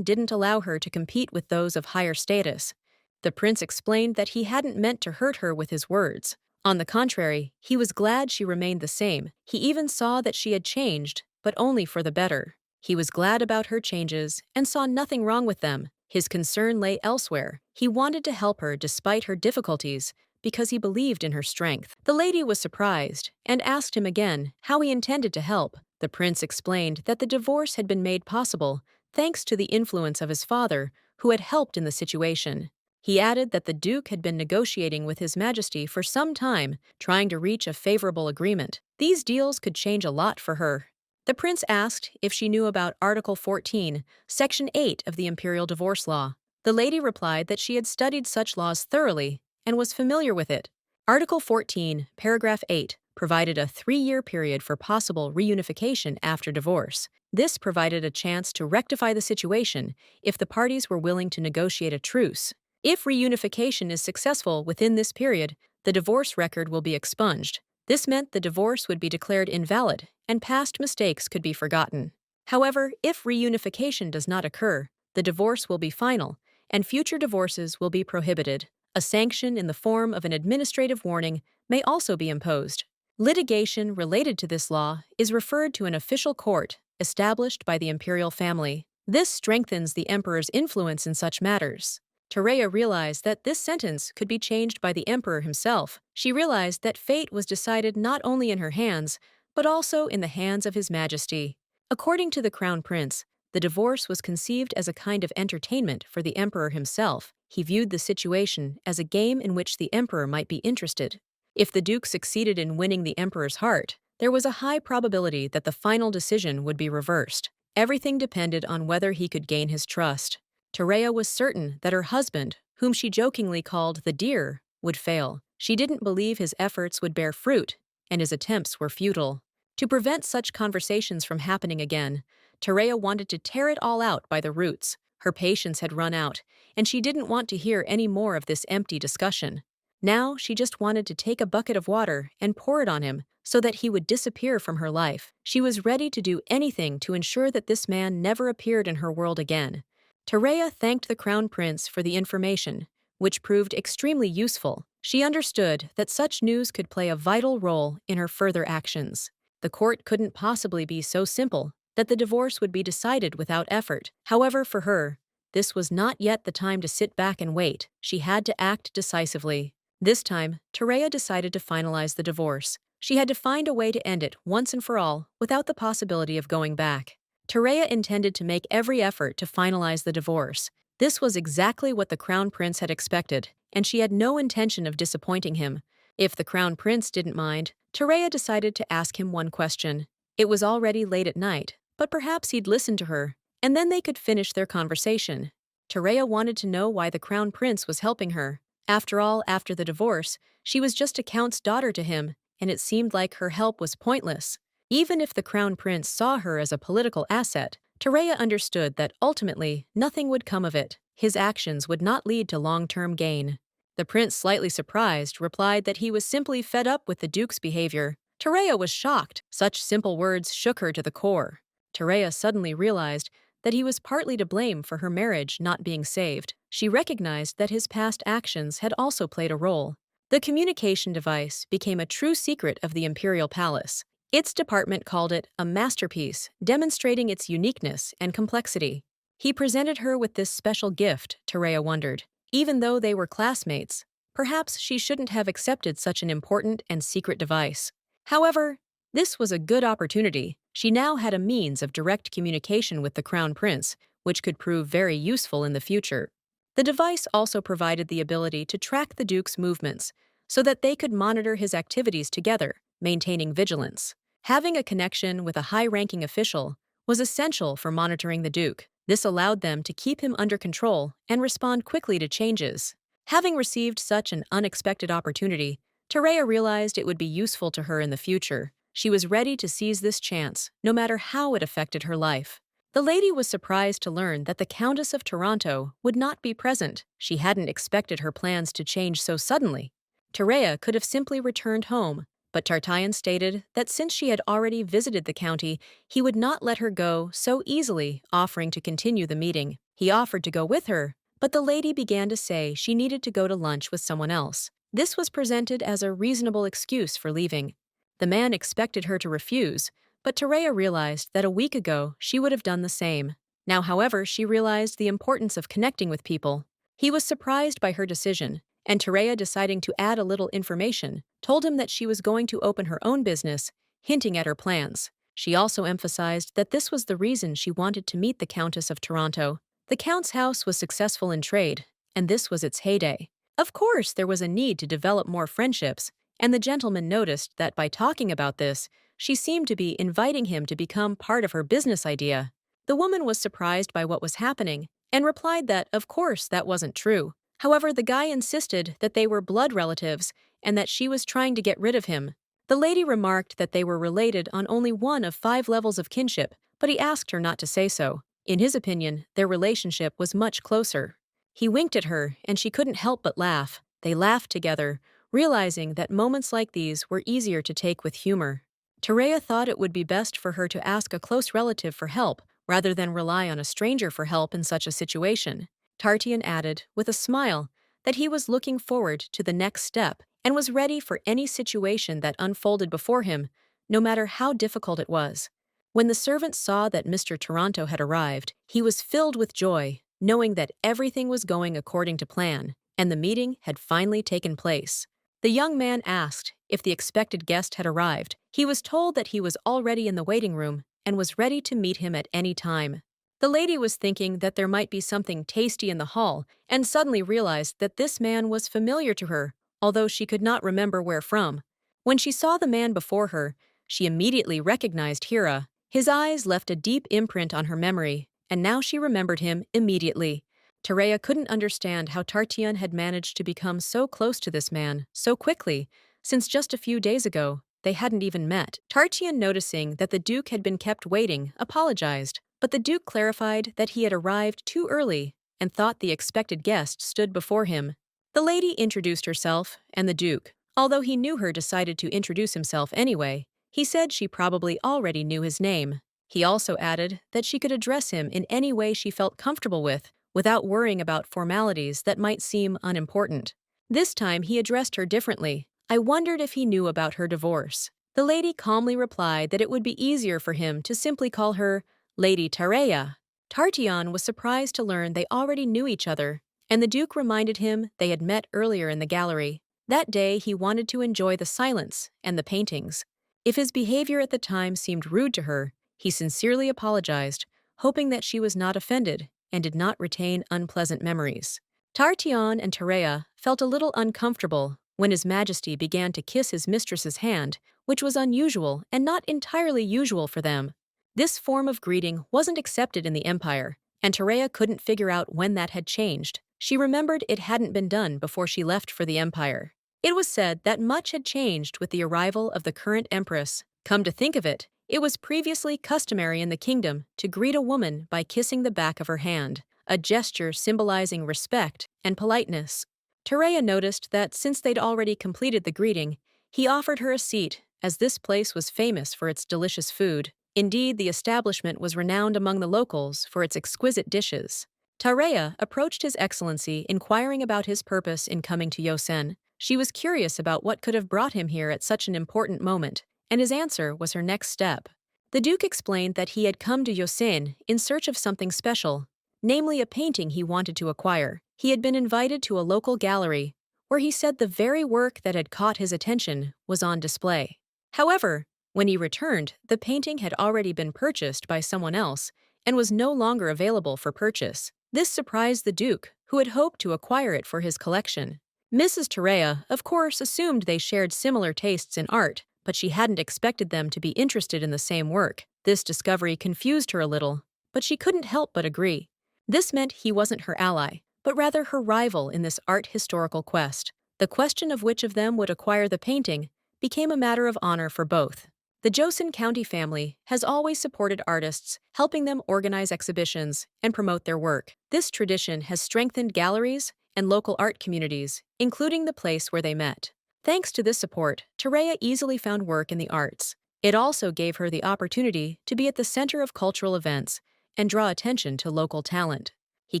didn't allow her to compete with those of higher status. The prince explained that he hadn't meant to hurt her with his words. On the contrary, he was glad she remained the same. He even saw that she had changed, but only for the better. He was glad about her changes and saw nothing wrong with them. His concern lay elsewhere. He wanted to help her despite her difficulties because he believed in her strength. The lady was surprised and asked him again how he intended to help. The prince explained that the divorce had been made possible thanks to the influence of his father, who had helped in the situation. He added that the Duke had been negotiating with His Majesty for some time, trying to reach a favorable agreement. These deals could change a lot for her. The prince asked if she knew about Article 14, Section 8 of the Imperial Divorce Law. The lady replied that she had studied such laws thoroughly and was familiar with it. Article 14, Paragraph 8, provided a 3-year period for possible reunification after divorce. This provided a chance to rectify the situation if the parties were willing to negotiate a truce. If reunification is successful within this period, the divorce record will be expunged. This meant the divorce would be declared invalid, and past mistakes could be forgotten. However, if reunification does not occur, the divorce will be final, and future divorces will be prohibited. A sanction in the form of an administrative warning may also be imposed. Litigation related to this law is referred to an official court established by the imperial family. This strengthens the emperor's influence in such matters. Tereya realized that this sentence could be changed by the emperor himself. She realized that fate was decided not only in her hands, but also in the hands of His Majesty. According to the Crown Prince, the divorce was conceived as a kind of entertainment for the emperor himself. He viewed the situation as a game in which the emperor might be interested. If the Duke succeeded in winning the emperor's heart, there was a high probability that the final decision would be reversed. Everything depended on whether he could gain his trust. Tereya was certain that her husband, whom she jokingly called the deer, would fail. She didn't believe his efforts would bear fruit, and his attempts were futile. To prevent such conversations from happening again, Tereya wanted to tear it all out by the roots. Her patience had run out, and she didn't want to hear any more of this empty discussion. Now she just wanted to take a bucket of water and pour it on him so that he would disappear from her life. She was ready to do anything to ensure that this man never appeared in her world again. Tereya thanked the Crown Prince for the information, which proved extremely useful. She understood that such news could play a vital role in her further actions. the court couldn't possibly be so simple that the divorce would be decided without effort. However, for her, this was not yet the time to sit back and wait. She had to act decisively. This time, Terea decided to finalize the divorce. She had to find a way to end it once and for all without the possibility of going back. Terea intended to make every effort to finalize the divorce. This was exactly what the Crown Prince had expected, and she had no intention of disappointing him. If the Crown Prince didn't mind, Terea decided to ask him one question. It was already late at night, but perhaps he'd listen to her, and then they could finish their conversation. Terea wanted to know why the Crown Prince was helping her. After all, after the divorce, she was just a count's daughter to him, and it seemed like her help was pointless. Even if the Crown Prince saw her as a political asset, Terea understood that ultimately nothing would come of it. His actions would not lead to long-term gain. The prince, slightly surprised, replied that he was simply fed up with the duke's behavior. Terea was shocked. Such simple words shook her to the core. Terea suddenly realized that he was partly to blame for her marriage not being saved. She recognized that his past actions had also played a role. The communication device became a true secret of the imperial palace. Its department called it a masterpiece, demonstrating its uniqueness and complexity. He presented her with this special gift, Terea wondered. Even though they were classmates, perhaps she shouldn't have accepted such an important and secret device. However, this was a good opportunity. She now had a means of direct communication with the Crown Prince, which could prove very useful in the future. The device also provided the ability to track the Duke's movements, so that they could monitor his activities together, maintaining vigilance. Having a connection with a high-ranking official was essential for monitoring the Duke. This allowed them to keep him under control and respond quickly to changes. Having received such an unexpected opportunity, Terea realized it would be useful to her in the future. She was ready to seize this chance, no matter how it affected her life. The lady was surprised to learn that the Countess of Toronto would not be present. She hadn't expected her plans to change so suddenly. Terea could have simply returned home, but Tartaian stated that since she had already visited the county, he would not let her go so easily, offering to continue the meeting. He offered to go with her, but the lady began to say she needed to go to lunch with someone else. This was presented as a reasonable excuse for leaving. The man expected her to refuse, but Terea realized that a week ago she would have done the same. Now, however, she realized the importance of connecting with people. He was surprised by her decision, and Terea, deciding to add a little information, told him that she was going to open her own business, hinting at her plans. She also emphasized that this was the reason she wanted to meet the Countess of Toronto. The Count's house was successful in trade, and this was its heyday. Of course, there was a need to develop more friendships, and the gentleman noticed that by talking about this, she seemed to be inviting him to become part of her business idea. The woman was surprised by what was happening and replied that, of course, that wasn't true. However, the guy insisted that they were blood relatives and that she was trying to get rid of him. The lady remarked that they were related on only one of 5 levels of kinship, but he asked her not to say so. In his opinion, their relationship was much closer. He winked at her, and she couldn't help but laugh. They laughed together, realizing that moments like these were easier to take with humor. Terea thought it would be best for her to ask a close relative for help rather than rely on a stranger for help in such a situation. Tartaian added, with a smile, that he was looking forward to the next step and was ready for any situation that unfolded before him, no matter how difficult it was. When the servant saw that Mr. Toronto had arrived, he was filled with joy, knowing that everything was going according to plan, and the meeting had finally taken place. The young man asked if the expected guest had arrived. He was told that he was already in the waiting room and was ready to meet him at any time. The lady was thinking that there might be something tasty in the hall and suddenly realized that this man was familiar to her, although she could not remember where from. When she saw the man before her, she immediately recognized Hira. His eyes left a deep imprint on her memory, and now she remembered him immediately. Terea couldn't understand how Tartaian had managed to become so close to this man so quickly, since just a few days ago they hadn't even met. Tartaian, noticing that the Duke had been kept waiting, apologized, but the Duke clarified that he had arrived too early and thought the expected guest stood before him. The lady introduced herself, and the Duke, although he knew her, decided to introduce himself anyway. He said she probably already knew his name. He also added that she could address him in any way she felt comfortable with, without worrying about formalities that might seem unimportant. This time he addressed her differently. I wondered if he knew about her divorce. The lady calmly replied that it would be easier for him to simply call her Lady Tareya. Tartion was surprised to learn they already knew each other, and the Duke reminded him they had met earlier in the gallery. That day he wanted to enjoy the silence and the paintings. If his behavior at the time seemed rude to her, he sincerely apologized, hoping that she was not offended and did not retain unpleasant memories. Tartion and Tareya felt a little uncomfortable when His Majesty began to kiss his mistress's hand, which was unusual and not entirely usual for them. This form of greeting wasn't accepted in the Empire, and Tareya couldn't figure out when that had changed. She remembered it hadn't been done before she left for the Empire. It was said that much had changed with the arrival of the current empress. Come to think of it, it was previously customary in the kingdom to greet a woman by kissing the back of her hand, a gesture symbolizing respect and politeness. Tareya noticed that since they'd already completed the greeting, he offered her a seat, as this place was famous for its delicious food. Indeed, the establishment was renowned among the locals for its exquisite dishes. Tareya approached His Excellency, inquiring about his purpose in coming to Yosen. She was curious about what could have brought him here at such an important moment, and his answer was her next step. The Duke explained that he had come to Yosen in search of something special, namely a painting he wanted to acquire. He had been invited to a local gallery, where he said the very work that had caught his attention was on display. However, when he returned, the painting had already been purchased by someone else and was no longer available for purchase. This surprised the Duke, who had hoped to acquire it for his collection. Mrs. Tareya, of course, assumed they shared similar tastes in art, but she hadn't expected them to be interested in the same work. This discovery confused her a little, but she couldn't help but agree. This meant he wasn't her ally, but rather her rival in this art historical quest. The question of which of them would acquire the painting became a matter of honor for both. The Joseon County family has always supported artists, helping them organize exhibitions and promote their work. This tradition has strengthened galleries and local art communities, including the place where they met. Thanks to this support, Tareya easily found work in the arts. It also gave her the opportunity to be at the center of cultural events and draw attention to local talent. He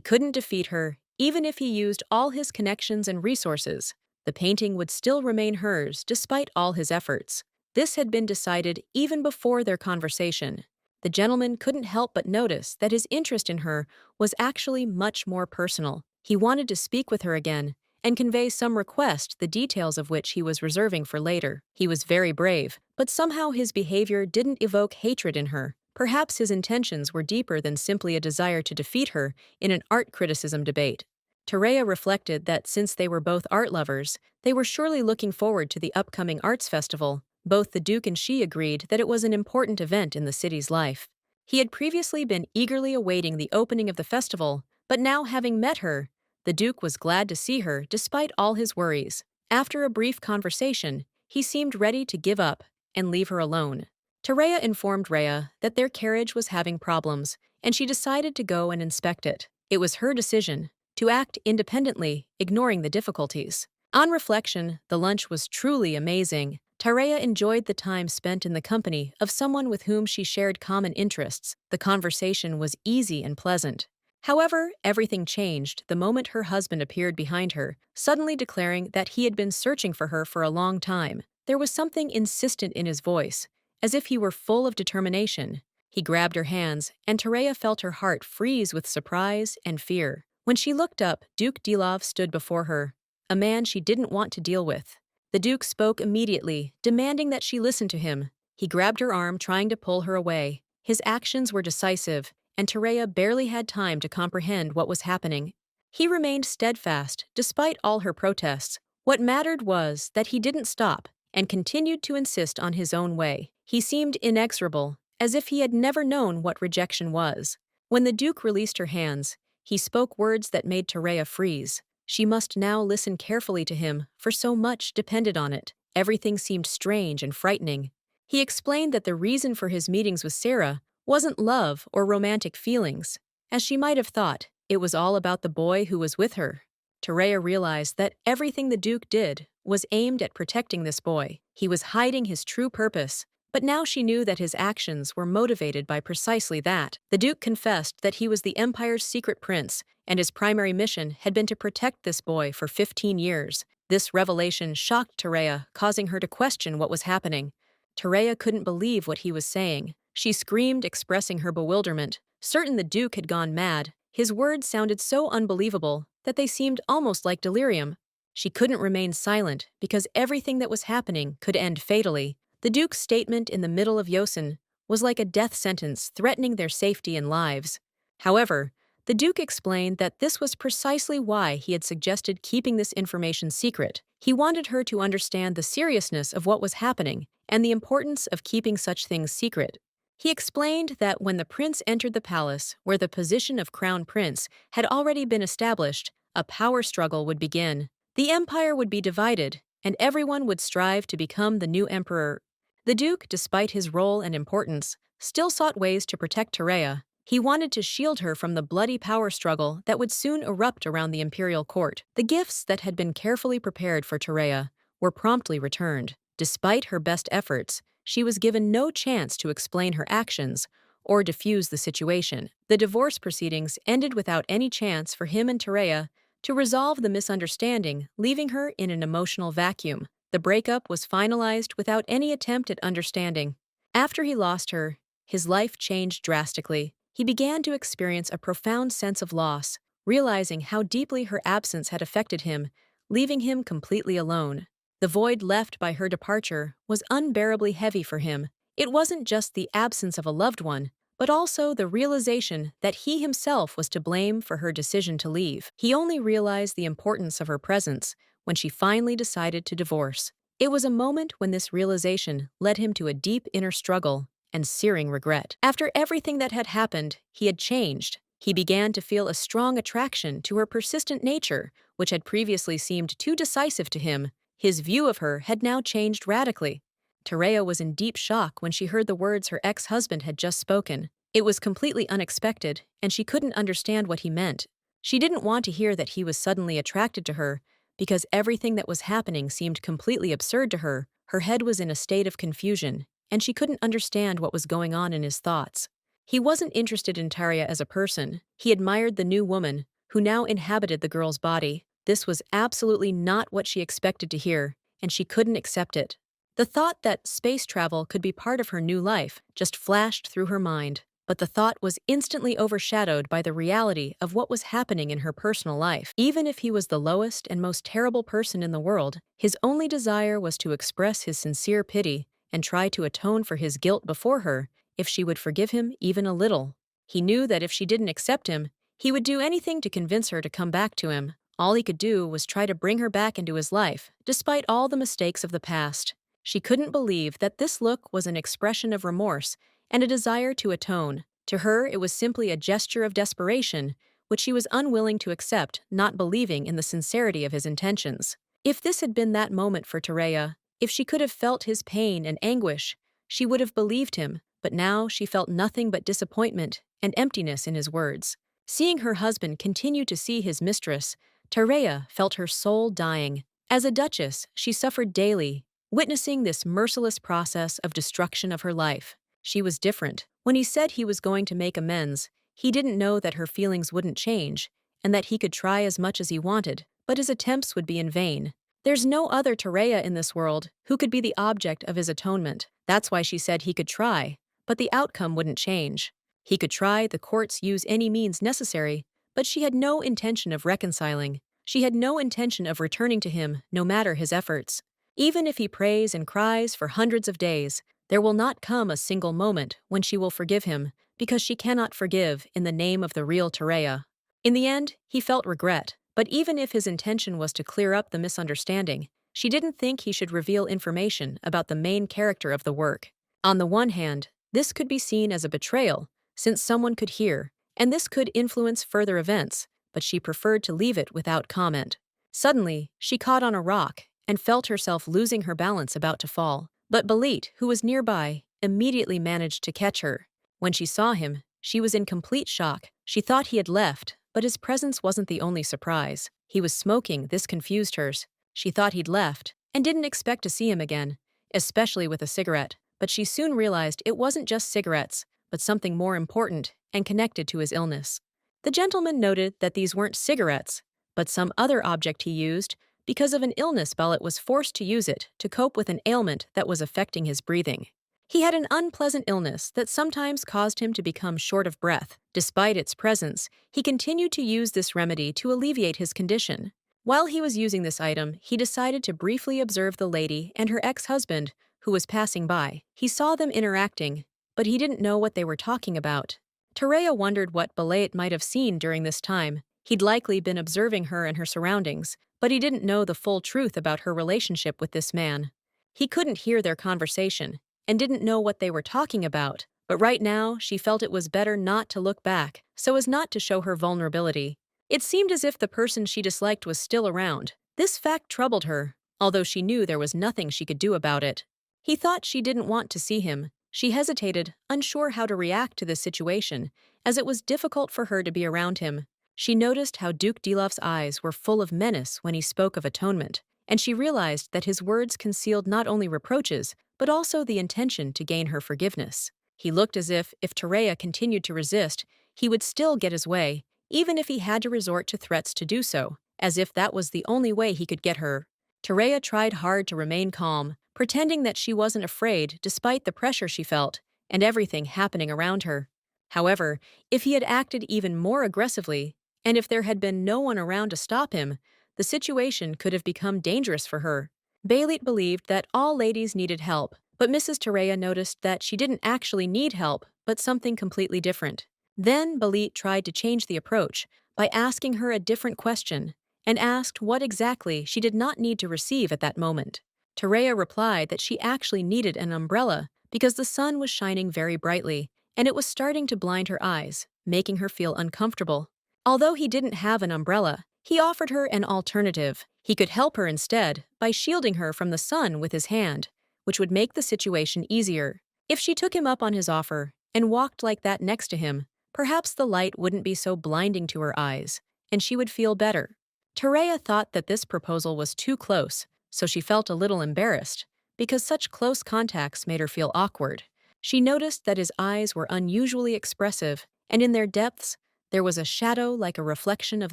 couldn't defeat her, even if he used all his connections and resources. The painting would still remain hers despite all his efforts. This had been decided even before their conversation. The gentleman couldn't help but notice that his interest in her was actually much more personal. He wanted to speak with her again and convey some request, the details of which he was reserving for later. He was very brave, but somehow his behavior didn't evoke hatred in her. Perhaps his intentions were deeper than simply a desire to defeat her in an art criticism debate. Tareya reflected that since they were both art lovers, they were surely looking forward to the upcoming arts festival. Both the Duke and she agreed that it was an important event in the city's life. He had previously been eagerly awaiting the opening of the festival, but now having met her, the Duke was glad to see her despite all his worries. After a brief conversation, he seemed ready to give up and leave her alone. Tareya informed Rhea that their carriage was having problems, and she decided to go and inspect it. It was her decision to act independently, ignoring the difficulties. On reflection, the lunch was truly amazing. Tareya enjoyed the time spent in the company of someone with whom she shared common interests. The conversation was easy and pleasant. However, everything changed the moment her husband appeared behind her, suddenly declaring that he had been searching for her for a long time. There was something insistent in his voice, as if he were full of determination. He grabbed her hands, and Tareya felt her heart freeze with surprise and fear. When she looked up, Duke Dilov stood before her, a man she didn't want to deal with. The Duke spoke immediately, demanding that she listen to him. He grabbed her arm, trying to pull her away. His actions were decisive, and Tareya barely had time to comprehend what was happening. He remained steadfast, despite all her protests. What mattered was that he didn't stop and continued to insist on his own way. He seemed inexorable, as if he had never known what rejection was. When the Duke released her hands, he spoke words that made Tareya freeze. She must now listen carefully to him, for so much depended on it. Everything seemed strange and frightening. He explained that the reason for his meetings with Sarah wasn't love or romantic feelings, as she might have thought. It was all about the boy who was with her. Tareya realized that everything the Duke did was aimed at protecting this boy. He was hiding his true purpose, but now she knew that his actions were motivated by precisely that. The Duke confessed that he was the Empire's secret prince, and his primary mission had been to protect this boy for 15 years. This revelation shocked Tareya, causing her to question what was happening. Terea couldn't believe what he was saying. She screamed, expressing her bewilderment, certain the Duke had gone mad. His words sounded so unbelievable that they seemed almost like delirium. She couldn't remain silent because everything that was happening could end fatally. The Duke's statement in the middle of Yosen was like a death sentence threatening their safety and lives. However, the Duke explained that this was precisely why he had suggested keeping this information secret. He wanted her to understand the seriousness of what was happening and the importance of keeping such things secret. He explained that when the prince entered the palace, where the position of crown prince had already been established, a power struggle would begin. The empire would be divided, and everyone would strive to become the new emperor. The Duke, despite his role and importance, still sought ways to protect Terea. He wanted to shield her from the bloody power struggle that would soon erupt around the imperial court. The gifts that had been carefully prepared for Terea were promptly returned. Despite her best efforts, she was given no chance to explain her actions or defuse the situation. The divorce proceedings ended without any chance for him and Terea to resolve the misunderstanding, leaving her in an emotional vacuum. The breakup was finalized without any attempt at understanding. After he lost her, his life changed drastically. He began to experience a profound sense of loss, realizing how deeply her absence had affected him, leaving him completely alone. The void left by her departure was unbearably heavy for him. It wasn't just the absence of a loved one, but also the realization that he himself was to blame for her decision to leave. He only realized the importance of her presence when she finally decided to divorce. It was a moment when this realization led him to a deep inner struggle and searing regret. After everything that had happened, he had changed. He began to feel a strong attraction to her persistent nature, which had previously seemed too decisive to him. His view of her had now changed radically. Terea was in deep shock when she heard the words her ex-husband had just spoken. It was completely unexpected, and she couldn't understand what he meant. She didn't want to hear that he was suddenly attracted to her, because everything that was happening seemed completely absurd to her. Her head was in a state of confusion, and she couldn't understand what was going on in his thoughts. He wasn't interested in Terea as a person. He admired the new woman, who now inhabited the girl's body. This was absolutely not what she expected to hear, and she couldn't accept it. The thought that space travel could be part of her new life just flashed through her mind, but the thought was instantly overshadowed by the reality of what was happening in her personal life. Even if he was the lowest and most terrible person in the world, his only desire was to express his sincere pity and try to atone for his guilt before her if she would forgive him even a little. He knew that if she didn't accept him, he would do anything to convince her to come back to him. All he could do was try to bring her back into his life, despite all the mistakes of the past. She couldn't believe that this look was an expression of remorse and a desire to atone. To her, it was simply a gesture of desperation, which she was unwilling to accept, not believing in the sincerity of his intentions. If this had been that moment for Terea, if she could have felt his pain and anguish, she would have believed him, but now she felt nothing but disappointment and emptiness in his words. Seeing her husband continue to see his mistress, Terea felt her soul dying. As a duchess, she suffered daily, witnessing this merciless process of destruction of her life. She was different. When he said he was going to make amends, he didn't know that her feelings wouldn't change, and that he could try as much as he wanted, but his attempts would be in vain. There's no other Terea in this world who could be the object of his atonement. That's why she said he could try, but the outcome wouldn't change. He could try the courts use any means necessary, but she had no intention of reconciling. She had no intention of returning to him, no matter his efforts. Even if he prays and cries for hundreds of days, there will not come a single moment when she will forgive him, because she cannot forgive in the name of the real Terea. In the end, he felt regret, but even if his intention was to clear up the misunderstanding, she didn't think he should reveal information about the main character of the work. On the one hand, this could be seen as a betrayal, since someone could hear, and this could influence further events, but she preferred to leave it without comment. Suddenly, she caught on a rock and felt herself losing her balance about to fall. But Balit, who was nearby, immediately managed to catch her. When she saw him, she was in complete shock. She thought he had left, but his presence wasn't the only surprise. He was smoking. This confused her. She thought he'd left and didn't expect to see him again, especially with a cigarette. But she soon realized it wasn't just cigarettes, but something more important and connected to his illness. The gentleman noted that these weren't cigarettes, but some other object he used Because of an illness, Belit was forced to use it to cope with an ailment that was affecting his breathing. He had an unpleasant illness that sometimes caused him to become short of breath. Despite its presence, he continued to use this remedy to alleviate his condition. While he was using this item, he decided to briefly observe the lady and her ex-husband, who was passing by. He saw them interacting, but he didn't know what they were talking about. Tereya wondered what Belit might have seen during this time. He'd likely been observing her and her surroundings, but he didn't know the full truth about her relationship with this man. He couldn't hear their conversation and didn't know what they were talking about, but right now she felt it was better not to look back so as not to show her vulnerability. It seemed as if the person she disliked was still around. This fact troubled her, although she knew there was nothing she could do about it. He thought she didn't want to see him. She hesitated, unsure how to react to this situation, as it was difficult for her to be around him. She noticed how Duke Dilof's eyes were full of menace when he spoke of atonement, and she realized that his words concealed not only reproaches, but also the intention to gain her forgiveness. He looked as if Tereya continued to resist, he would still get his way, even if he had to resort to threats to do so, as if that was the only way he could get her. Tereya tried hard to remain calm, pretending that she wasn't afraid despite the pressure she felt and everything happening around her. However, if he had acted even more aggressively, and if there had been no one around to stop him, the situation could have become dangerous for her. Belit believed that all ladies needed help, but Mrs. Tereya noticed that she didn't actually need help, but something completely different. Then Belit tried to change the approach by asking her a different question, and asked what exactly she did not need to receive at that moment. Tereya replied that she actually needed an umbrella because the sun was shining very brightly, and it was starting to blind her eyes, making her feel uncomfortable. Although he didn't have an umbrella, he offered her an alternative. He could help her instead by shielding her from the sun with his hand, which would make the situation easier. If she took him up on his offer and walked like that next to him, perhaps the light wouldn't be so blinding to her eyes, and she would feel better. Tereya thought that this proposal was too close, so she felt a little embarrassed, because such close contacts made her feel awkward. She noticed that his eyes were unusually expressive, and in their depths, there was a shadow like a reflection of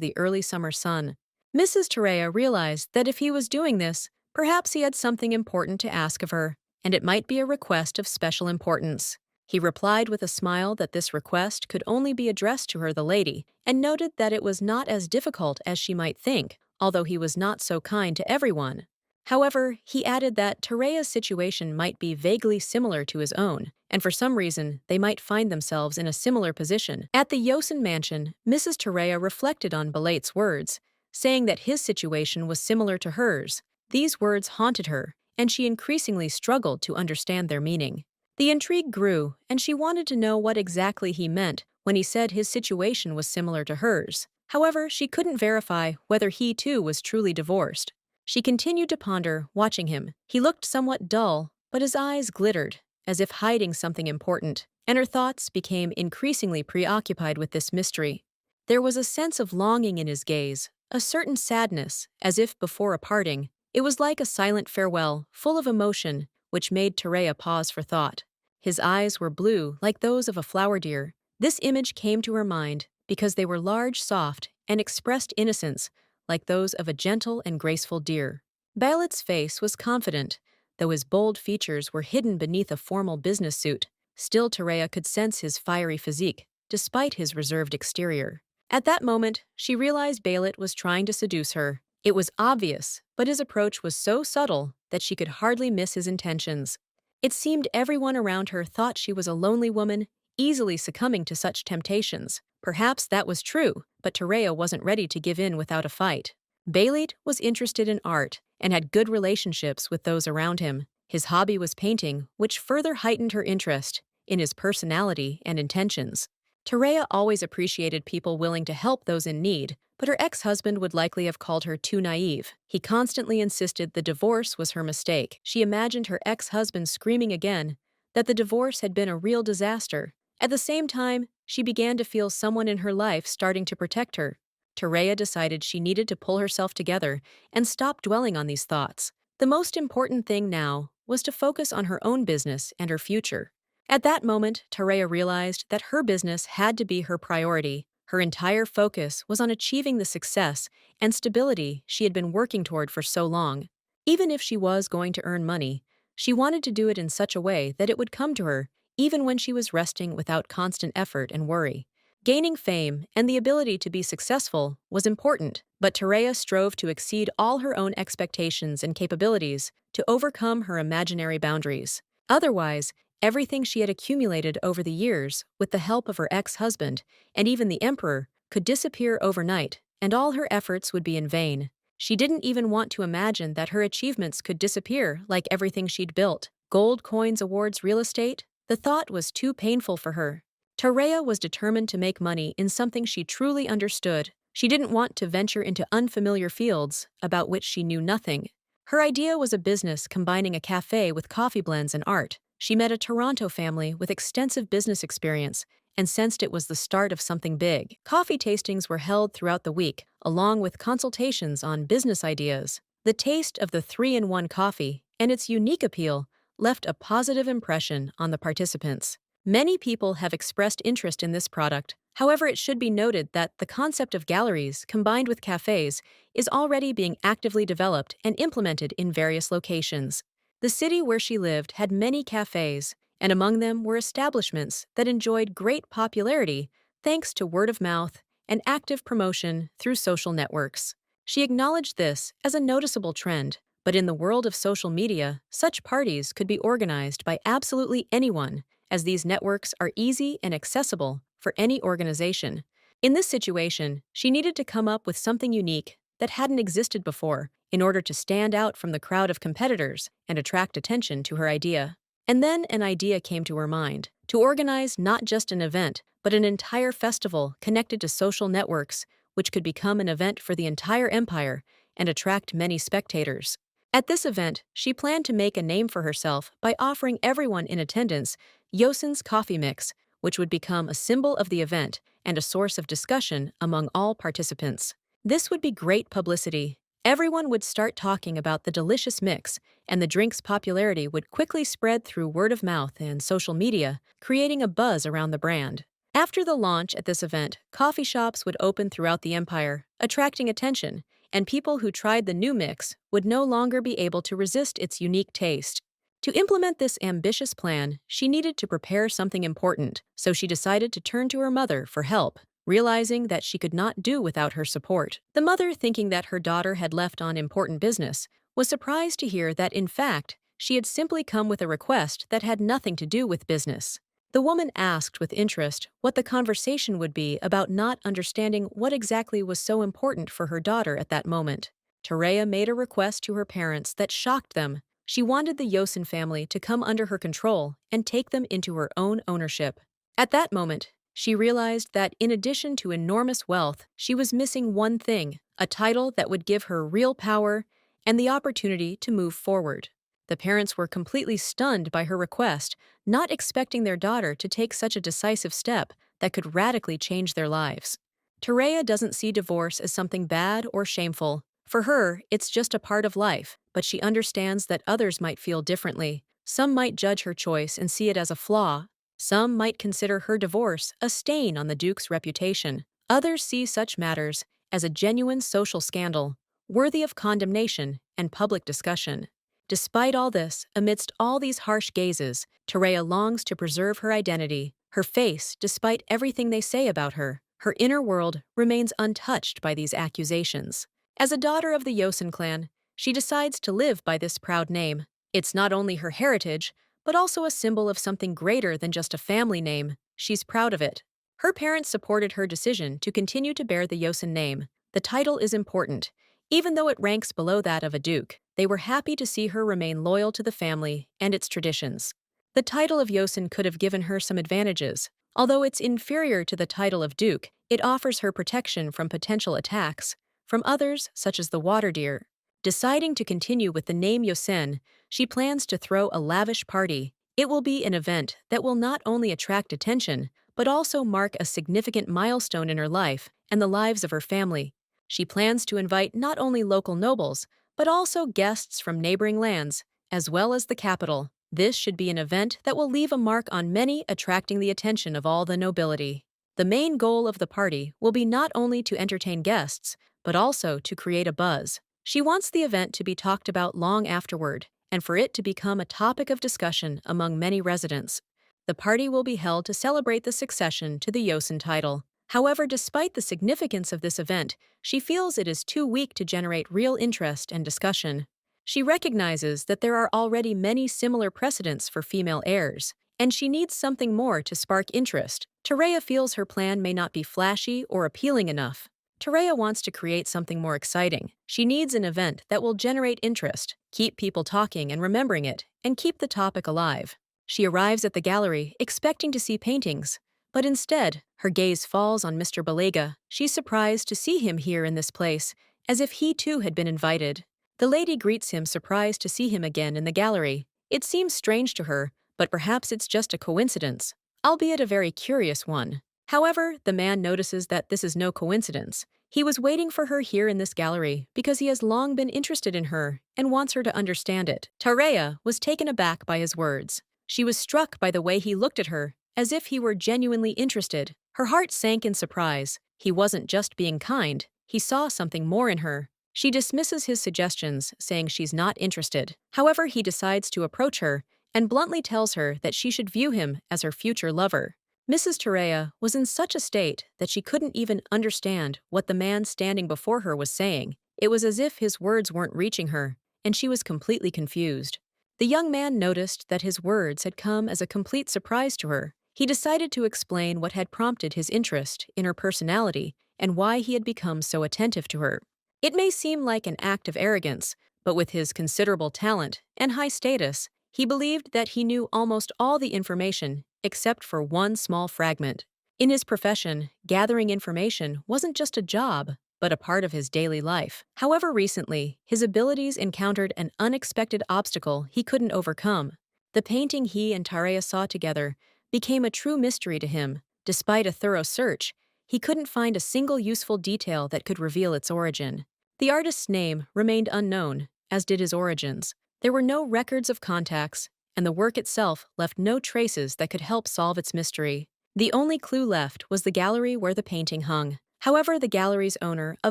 the early summer sun. Mrs. Tereya realized that if he was doing this, perhaps he had something important to ask of her, and it might be a request of special importance. He replied with a smile that this request could only be addressed to her, the lady, and noted that it was not as difficult as she might think, although he was not so kind to everyone. However, he added that Tereya's situation might be vaguely similar to his own, and for some reason, they might find themselves in a similar position. At the Yosin mansion, Mrs. Tereya reflected on Belit's words, saying that his situation was similar to hers. These words haunted her, and she increasingly struggled to understand their meaning. The intrigue grew, and she wanted to know what exactly he meant when he said his situation was similar to hers. However, she couldn't verify whether he too was truly divorced. She continued to ponder, watching him. He looked somewhat dull, but his eyes glittered, as if hiding something important, and her thoughts became increasingly preoccupied with this mystery. There was a sense of longing in his gaze, a certain sadness, as if before a parting. It was like a silent farewell, full of emotion, which made Tereya pause for thought. His eyes were blue, like those of a flower deer. This image came to her mind because they were large, soft, and expressed innocence, like those of a gentle and graceful deer. Belit's face was confident, though his bold features were hidden beneath a formal business suit. Still, Tereya could sense his fiery physique, despite his reserved exterior. At that moment, she realized Belit was trying to seduce her. It was obvious, but his approach was so subtle that she could hardly miss his intentions. It seemed everyone around her thought she was a lonely woman, easily succumbing to such temptations. Perhaps that was true, but Tereya wasn't ready to give in without a fight. Belit was interested in art and had good relationships with those around him. His hobby was painting, which further heightened her interest in his personality and intentions. Tereya always appreciated people willing to help those in need, but her ex-husband would likely have called her too naive. He constantly insisted the divorce was her mistake. She imagined her ex-husband screaming again that the divorce had been a real disaster. At the same time, she began to feel someone in her life starting to protect her. Tereya decided she needed to pull herself together and stop dwelling on these thoughts. The most important thing now was to focus on her own business and her future. At that moment, Tereya realized that her business had to be her priority. Her entire focus was on achieving the success and stability she had been working toward for so long. Even if she was going to earn money, she wanted to do it in such a way that it would come to her, even when she was resting without constant effort and worry. Gaining fame and the ability to be successful was important, but Tereya strove to exceed all her own expectations and capabilities to overcome her imaginary boundaries. Otherwise, everything she had accumulated over the years, with the help of her ex-husband and even the emperor, could disappear overnight, and all her efforts would be in vain. She didn't even want to imagine that her achievements could disappear like everything she'd built. Gold coins, awards, real estate? The thought was too painful for her. Tereya was determined to make money in something she truly understood. She didn't want to venture into unfamiliar fields about which she knew nothing. Her idea was a business combining a cafe with coffee blends and art. She met a Toronto family with extensive business experience and sensed it was the start of something big. Coffee tastings were held throughout the week, along with consultations on business ideas. The taste of the 3-in-1 coffee and its unique appeal left a positive impression on the participants. Many people have expressed interest in this product. However, it should be noted that the concept of galleries combined with cafes is already being actively developed and implemented in various locations. The city where she lived had many cafes, and among them were establishments that enjoyed great popularity thanks to word of mouth and active promotion through social networks. She acknowledged this as a noticeable trend, but in the world of social media, such parties could be organized by absolutely anyone, as these networks are easy and accessible for any organization. In this situation, she needed to come up with something unique that hadn't existed before in order to stand out from the crowd of competitors and attract attention to her idea. And then an idea came to her mind, to organize not just an event, but an entire festival connected to social networks, which could become an event for the entire empire and attract many spectators. At this event, she planned to make a name for herself by offering everyone in attendance Yosin's coffee mix, which would become a symbol of the event and a source of discussion among all participants. This would be great publicity. Everyone would start talking about the delicious mix, and the drink's popularity would quickly spread through word of mouth and social media, creating a buzz around the brand. After the launch at this event, coffee shops would open throughout the empire, attracting attention, and people who tried the new mix would no longer be able to resist its unique taste. To implement this ambitious plan, she needed to prepare something important, so she decided to turn to her mother for help, realizing that she could not do without her support. The mother, thinking that her daughter had left on important business, was surprised to hear that, in fact, she had simply come with a request that had nothing to do with business. The woman asked with interest what the conversation would be about, not understanding what exactly was so important for her daughter at that moment. Tereya made a request to her parents that shocked them. She wanted the Yosin family to come under her control and take them into her own ownership. At that moment, she realized that in addition to enormous wealth, she was missing one thing, a title that would give her real power and the opportunity to move forward. The parents were completely stunned by her request, not expecting their daughter to take such a decisive step that could radically change their lives. Tereya doesn't see divorce as something bad or shameful. For her, it's just a part of life, but she understands that others might feel differently. Some might judge her choice and see it as a flaw. Some might consider her divorce a stain on the Duke's reputation. Others see such matters as a genuine social scandal, worthy of condemnation and public discussion. Despite all this, amidst all these harsh gazes, Tereya longs to preserve her identity. Her face, despite everything they say about her, her inner world remains untouched by these accusations. As a daughter of the Yosin clan, she decides to live by this proud name. It's not only her heritage, but also a symbol of something greater than just a family name. She's proud of it. Her parents supported her decision to continue to bear the Yosin name. The title is important. Even though it ranks below that of a duke, they were happy to see her remain loyal to the family and its traditions. The title of Yosin could have given her some advantages. Although it's inferior to the title of duke, it offers her protection from potential attacks from others, such as the water deer. Deciding to continue with the name Yosen, she plans to throw a lavish party. It will be an event that will not only attract attention, but also mark a significant milestone in her life and the lives of her family. She plans to invite not only local nobles, but also guests from neighboring lands, as well as the capital. This should be an event that will leave a mark on many, attracting the attention of all the nobility. The main goal of the party will be not only to entertain guests, but also to create a buzz. She wants the event to be talked about long afterward, and for it to become a topic of discussion among many residents. The party will be held to celebrate the succession to the Yosin title. However, despite the significance of this event, she feels it is too weak to generate real interest and discussion. She recognizes that there are already many similar precedents for female heirs, and she needs something more to spark interest. Tareya feels her plan may not be flashy or appealing enough. Tareya wants to create something more exciting. She needs an event that will generate interest, keep people talking and remembering it, and keep the topic alive. She arrives at the gallery expecting to see paintings, but instead, her gaze falls on Mr. Balega. She's surprised to see him here in this place, as if he too had been invited. The lady greets him, surprised to see him again in the gallery. It seems strange to her, but perhaps it's just a coincidence, albeit a very curious one. However, the man notices that this is no coincidence. He was waiting for her here in this gallery because he has long been interested in her and wants her to understand it. Tareya was taken aback by his words. She was struck by the way he looked at her, as if he were genuinely interested. Her heart sank in surprise. He wasn't just being kind, he saw something more in her. She dismisses his suggestions, saying she's not interested. However, he decides to approach her and bluntly tells her that she should view him as her future lover. Mrs. Tareya was in such a state that she couldn't even understand what the man standing before her was saying. It was as if his words weren't reaching her, and she was completely confused. The young man noticed that his words had come as a complete surprise to her. He decided to explain what had prompted his interest in her personality and why he had become so attentive to her. It may seem like an act of arrogance, but with his considerable talent and high status, he believed that he knew almost all the information except for one small fragment. In his profession, gathering information wasn't just a job, but a part of his daily life. However, recently, his abilities encountered an unexpected obstacle he couldn't overcome. The painting he and Tareya saw together became a true mystery to him. Despite a thorough search, he couldn't find a single useful detail that could reveal its origin. The artist's name remained unknown, as did his origins. There were no records of contacts, and the work itself left no traces that could help solve its mystery. The only clue left was the gallery where the painting hung. However, the gallery's owner, a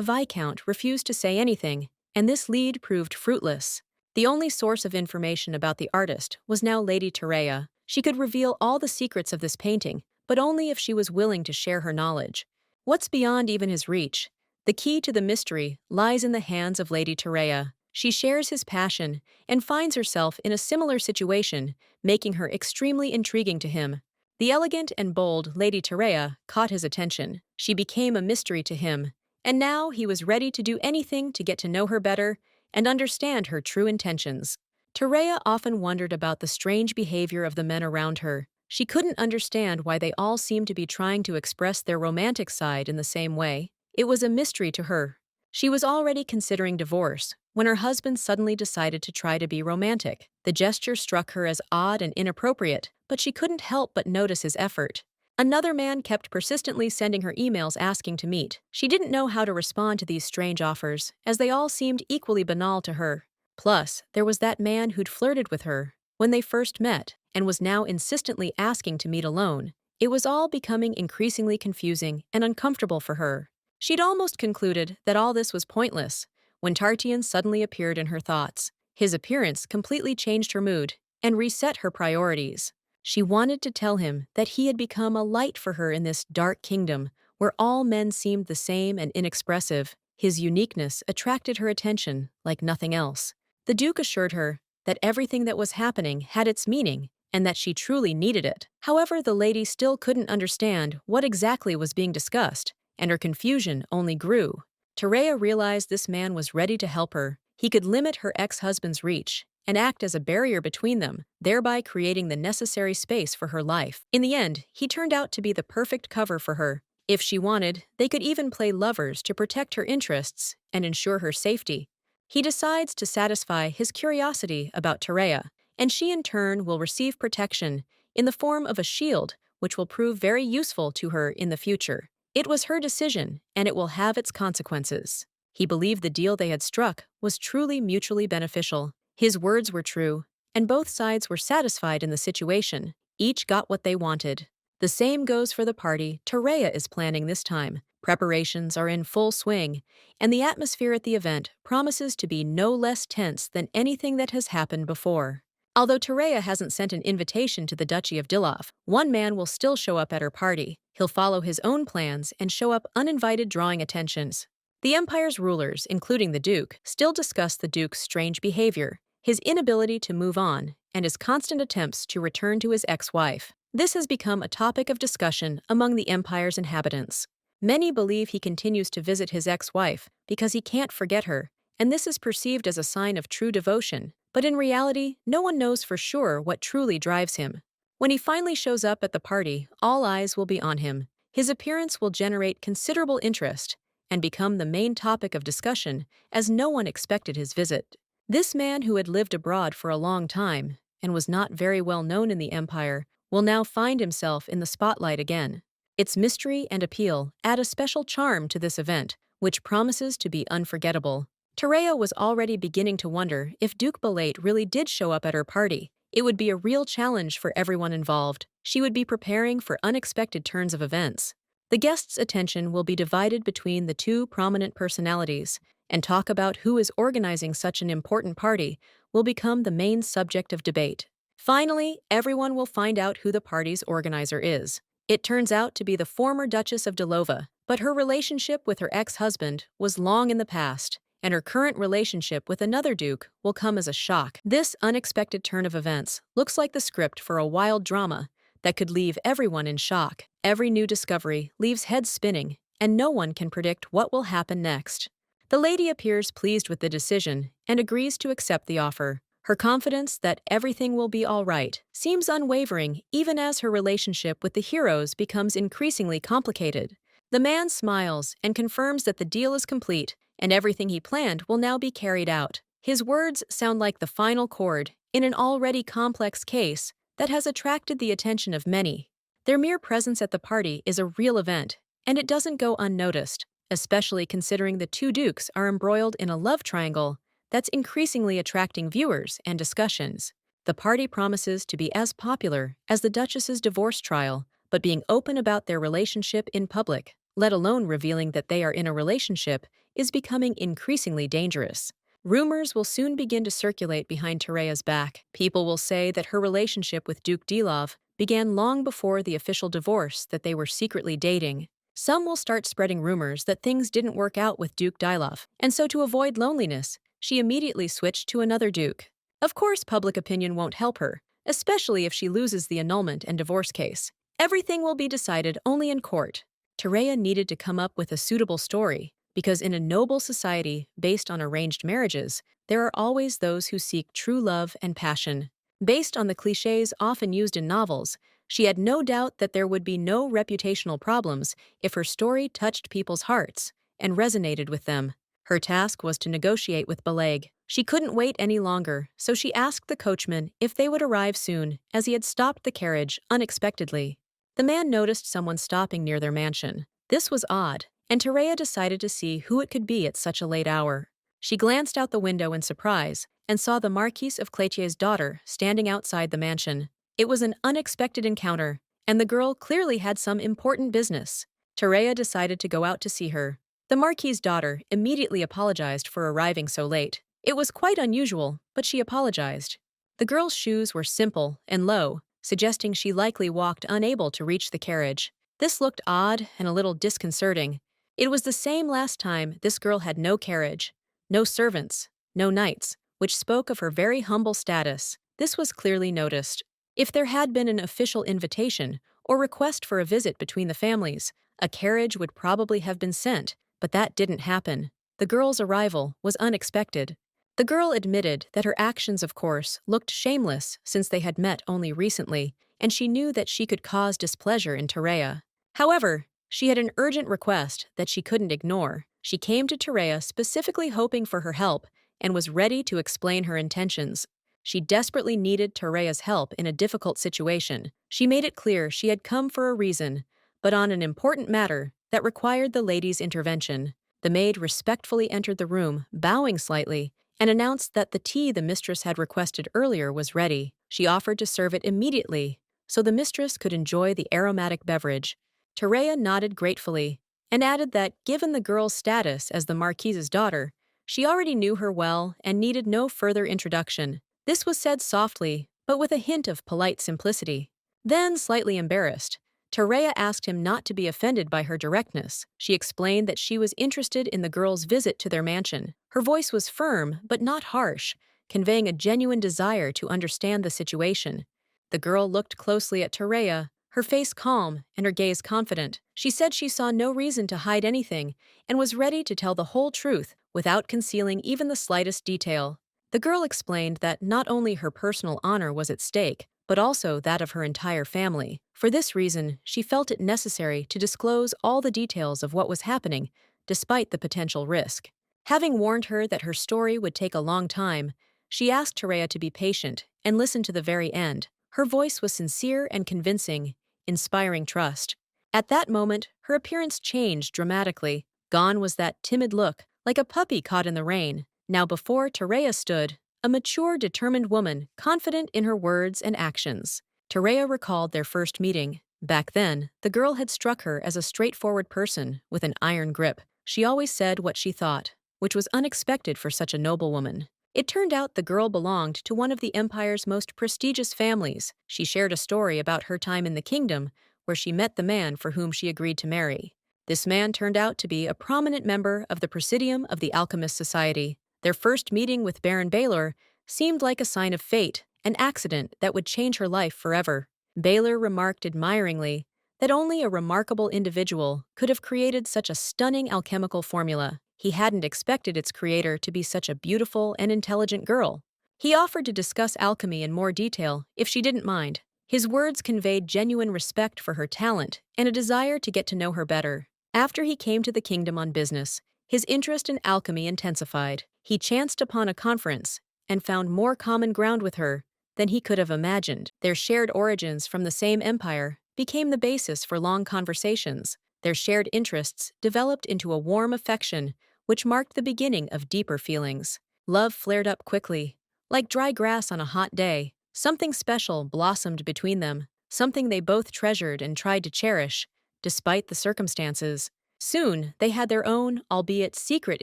viscount, refused to say anything, and this lead proved fruitless. The only source of information about the artist was now Lady Tareya. She could reveal all the secrets of this painting, but only if she was willing to share her knowledge. What's beyond even his reach? The key to the mystery lies in the hands of Lady Tareya. She shares his passion and finds herself in a similar situation, making her extremely intriguing to him. The elegant and bold Lady Tareya caught his attention. She became a mystery to him, and now he was ready to do anything to get to know her better and understand her true intentions. Tareya often wondered about the strange behavior of the men around her. She couldn't understand why they all seemed to be trying to express their romantic side in the same way. It was a mystery to her. She was already considering divorce when her husband suddenly decided to try to be romantic. The gesture struck her as odd and inappropriate, but she couldn't help but notice his effort. Another man kept persistently sending her emails asking to meet. She didn't know how to respond to these strange offers, as they all seemed equally banal to her. Plus, there was that man who'd flirted with her when they first met and was now insistently asking to meet alone. It was all becoming increasingly confusing and uncomfortable for her. She'd almost concluded that all this was pointless when Tartian suddenly appeared in her thoughts. His appearance completely changed her mood and reset her priorities. She wanted to tell him that he had become a light for her in this dark kingdom where all men seemed the same and inexpressive. His uniqueness attracted her attention like nothing else. The Duke assured her that everything that was happening had its meaning and that she truly needed it. However, the lady still couldn't understand what exactly was being discussed, and her confusion only grew. Tareya realized this man was ready to help her. He could limit her ex-husband's reach and act as a barrier between them, thereby creating the necessary space for her life. In the end, he turned out to be the perfect cover for her. If she wanted, they could even play lovers to protect her interests and ensure her safety. He decides to satisfy his curiosity about Tareya, and she in turn will receive protection in the form of a shield, which will prove very useful to her in the future. It was her decision, and it will have its consequences. He believed the deal they had struck was truly mutually beneficial. His words were true, and both sides were satisfied in the situation. Each got what they wanted. The same goes for the party Tereya is planning this time. Preparations are in full swing, and the atmosphere at the event promises to be no less tense than anything that has happened before. Although Tereya hasn't sent an invitation to the Duchy of Dilov, one man will still show up at her party. He'll follow his own plans and show up uninvited, drawing attentions. The Empire's rulers, including the Duke, still discuss the Duke's strange behavior, his inability to move on, and his constant attempts to return to his ex-wife. This has become a topic of discussion among the Empire's inhabitants. Many believe he continues to visit his ex-wife because he can't forget her, and this is perceived as a sign of true devotion. But in reality, no one knows for sure what truly drives him. When he finally shows up at the party, all eyes will be on him. His appearance will generate considerable interest and become the main topic of discussion, as no one expected his visit. This man, who had lived abroad for a long time and was not very well known in the Empire, will now find himself in the spotlight again. Its mystery and appeal add a special charm to this event, which promises to be unforgettable. Tereya was already beginning to wonder if Duke Balate really did show up at her party. It would be a real challenge for everyone involved. She would be preparing for unexpected turns of events. The guests' attention will be divided between the two prominent personalities, and talk about who is organizing such an important party will become the main subject of debate. Finally, everyone will find out who the party's organizer is. It turns out to be the former Duchess of Dilova, but her relationship with her ex-husband was long in the past, and her current relationship with another duke will come as a shock. This unexpected turn of events looks like the script for a wild drama that could leave everyone in shock. Every new discovery leaves heads spinning, and no one can predict what will happen next. The lady appears pleased with the decision and agrees to accept the offer. Her confidence that everything will be all right seems unwavering, even as her relationship with the heroes becomes increasingly complicated. The man smiles and confirms that the deal is complete, and everything he planned will now be carried out. His words sound like the final chord in an already complex case that has attracted the attention of many. Their mere presence at the party is a real event, and it doesn't go unnoticed, especially considering the two dukes are embroiled in a love triangle that's increasingly attracting viewers and discussions. The party promises to be as popular as the Duchess's divorce trial, but being open about their relationship in public, let alone revealing that they are in a relationship, is becoming increasingly dangerous. Rumors will soon begin to circulate behind Tereya's back. People will say that her relationship with Duke Dilov began long before the official divorce, that they were secretly dating. Some will start spreading rumors that things didn't work out with Duke Dilov, and so to avoid loneliness, she immediately switched to another duke. Of course, public opinion won't help her, especially if she loses the annulment and divorce case. Everything will be decided only in court. Tereya needed to come up with a suitable story, because in a noble society based on arranged marriages, there are always those who seek true love and passion. Based on the clichés often used in novels, she had no doubt that there would be no reputational problems if her story touched people's hearts and resonated with them. Her task was to negotiate with Beleg. She couldn't wait any longer, so she asked the coachman if they would arrive soon, as he had stopped the carriage unexpectedly. The man noticed someone stopping near their mansion. This was odd, and Tereya decided to see who it could be at such a late hour. She glanced out the window in surprise and saw the Marquise of Clétier's daughter standing outside the mansion. It was an unexpected encounter, and the girl clearly had some important business. Tereya decided to go out to see her. The Marquis's daughter immediately apologized for arriving so late. It was quite unusual, but she apologized. The girl's shoes were simple and low, suggesting she likely walked unable to reach the carriage. This looked odd and a little disconcerting. It was the same last time this girl had no carriage, no servants, no knights, which spoke of her very humble status. This was clearly noticed. If there had been an official invitation or request for a visit between the families, a carriage would probably have been sent, but that didn't happen. The girl's arrival was unexpected. The girl admitted that her actions, of course, looked shameless since they had met only recently, and she knew that she could cause displeasure in Tereya. However, she had an urgent request that she couldn't ignore. She came to Tereya specifically hoping for her help and was ready to explain her intentions. She desperately needed Tereya's help in a difficult situation. She made it clear she had come for a reason, but on an important matter that required the lady's intervention. The maid respectfully entered the room, bowing slightly, and announced that the tea the mistress had requested earlier was ready. She offered to serve it immediately, so the mistress could enjoy the aromatic beverage. Terea nodded gratefully and added that, given the girl's status as the Marquise's daughter, she already knew her well and needed no further introduction. This was said softly, but with a hint of polite simplicity. Then, slightly embarrassed, Terea asked him not to be offended by her directness. She explained that she was interested in the girl's visit to their mansion. Her voice was firm, but not harsh, conveying a genuine desire to understand the situation. The girl looked closely at Terea, her face calm and her gaze confident. She said she saw no reason to hide anything and was ready to tell the whole truth without concealing even the slightest detail. The girl explained that not only her personal honor was at stake, but also that of her entire family. For this reason, she felt it necessary to disclose all the details of what was happening, despite the potential risk. Having warned her that her story would take a long time, she asked Terea to be patient and listen to the very end. Her voice was sincere and convincing, inspiring trust. At that moment, her appearance changed dramatically. Gone was that timid look, like a puppy caught in the rain. Now before Terea stood a mature, determined woman, confident in her words and actions. Terea recalled their first meeting. Back then, the girl had struck her as a straightforward person with an iron grip. She always said what she thought, which was unexpected for such a noble woman. It turned out the girl belonged to one of the empire's most prestigious families. She shared a story about her time in the kingdom, where she met the man for whom she agreed to marry. This man turned out to be a prominent member of the Presidium of the Alchemist Society. Their first meeting with Baron Baylor seemed like a sign of fate, an accident that would change her life forever. Baylor remarked admiringly that only a remarkable individual could have created such a stunning alchemical formula. He hadn't expected its creator to be such a beautiful and intelligent girl. He offered to discuss alchemy in more detail if she didn't mind. His words conveyed genuine respect for her talent and a desire to get to know her better. After he came to the kingdom on business, his interest in alchemy intensified. He chanced upon a conference and found more common ground with her than he could have imagined. Their shared origins from the same empire became the basis for long conversations. Their shared interests developed into a warm affection, which marked the beginning of deeper feelings. Love flared up quickly. Like dry grass on a hot day, something special blossomed between them, something they both treasured and tried to cherish, despite the circumstances. Soon, they had their own, albeit secret,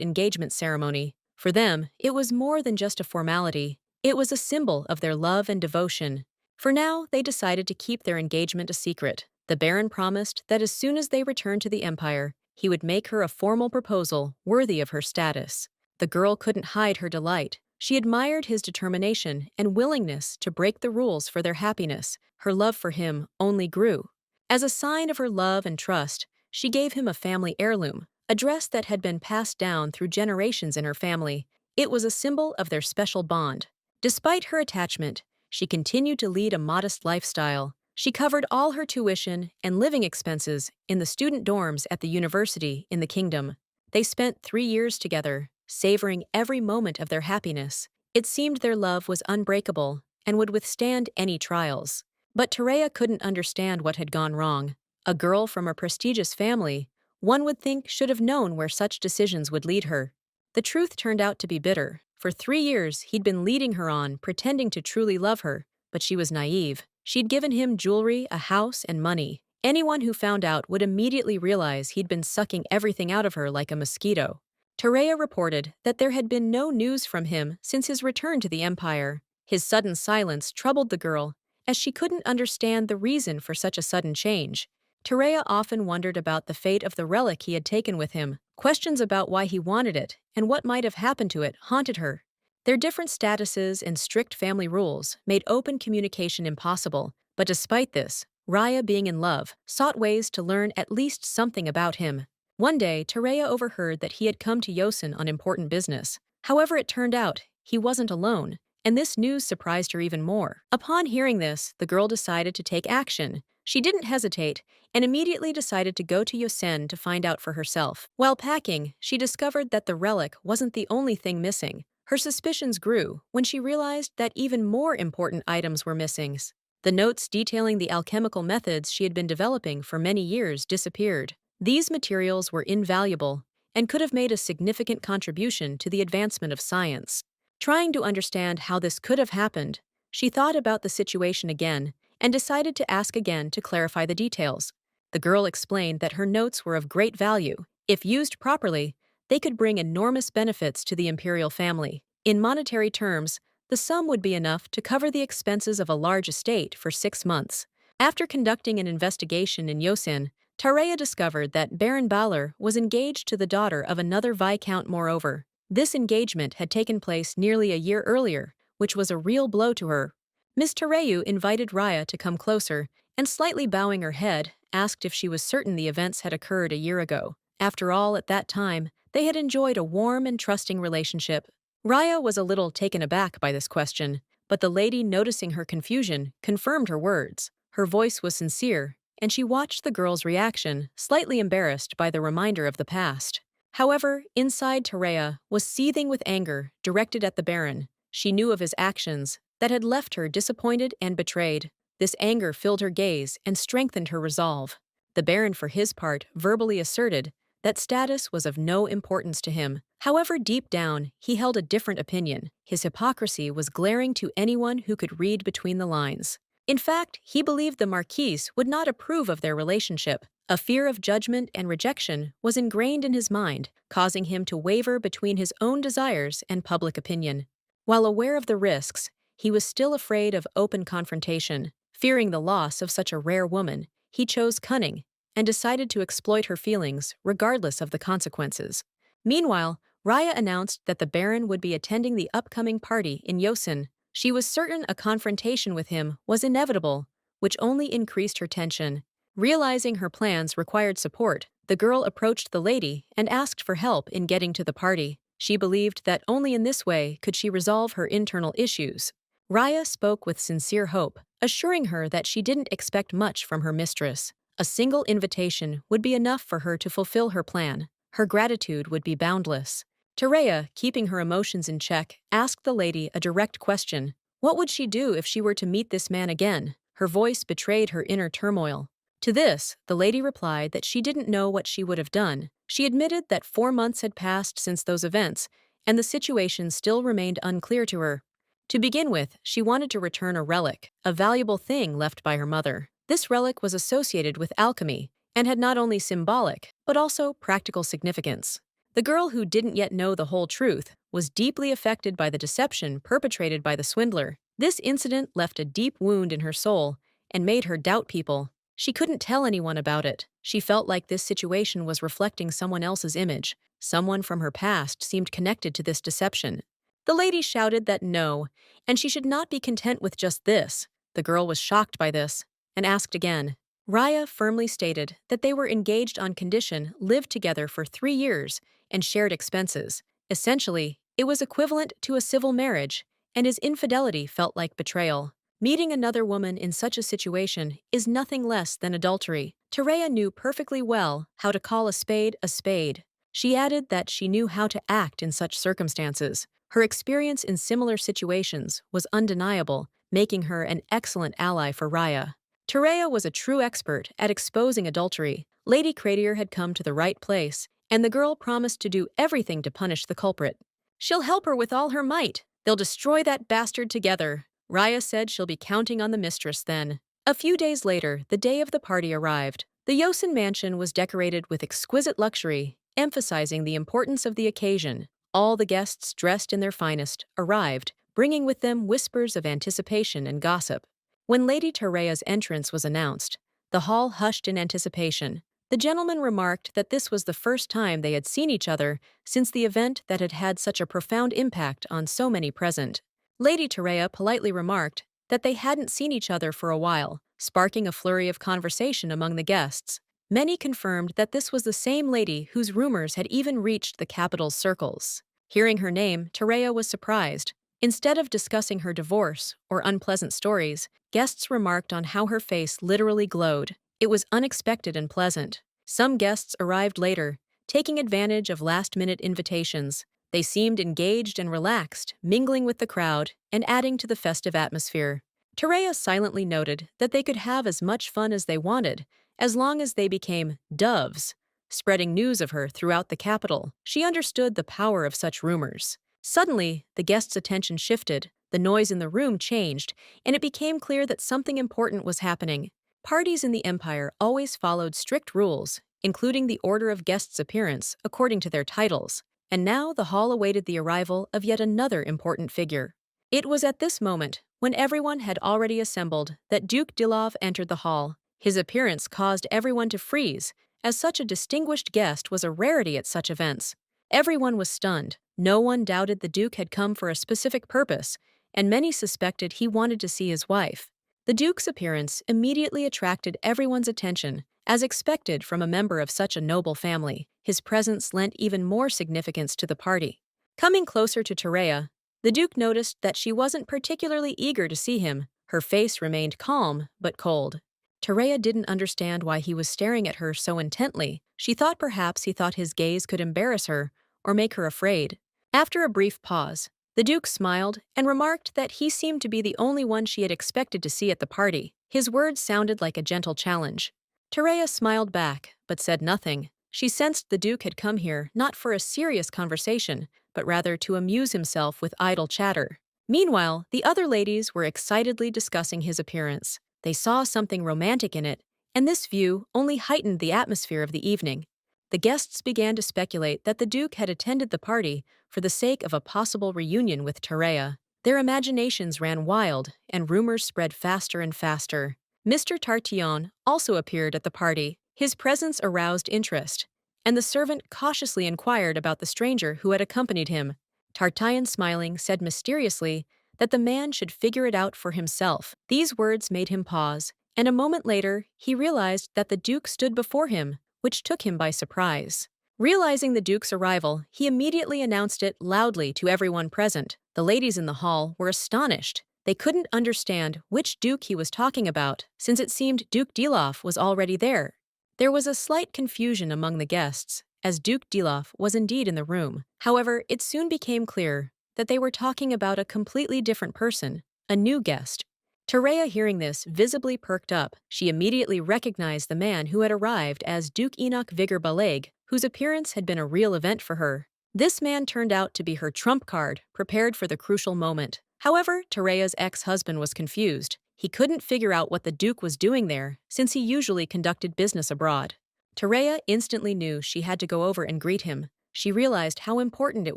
engagement ceremony. For them, it was more than just a formality. It was a symbol of their love and devotion. For now, they decided to keep their engagement a secret. The Baron promised that as soon as they returned to the Empire, he would make her a formal proposal worthy of her status. The girl couldn't hide her delight. She admired his determination and willingness to break the rules for their happiness. Her love for him only grew. As a sign of her love and trust, she gave him a family heirloom, a dress that had been passed down through generations in her family. It was a symbol of their special bond. Despite her attachment, she continued to lead a modest lifestyle. She covered all her tuition and living expenses in the student dorms at the university in the kingdom. They spent 3 years together, savoring every moment of their happiness. It seemed their love was unbreakable and would withstand any trials. But Terea couldn't understand what had gone wrong. A girl from a prestigious family, one would think, should have known where such decisions would lead her. The truth turned out to be bitter. For 3 years, he'd been leading her on, pretending to truly love her, but she was naive. She'd given him jewelry, a house, and money. Anyone who found out would immediately realize he'd been sucking everything out of her like a mosquito. Terea reported that there had been no news from him since his return to the Empire. His sudden silence troubled the girl, as she couldn't understand the reason for such a sudden change. Terea often wondered about the fate of the relic he had taken with him. Questions about why he wanted it and what might have happened to it haunted her. Their different statuses and strict family rules made open communication impossible, but despite this, Raya, being in love, sought ways to learn at least something about him. One day, Terea overheard that he had come to Yosin on important business. However, it turned out he wasn't alone, and this news surprised her even more. Upon hearing this, the girl decided to take action. She didn't hesitate and immediately decided to go to Yosen to find out for herself. While packing, she discovered that the relic wasn't the only thing missing. Her suspicions grew when she realized that even more important items were missing. The notes detailing the alchemical methods she had been developing for many years disappeared. These materials were invaluable and could have made a significant contribution to the advancement of science. Trying to understand how this could have happened, she thought about the situation again and decided to ask again to clarify the details. The girl explained that her notes were of great value. If used properly, they could bring enormous benefits to the imperial family. In monetary terms, the sum would be enough to cover the expenses of a large estate for 6 months. After conducting an investigation in Yosin, Tareya discovered that Baron Balor was engaged to the daughter of another viscount. Moreover, this engagement had taken place nearly a year earlier, which was a real blow to her. Miss Tareyu invited Raya to come closer, and slightly bowing her head, asked if she was certain the events had occurred a year ago. After all, at that time, they had enjoyed a warm and trusting relationship. Raya was a little taken aback by this question, but the lady, noticing her confusion, confirmed her words. Her voice was sincere, and she watched the girl's reaction, slightly embarrassed by the reminder of the past. However, inside Tareya was seething with anger directed at the Baron. She knew of his actions that had left her disappointed and betrayed. This anger filled her gaze and strengthened her resolve. The Baron, for his part, verbally asserted that status was of no importance to him. However, deep down, he held a different opinion. His hypocrisy was glaring to anyone who could read between the lines. In fact, he believed the Marquise would not approve of their relationship. A fear of judgment and rejection was ingrained in his mind, causing him to waver between his own desires and public opinion. While aware of the risks, he was still afraid of open confrontation. Fearing the loss of such a rare woman, he chose cunning and decided to exploit her feelings regardless of the consequences. Meanwhile, Raya announced that the Baron would be attending the upcoming party in Yosin. She was certain a confrontation with him was inevitable, which only increased her tension. Realizing her plans required support, the girl approached the lady and asked for help in getting to the party. She believed that only in this way could she resolve her internal issues. Raya spoke with sincere hope, assuring her that she didn't expect much from her mistress. A single invitation would be enough for her to fulfill her plan. Her gratitude would be boundless. Tareya, keeping her emotions in check, asked the lady a direct question. What would she do if she were to meet this man again? Her voice betrayed her inner turmoil. To this, the lady replied that she didn't know what she would have done. She admitted that 4 months had passed since those events, and the situation still remained unclear to her. To begin with, she wanted to return a relic, a valuable thing left by her mother. This relic was associated with alchemy and had not only symbolic, but also practical significance. The girl, who didn't yet know the whole truth, was deeply affected by the deception perpetrated by the swindler. This incident left a deep wound in her soul and made her doubt people. She couldn't tell anyone about it. She felt like this situation was reflecting someone else's image. Someone from her past seemed connected to this deception. The lady shouted that no, and she should not be content with just this. The girl was shocked by this and asked again. Raya firmly stated that they were engaged on condition lived together for 3 years and shared expenses. Essentially, it was equivalent to a civil marriage, and his infidelity felt like betrayal. Meeting another woman in such a situation is nothing less than adultery. Tareya knew perfectly well how to call a spade a spade. She added that she knew how to act in such circumstances. Her experience in similar situations was undeniable, making her an excellent ally for Raya. Tareya was a true expert at exposing adultery. Lady Cradier had come to the right place, and the girl promised to do everything to punish the culprit. She'll help her with all her might. They'll destroy that bastard together. Raya said she'll be counting on the mistress then. A few days later, the day of the party arrived. The Yosin mansion was decorated with exquisite luxury, emphasizing the importance of the occasion. All the guests, dressed in their finest, arrived, bringing with them whispers of anticipation and gossip. When Lady Tareya's entrance was announced, the hall hushed in anticipation. The gentleman remarked that this was the first time they had seen each other since the event that had had such a profound impact on so many present. Lady Tareya politely remarked that they hadn't seen each other for a while, sparking a flurry of conversation among the guests. Many confirmed that this was the same lady whose rumors had even reached the capital's circles. Hearing her name, Tareya was surprised. Instead of discussing her divorce or unpleasant stories, guests remarked on how her face literally glowed. It was unexpected and pleasant. Some guests arrived later, taking advantage of last-minute invitations. They seemed engaged and relaxed, mingling with the crowd and adding to the festive atmosphere. Tareya silently noted that they could have as much fun as they wanted, as long as they became doves, spreading news of her throughout the capital. She understood the power of such rumors. Suddenly, the guests' attention shifted. the noise in the room changed, and it became clear that something important was happening. Parties in the empire always followed strict rules, including the order of guests' appearance according to their titles, and now the hall awaited the arrival of yet another important figure. It was at this moment, when everyone had already assembled, that Duke Dilov entered the hall. His appearance caused everyone to freeze, as such a distinguished guest was a rarity at such events. Everyone was stunned. No one doubted the Duke had come for a specific purpose, and many suspected he wanted to see his wife. The Duke's appearance immediately attracted everyone's attention, as expected from a member of such a noble family. His presence lent even more significance to the party. Coming closer to Tereya, the Duke noticed that she wasn't particularly eager to see him. Her face remained calm, but cold. Tereya didn't understand why he was staring at her so intently. She thought perhaps he thought his gaze could embarrass her or make her afraid. After a brief pause, the Duke smiled and remarked that he seemed to be the only one she had expected to see at the party. His words sounded like a gentle challenge. Tereya smiled back, but said nothing. She sensed the Duke had come here not for a serious conversation, but rather to amuse himself with idle chatter. Meanwhile, the other ladies were excitedly discussing his appearance. They saw something romantic in it, and this view only heightened the atmosphere of the evening. The guests began to speculate that the Duke had attended the party for the sake of a possible reunion with Tereya. Their imaginations ran wild, and rumors spread faster and faster. Mr. Tartillon also appeared at the party. His presence aroused interest, and the servant cautiously inquired about the stranger who had accompanied him. Tartillon, smiling, said mysteriously that the man should figure it out for himself. These words made him pause, and a moment later he realized that the Duke stood before him, which took him by surprise. Realizing the Duke's arrival, he immediately announced it loudly to everyone present. The ladies in the hall were astonished. They couldn't understand which Duke he was talking about, since it seemed Duke Dilov was already there. There was a slight confusion among the guests, as Duke Dilov was indeed in the room. However, it soon became clear that they were talking about a completely different person, a new guest. Tereya, hearing this, visibly perked up. She immediately recognized the man who had arrived as Duke Enoch Vigor Baleg, whose appearance had been a real event for her. This man turned out to be her trump card, prepared for the crucial moment. However, Tereya's ex-husband was confused. He couldn't figure out what the Duke was doing there, since he usually conducted business abroad. Tereya instantly knew she had to go over and greet him. She realized how important it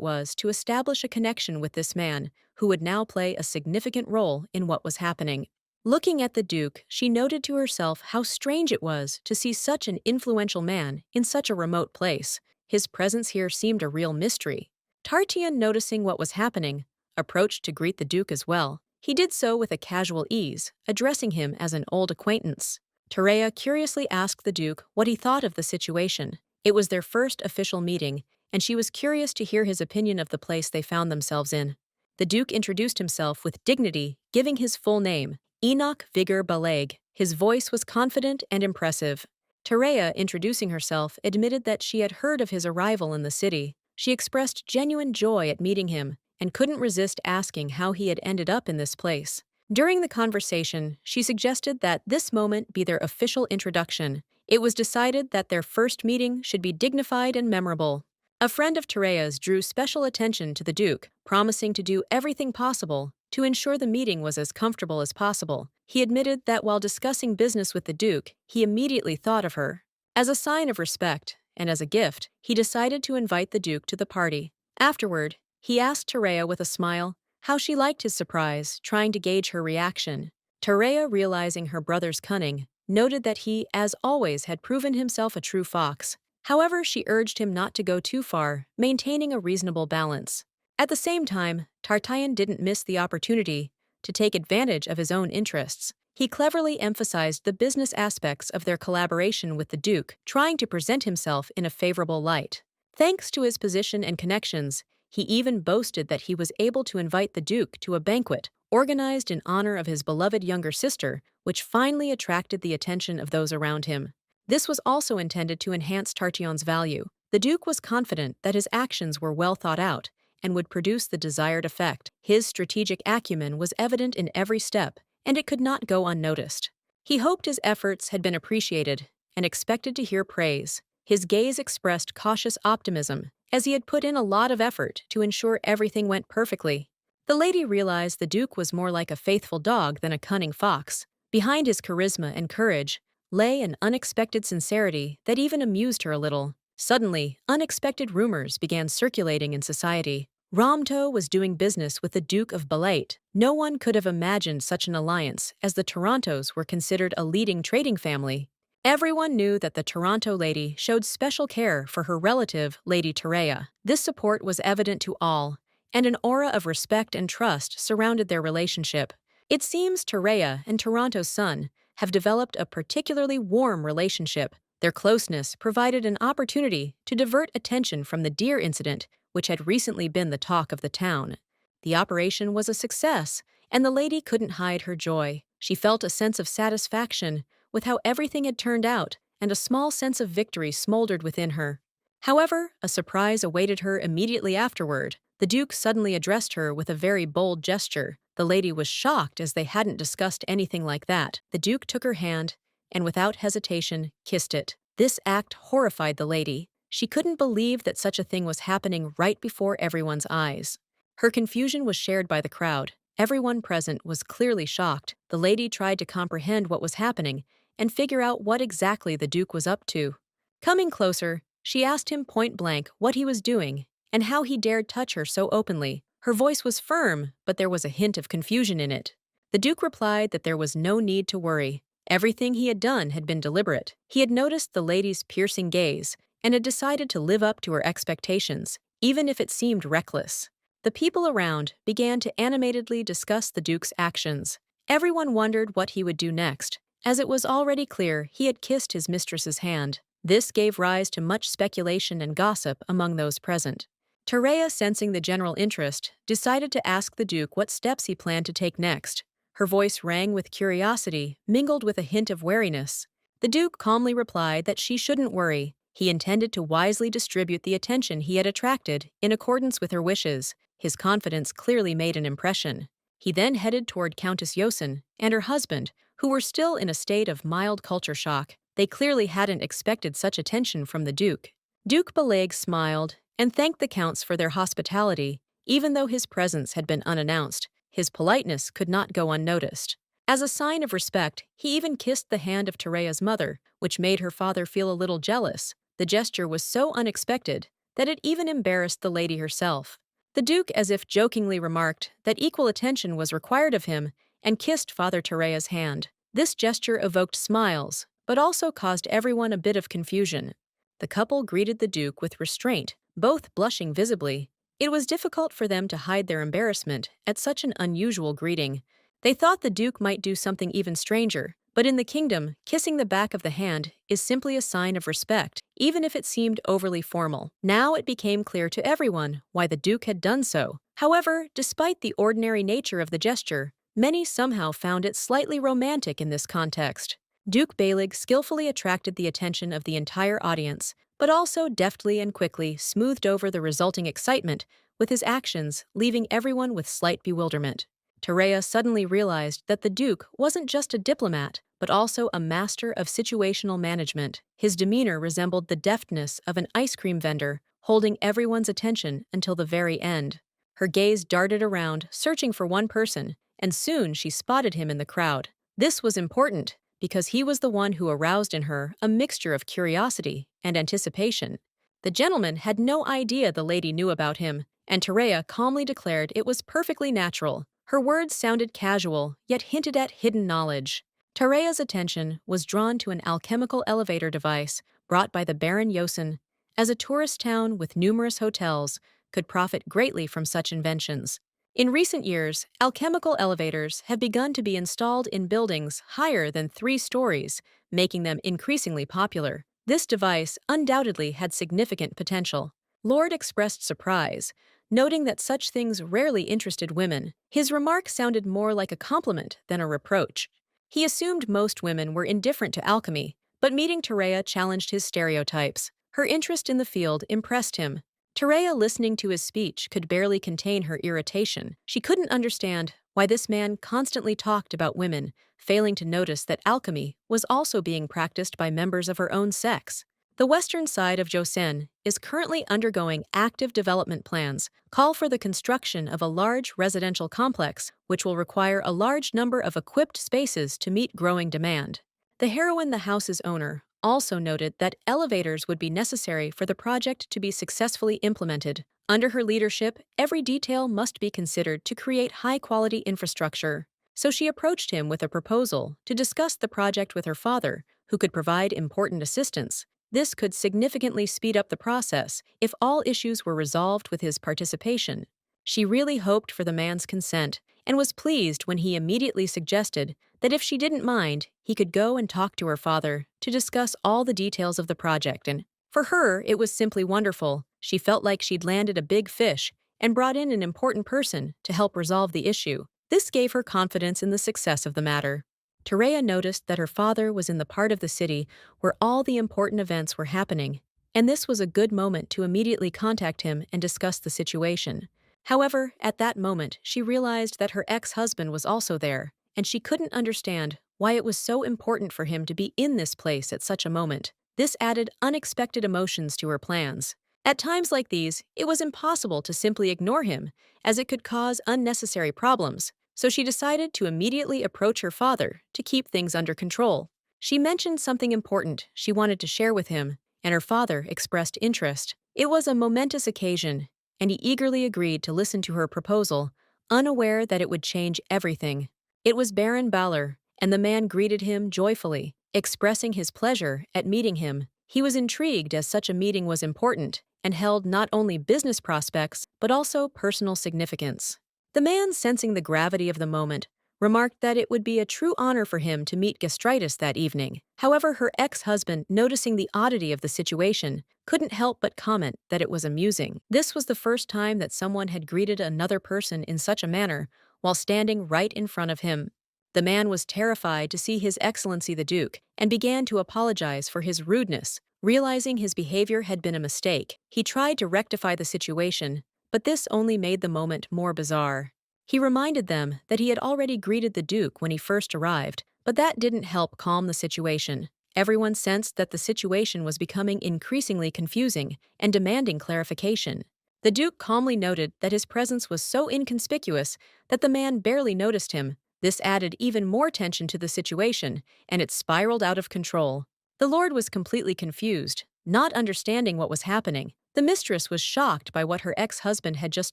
was to establish a connection with this man, who would now play a significant role in what was happening. Looking at the Duke, she noted to herself how strange it was to see such an influential man in such a remote place. His presence here seemed a real mystery. Tartillon, noticing what was happening, approached to greet the Duke as well. He did so with a casual ease, addressing him as an old acquaintance. Tereya curiously asked the Duke what he thought of the situation. It was their first official meeting, and she was curious to hear his opinion of the place they found themselves in. The Duke introduced himself with dignity, giving his full name, Enoch Vigor Baleg. His voice was confident and impressive. Tereya, introducing herself, admitted that she had heard of his arrival in the city. She expressed genuine joy at meeting him, and couldn't resist asking how he had ended up in this place. During the conversation, she suggested that this moment be their official introduction. It was decided that their first meeting should be dignified and memorable. A friend of Tereya's drew special attention to the Duke, promising to do everything possible to ensure the meeting was as comfortable as possible. He admitted that while discussing business with the Duke, he immediately thought of her. As a sign of respect, and as a gift, he decided to invite the Duke to the party. Afterward, he asked Tereya with a smile how she liked his surprise, trying to gauge her reaction. Tereya, realizing her brother's cunning, noted that he, as always, had proven himself a true fox. However, she urged him not to go too far, maintaining a reasonable balance. At the same time, Tartillon didn't miss the opportunity to take advantage of his own interests. He cleverly emphasized the business aspects of their collaboration with the Duke, trying to present himself in a favorable light. Thanks to his position and connections, he even boasted that he was able to invite the Duke to a banquet organized in honor of his beloved younger sister, which finally attracted the attention of those around him. This was also intended to enhance Tartillon's value. The Duke was confident that his actions were well thought out and would produce the desired effect. His strategic acumen was evident in every step, and it could not go unnoticed. He hoped his efforts had been appreciated and expected to hear praise. His gaze expressed cautious optimism, as he had put in a lot of effort to ensure everything went perfectly. The lady realized the Duke was more like a faithful dog than a cunning fox. Behind his charisma and courage lay an unexpected sincerity that even amused her a little. Suddenly, unexpected rumors began circulating in society. Ramto was doing business with the Duke of Balait. No one could have imagined such an alliance, as the Torontos were considered a leading trading family. Everyone knew that the Toronto lady showed special care for her relative, Lady Terea. This support was evident to all, and an aura of respect and trust surrounded their relationship. It seems Terea and Toronto's son have developed a particularly warm relationship. Their closeness provided an opportunity to divert attention from the deer incident, which had recently been the talk of the town. The operation was a success, and the lady couldn't hide her joy. She felt a sense of satisfaction with how everything had turned out, and a small sense of victory smoldered within her. However, a surprise awaited her immediately afterward. The Duke suddenly addressed her with a very bold gesture. The lady was shocked, as they hadn't discussed anything like that. The Duke took her hand and, without hesitation, kissed it. This act horrified the lady. She couldn't believe that such a thing was happening right before everyone's eyes. Her confusion was shared by the crowd. Everyone present was clearly shocked. The lady tried to comprehend what was happening and figure out what exactly the Duke was up to. Coming closer, she asked him point-blank what he was doing and how he dared touch her so openly. Her voice was firm, but there was a hint of confusion in it. The Duke replied that there was no need to worry. Everything he had done had been deliberate. He had noticed the lady's piercing gaze and had decided to live up to her expectations, even if it seemed reckless. The people around began to animatedly discuss the Duke's actions. Everyone wondered what he would do next, as it was already clear he had kissed his mistress's hand. This gave rise to much speculation and gossip among those present. Terea, sensing the general interest, decided to ask the Duke what steps he planned to take next. Her voice rang with curiosity, mingled with a hint of wariness. The Duke calmly replied that she shouldn't worry. He intended to wisely distribute the attention he had attracted in accordance with her wishes. His confidence clearly made an impression. He then headed toward Countess Yosin and her husband, who were still in a state of mild culture shock. They clearly hadn't expected such attention from the Duke. Duke Balag smiled and thanked the counts for their hospitality. Even though his presence had been unannounced, his politeness could not go unnoticed. As a sign of respect, he even kissed the hand of Terea's mother, which made her father feel a little jealous. The gesture was so unexpected that it even embarrassed the lady herself. The Duke, as if jokingly, remarked that equal attention was required of him and kissed Father Terea's hand. This gesture evoked smiles, but also caused everyone a bit of confusion. The couple greeted the Duke with restraint, both blushing visibly. It was difficult for them to hide their embarrassment at such an unusual greeting. They thought the Duke might do something even stranger, but in the kingdom, kissing the back of the hand is simply a sign of respect, even if it seemed overly formal. Now it became clear to everyone why the Duke had done so. However, despite the ordinary nature of the gesture, many somehow found it slightly romantic in this context. Duke Balig skillfully attracted the attention of the entire audience, but also deftly and quickly smoothed over the resulting excitement with his actions, leaving everyone with slight bewilderment. Terea suddenly realized that the Duke wasn't just a diplomat, but also a master of situational management. His demeanor resembled the deftness of an ice cream vendor, holding everyone's attention until the very end. Her gaze darted around, searching for one person, and soon she spotted him in the crowd. This was important, because he was the one who aroused in her a mixture of curiosity and anticipation. The gentleman had no idea the lady knew about him, and Terea calmly declared it was perfectly natural. Her words sounded casual, yet hinted at hidden knowledge. Terea's attention was drawn to an alchemical elevator device brought by the Baron Yosin. As a tourist town with numerous hotels could profit greatly from such inventions. In recent years, alchemical elevators have begun to be installed in buildings higher than 3 stories, making them increasingly popular. This device undoubtedly had significant potential. Lord expressed surprise, noting that such things rarely interested women. His remark sounded more like a compliment than a reproach. He assumed most women were indifferent to alchemy, but meeting Terea challenged his stereotypes. Her interest in the field impressed him. Terea, listening to his speech, could barely contain her irritation. She couldn't understand why this man constantly talked about women, failing to notice that alchemy was also being practiced by members of her own sex. The western side of Joseon is currently undergoing active development plans, call for the construction of a large residential complex, which will require a large number of equipped spaces to meet growing demand. The heroine, the house's owner, also noted that elevators would be necessary for the project to be successfully implemented. Under her leadership, every detail must be considered to create high-quality infrastructure. So she approached him with a proposal to discuss the project with her father, who could provide important assistance. This could significantly speed up the process if all issues were resolved with his participation. She really hoped for the man's consent and was pleased when he immediately suggested that if she didn't mind, he could go and talk to her father to discuss all the details of the project. And for her, it was simply wonderful. She felt like she'd landed a big fish and brought in an important person to help resolve the issue. This gave her confidence in the success of the matter. Terea noticed that her father was in the part of the city where all the important events were happening, and this was a good moment to immediately contact him and discuss the situation. However, at that moment, she realized that her ex-husband was also there, and she couldn't understand why it was so important for him to be in this place at such a moment. This added unexpected emotions to her plans. At times like these, it was impossible to simply ignore him, as it could cause unnecessary problems. So she decided to immediately approach her father to keep things under control. She mentioned something important she wanted to share with him, and her father expressed interest. It was a momentous occasion, and he eagerly agreed to listen to her proposal, unaware that it would change everything. It was Baron Balor, and the man greeted him joyfully, expressing his pleasure at meeting him. He was intrigued as such a meeting was important and held not only business prospects but also personal significance. The man, sensing the gravity of the moment, remarked that it would be a true honor for him to meet gastritis that evening. However, her ex-husband, noticing the oddity of the situation, couldn't help but comment that it was amusing. This was the first time that someone had greeted another person in such a manner while standing right in front of him. The man was terrified to see His Excellency the Duke and began to apologize for his rudeness. Realizing his behavior had been a mistake, he tried to rectify the situation, but this only made the moment more bizarre. He reminded them that he had already greeted the Duke when he first arrived, but that didn't help calm the situation. Everyone sensed that the situation was becoming increasingly confusing and demanding clarification. The Duke calmly noted that his presence was so inconspicuous that the man barely noticed him. This added even more tension to the situation, and it spiraled out of control. The Lord was completely confused, not understanding what was happening. The mistress was shocked by what her ex-husband had just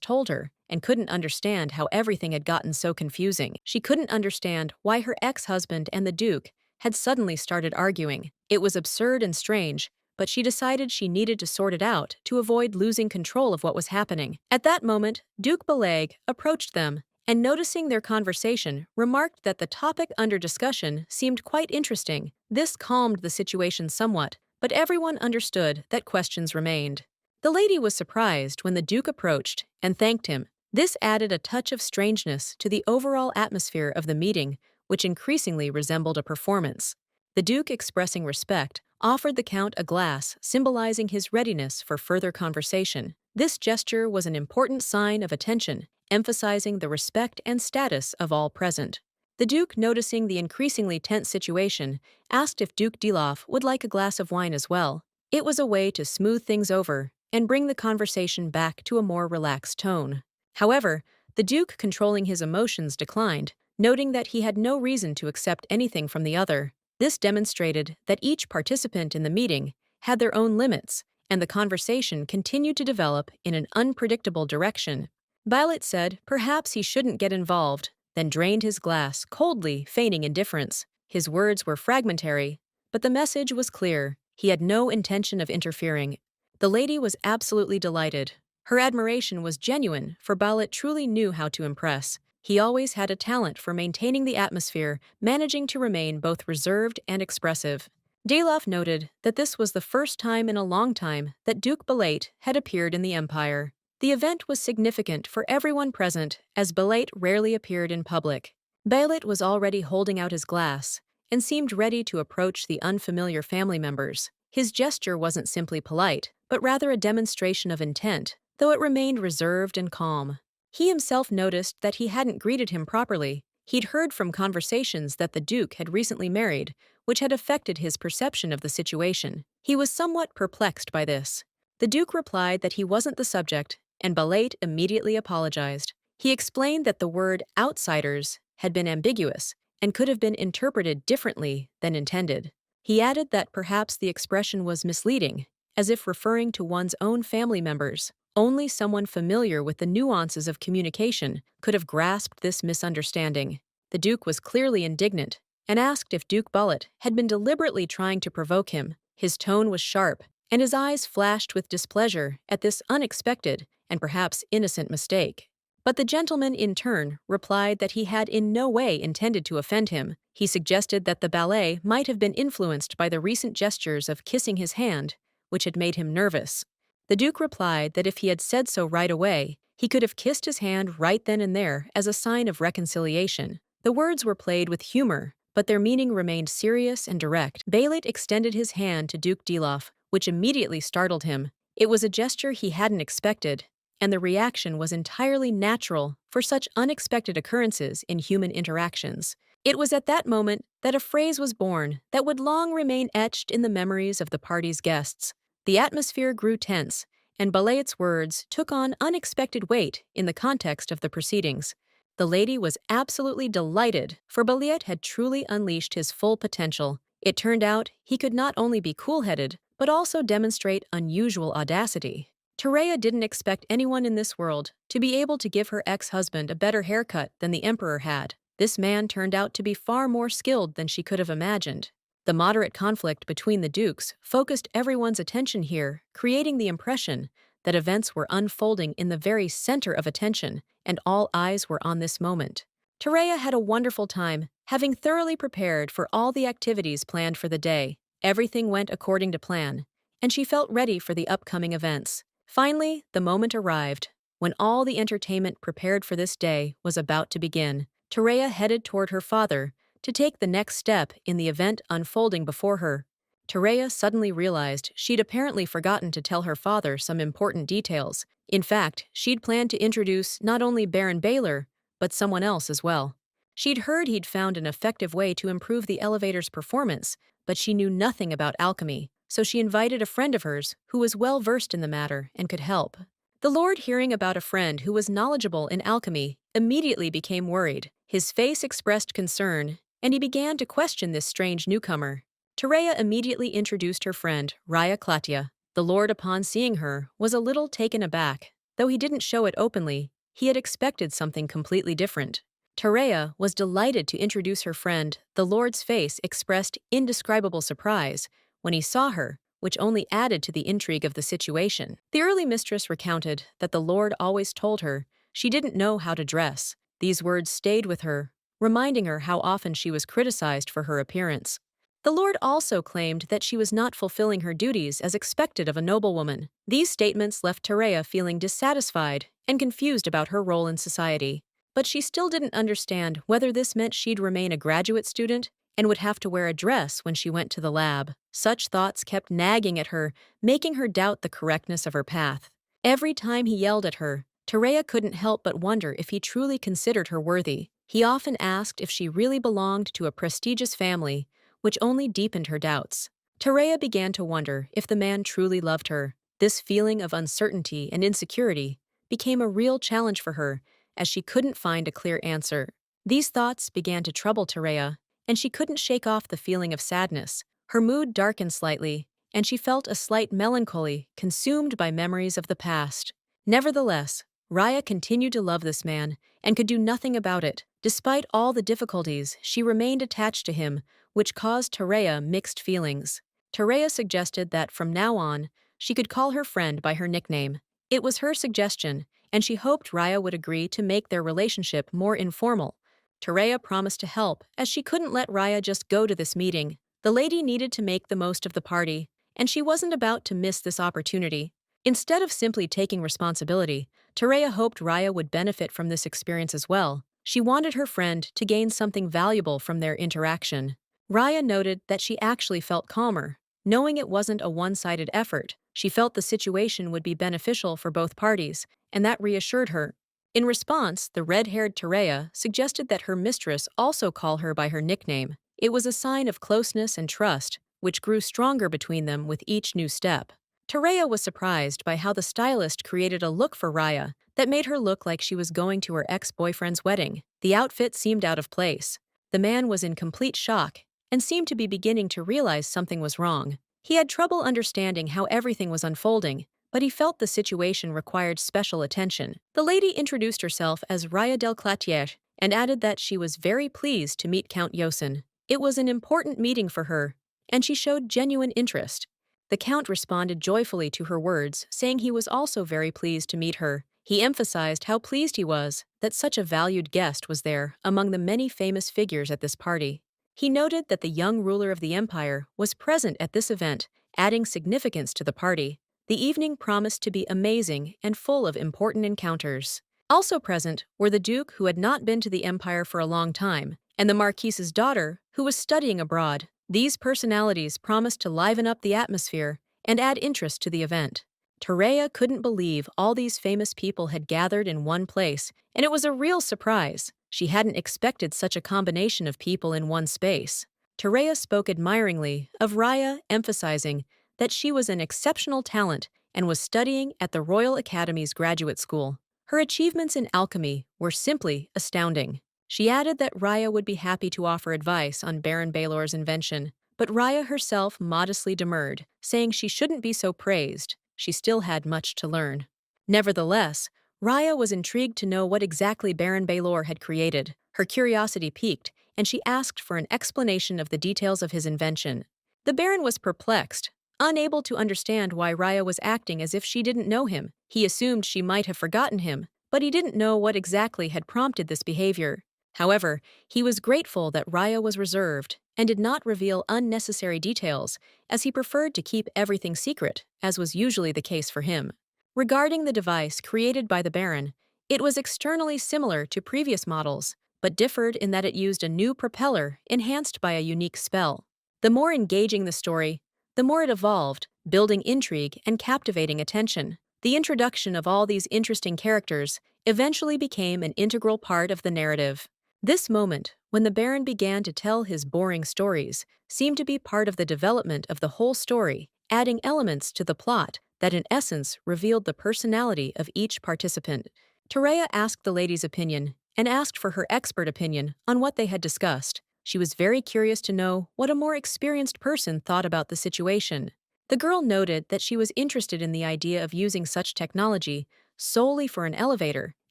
told her and couldn't understand how everything had gotten so confusing. She couldn't understand why her ex-husband and the Duke had suddenly started arguing. It was absurd and strange, but she decided she needed to sort it out to avoid losing control of what was happening. At that moment, Duke Beleg approached them and, noticing their conversation, remarked that the topic under discussion seemed quite interesting. This calmed the situation somewhat, but everyone understood that questions remained. The lady was surprised when the Duke approached and thanked him. This added a touch of strangeness to the overall atmosphere of the meeting, which increasingly resembled a performance. The Duke, expressing respect, offered the Count a glass, symbolizing his readiness for further conversation. This gesture was an important sign of attention, emphasizing the respect and status of all present. The Duke, noticing the increasingly tense situation, asked if Duke Dilof would like a glass of wine as well. It was a way to smooth things over and bring the conversation back to a more relaxed tone. However, the Duke, controlling his emotions, declined, noting that he had no reason to accept anything from the other. This demonstrated that each participant in the meeting had their own limits, and the conversation continued to develop in an unpredictable direction. Violet said perhaps he shouldn't get involved, then drained his glass, coldly feigning indifference. His words were fragmentary, but the message was clear. He had no intention of interfering. The lady was absolutely delighted. Her admiration was genuine, for Violet truly knew how to impress. He always had a talent for maintaining the atmosphere, managing to remain both reserved and expressive. Dilof noted that this was the first time in a long time that Duke Belet had appeared in the Empire. The event was significant for everyone present, as Belet rarely appeared in public. Belet was already holding out his glass and seemed ready to approach the unfamiliar family members. His gesture wasn't simply polite, but rather a demonstration of intent, though it remained reserved and calm. He himself noticed that he hadn't greeted him properly. He'd heard from conversations that the Duke had recently married, which had affected his perception of the situation. He was somewhat perplexed by this. The Duke replied that he wasn't the subject, and Balait immediately apologized. He explained that the word outsiders had been ambiguous and could have been interpreted differently than intended. He added that perhaps the expression was misleading, as if referring to one's own family members. Only someone familiar with the nuances of communication could have grasped this misunderstanding. The Duke was clearly indignant and asked if Duke Bullet had been deliberately trying to provoke him. His tone was sharp, and his eyes flashed with displeasure at this unexpected and perhaps innocent mistake. But the gentleman, in turn, replied that he had in no way intended to offend him. He suggested that the ballet might have been influenced by the recent gestures of kissing his hand, which had made him nervous. The Duke replied that if he had said so right away, he could have kissed his hand right then and there as a sign of reconciliation. The words were played with humor, but their meaning remained serious and direct. Balait extended his hand to Duke Dilof, which immediately startled him. It was a gesture he hadn't expected, and the reaction was entirely natural for such unexpected occurrences in human interactions. It was at that moment that a phrase was born that would long remain etched in the memories of the party's guests. The atmosphere grew tense, and Balait's words took on unexpected weight in the context of the proceedings. The lady was absolutely delighted, for Balait had truly unleashed his full potential. It turned out he could not only be cool-headed, but also demonstrate unusual audacity. Tereya didn't expect anyone in this world to be able to give her ex-husband a better haircut than the Emperor had. This man turned out to be far more skilled than she could have imagined. The moderate conflict between the dukes focused everyone's attention here, creating the impression that events were unfolding in the very center of attention, and all eyes were on this moment. Tereya had a wonderful time, having thoroughly prepared for all the activities planned for the day. Everything went according to plan, and she felt ready for the upcoming events. Finally, the moment arrived, when all the entertainment prepared for this day was about to begin. Tereya headed toward her father to take the next step in the event unfolding before her. Tereya suddenly realized she'd apparently forgotten to tell her father some important details. In fact, she'd planned to introduce not only Baron Baylor, but someone else as well. She'd heard he'd found an effective way to improve the elevator's performance, but she knew nothing about alchemy, so she invited a friend of hers who was well-versed in the matter and could help. The Lord, hearing about a friend who was knowledgeable in alchemy, immediately became worried. His face expressed concern, and he began to question this strange newcomer. Tereya immediately introduced her friend, Raya Klatya. The Lord, upon seeing her, was a little taken aback. Though he didn't show it openly, he had expected something completely different. Tereya was delighted to introduce her friend. The Lord's face expressed indescribable surprise when he saw her, which only added to the intrigue of the situation. The early mistress recounted that the Lord always told her she didn't know how to dress. These words stayed with her, reminding her how often she was criticized for her appearance. The Lord also claimed that she was not fulfilling her duties as expected of a noblewoman. These statements left Tereya feeling dissatisfied and confused about her role in society. But she still didn't understand whether this meant she'd remain a graduate student and would have to wear a dress when she went to the lab. Such thoughts kept nagging at her, making her doubt the correctness of her path. Every time he yelled at her, Tereya couldn't help but wonder if he truly considered her worthy. He often asked if she really belonged to a prestigious family, which only deepened her doubts. Tereya began to wonder if the man truly loved her. This feeling of uncertainty and insecurity became a real challenge for her, as she couldn't find a clear answer. These thoughts began to trouble Tereya, and she couldn't shake off the feeling of sadness. Her mood darkened slightly, and she felt a slight melancholy consumed by memories of the past. Nevertheless, Raya continued to love this man and could do nothing about it. Despite all the difficulties, she remained attached to him, which caused Tereya mixed feelings. Tereya suggested that from now on, she could call her friend by her nickname. It was her suggestion, and she hoped Raya would agree to make their relationship more informal. Tereya promised to help, as she couldn't let Raya just go to this meeting. The lady needed to make the most of the party, and she wasn't about to miss this opportunity. Instead of simply taking responsibility, Tereya hoped Raya would benefit from this experience as well. She wanted her friend to gain something valuable from their interaction. Raya noted that she actually felt calmer. Knowing it wasn't a one-sided effort, she felt the situation would be beneficial for both parties, and that reassured her. In response, the red-haired Terea suggested that her mistress also call her by her nickname. It was a sign of closeness and trust, which grew stronger between them with each new step. Terea was surprised by how the stylist created a look for Raya that made her look like she was going to her ex-boyfriend's wedding. The outfit seemed out of place. The man was in complete shock and seemed to be beginning to realize something was wrong. He had trouble understanding how everything was unfolding, but he felt the situation required special attention. The lady introduced herself as Raya del Clatier and added that she was very pleased to meet Count Yosin. It was an important meeting for her, and she showed genuine interest. The Count responded joyfully to her words, saying he was also very pleased to meet her. He emphasized how pleased he was that such a valued guest was there among the many famous figures at this party. He noted that the young ruler of the empire was present at this event, adding significance to the party. The evening promised to be amazing and full of important encounters. Also present were the Duke, who had not been to the empire for a long time, and the Marquise's daughter, who was studying abroad. These personalities promised to liven up the atmosphere and add interest to the event. Terea couldn't believe all these famous people had gathered in one place, and it was a real surprise. She hadn't expected such a combination of people in one space. Terea spoke admiringly of Raya, emphasizing that she was an exceptional talent and was studying at the Royal Academy's graduate school. Her achievements in alchemy were simply astounding. She added that Raya would be happy to offer advice on Baron Baylor's invention, but Raya herself modestly demurred, saying she shouldn't be so praised. She still had much to learn. Nevertheless, Raya was intrigued to know what exactly Baron Baylor had created. Her curiosity piqued, and she asked for an explanation of the details of his invention. The Baron was perplexed, unable to understand why Raya was acting as if she didn't know him. He assumed she might have forgotten him, but he didn't know what exactly had prompted this behavior. However, he was grateful that Raya was reserved and did not reveal unnecessary details, as he preferred to keep everything secret, as was usually the case for him. Regarding the device created by the Baron, it was externally similar to previous models, but differed in that it used a new propeller enhanced by a unique spell. The more engaging the story, the more it evolved, building intrigue and captivating attention. The introduction of all these interesting characters eventually became an integral part of the narrative. This moment, when the Baron began to tell his boring stories, seemed to be part of the development of the whole story, adding elements to the plot that in essence revealed the personality of each participant. Terea asked the lady's opinion and asked for her expert opinion on what they had discussed. She was very curious to know what a more experienced person thought about the situation. The girl noted that she was interested in the idea of using such technology solely for an elevator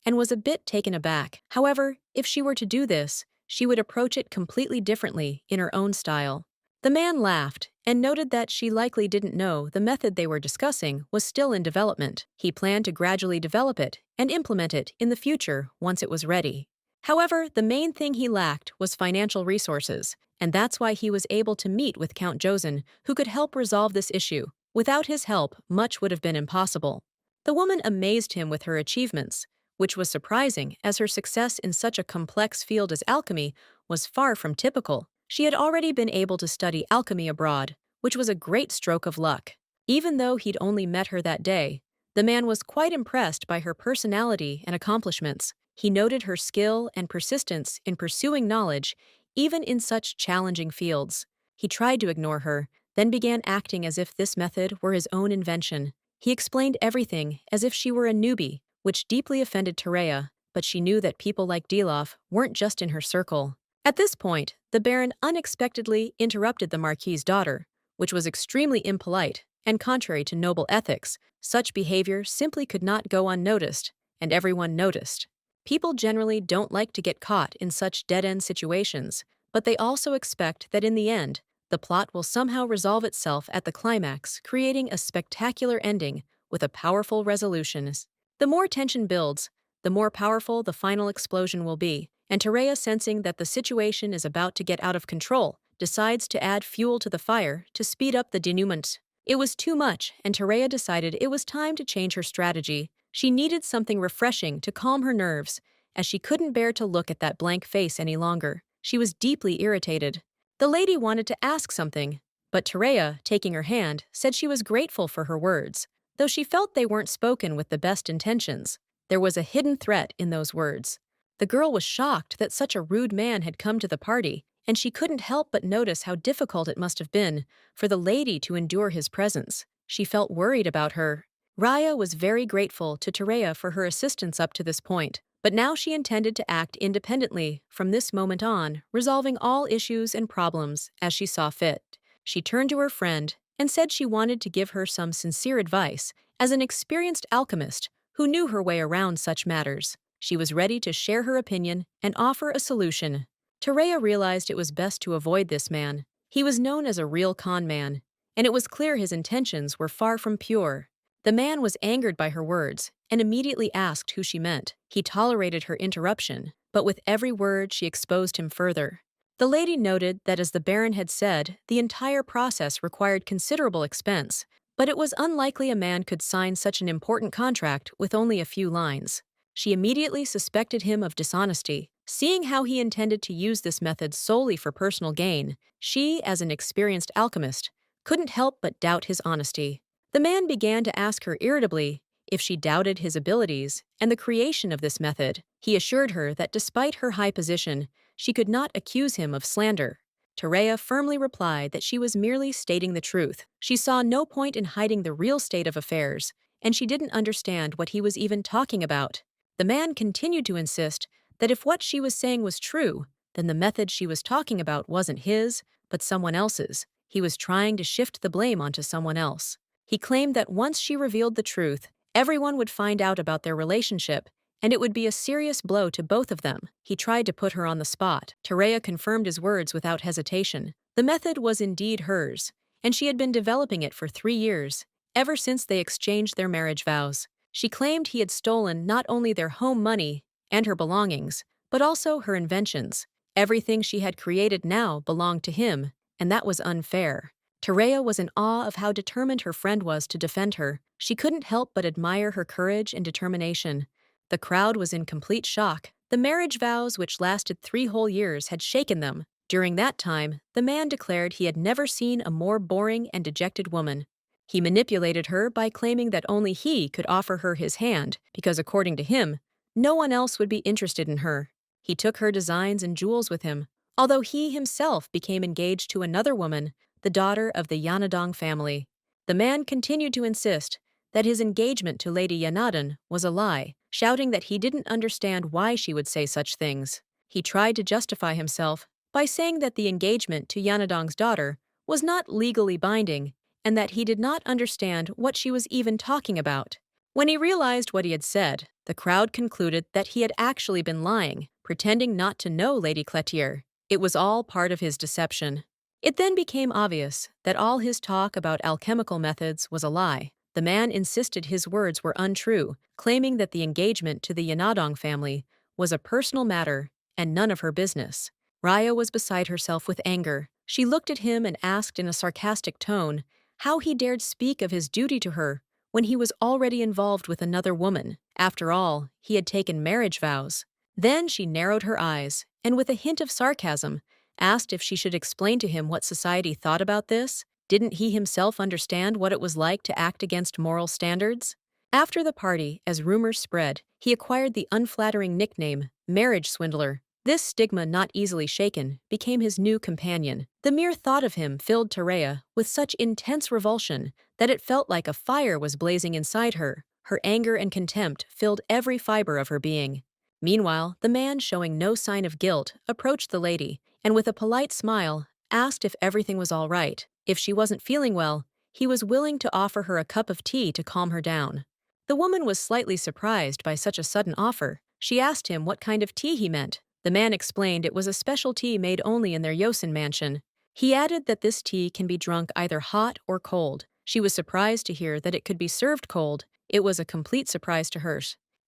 and was a bit taken aback. However, if she were to do this, she would approach it completely differently in her own style. The man laughed and noted that she likely didn't know the method they were discussing was still in development. He planned to gradually develop it and implement it in the future once it was ready. However, the main thing he lacked was financial resources, and that's why he was able to meet with Count Josin, who could help resolve this issue. Without his help, much would have been impossible. The woman amazed him with her achievements, which was surprising as her success in such a complex field as alchemy was far from typical. She had already been able to study alchemy abroad, which was a great stroke of luck. Even though he'd only met her that day, the man was quite impressed by her personality and accomplishments. He noted her skill and persistence in pursuing knowledge, even in such challenging fields. He tried to ignore her, then began acting as if this method were his own invention. He explained everything as if she were a newbie, which deeply offended Terea, but she knew that people like Dilov weren't just in her circle. At this point, the Baron unexpectedly interrupted the Marquis's daughter, which was extremely impolite and contrary to noble ethics. Such behavior simply could not go unnoticed, and everyone noticed. People generally don't like to get caught in such dead-end situations, but they also expect that in the end, the plot will somehow resolve itself at the climax, creating a spectacular ending with a powerful resolution. The more tension builds, the more powerful the final explosion will be, and Terea, sensing that the situation is about to get out of control, decides to add fuel to the fire to speed up the denouement. It was too much, and Terea decided it was time to change her strategy. She needed something refreshing to calm her nerves, as she couldn't bear to look at that blank face any longer. She was deeply irritated. The lady wanted to ask something, but Terea, taking her hand, said she was grateful for her words, though she felt they weren't spoken with the best intentions. There was a hidden threat in those words. The girl was shocked that such a rude man had come to the party, and she couldn't help but notice how difficult it must have been for the lady to endure his presence. She felt worried about her. Raya was very grateful to Tereya for her assistance up to this point, but now she intended to act independently from this moment on, resolving all issues and problems as she saw fit. She turned to her friend and said she wanted to give her some sincere advice as an experienced alchemist who knew her way around such matters. She was ready to share her opinion and offer a solution. Tereya realized it was best to avoid this man. He was known as a real con man, and it was clear his intentions were far from pure. The man was angered by her words and immediately asked who she meant. He tolerated her interruption, but with every word she exposed him further. The lady noted that, as the Baron had said, the entire process required considerable expense, but it was unlikely a man could sign such an important contract with only a few lines. She immediately suspected him of dishonesty. Seeing how he intended to use this method solely for personal gain, she, as an experienced alchemist, couldn't help but doubt his honesty. The man began to ask her irritably if she doubted his abilities and the creation of this method. He assured her that despite her high position, she could not accuse him of slander. Tereya firmly replied that she was merely stating the truth. She saw no point in hiding the real state of affairs, and she didn't understand what he was even talking about. The man continued to insist that if what she was saying was true, then the method she was talking about wasn't his, but someone else's. He was trying to shift the blame onto someone else. He claimed that once she revealed the truth, everyone would find out about their relationship, and it would be a serious blow to both of them. He tried to put her on the spot. Tereya confirmed his words without hesitation. The method was indeed hers, and she had been developing it for 3 years, ever since they exchanged their marriage vows. She claimed he had stolen not only their home money and her belongings, but also her inventions. Everything she had created now belonged to him, and that was unfair. Tereya was in awe of how determined her friend was to defend her. She couldn't help but admire her courage and determination. The crowd was in complete shock. The marriage vows, which lasted 3 whole years, had shaken them. During that time, the man declared he had never seen a more boring and dejected woman. He manipulated her by claiming that only he could offer her his hand, because according to him, no one else would be interested in her. He took her designs and jewels with him, although he himself became engaged to another woman, the daughter of the Yanadong family. The man continued to insist that his engagement to Lady Yanadon was a lie, shouting that he didn't understand why she would say such things. He tried to justify himself by saying that the engagement to Yanadong's daughter was not legally binding and that he did not understand what she was even talking about. When he realized what he had said, the crowd concluded that he had actually been lying, pretending not to know Lady Cletier. It was all part of his deception. It then became obvious that all his talk about alchemical methods was a lie. The man insisted his words were untrue, claiming that the engagement to the Yanadong family was a personal matter and none of her business. Raya was beside herself with anger. She looked at him and asked in a sarcastic tone how he dared speak of his duty to her when he was already involved with another woman. After all, he had taken marriage vows. Then she narrowed her eyes and, with a hint of sarcasm, asked if she should explain to him what society thought about this. Didn't he himself understand what it was like to act against moral standards? After the party, as rumors spread, he acquired the unflattering nickname, marriage swindler. This stigma, not easily shaken, became his new companion. The mere thought of him filled Tereya with such intense revulsion that it felt like a fire was blazing inside her. Her anger and contempt filled every fiber of her being. Meanwhile, the man, showing no sign of guilt, approached the lady and, with a polite smile, asked if everything was all right. If she wasn't feeling well, he was willing to offer her a cup of tea to calm her down. The woman was slightly surprised by such a sudden offer. She asked him what kind of tea he meant. The man explained it was a special tea made only in their Yosin mansion. He added that this tea can be drunk either hot or cold. She was surprised to hear that it could be served cold. It was a complete surprise to her.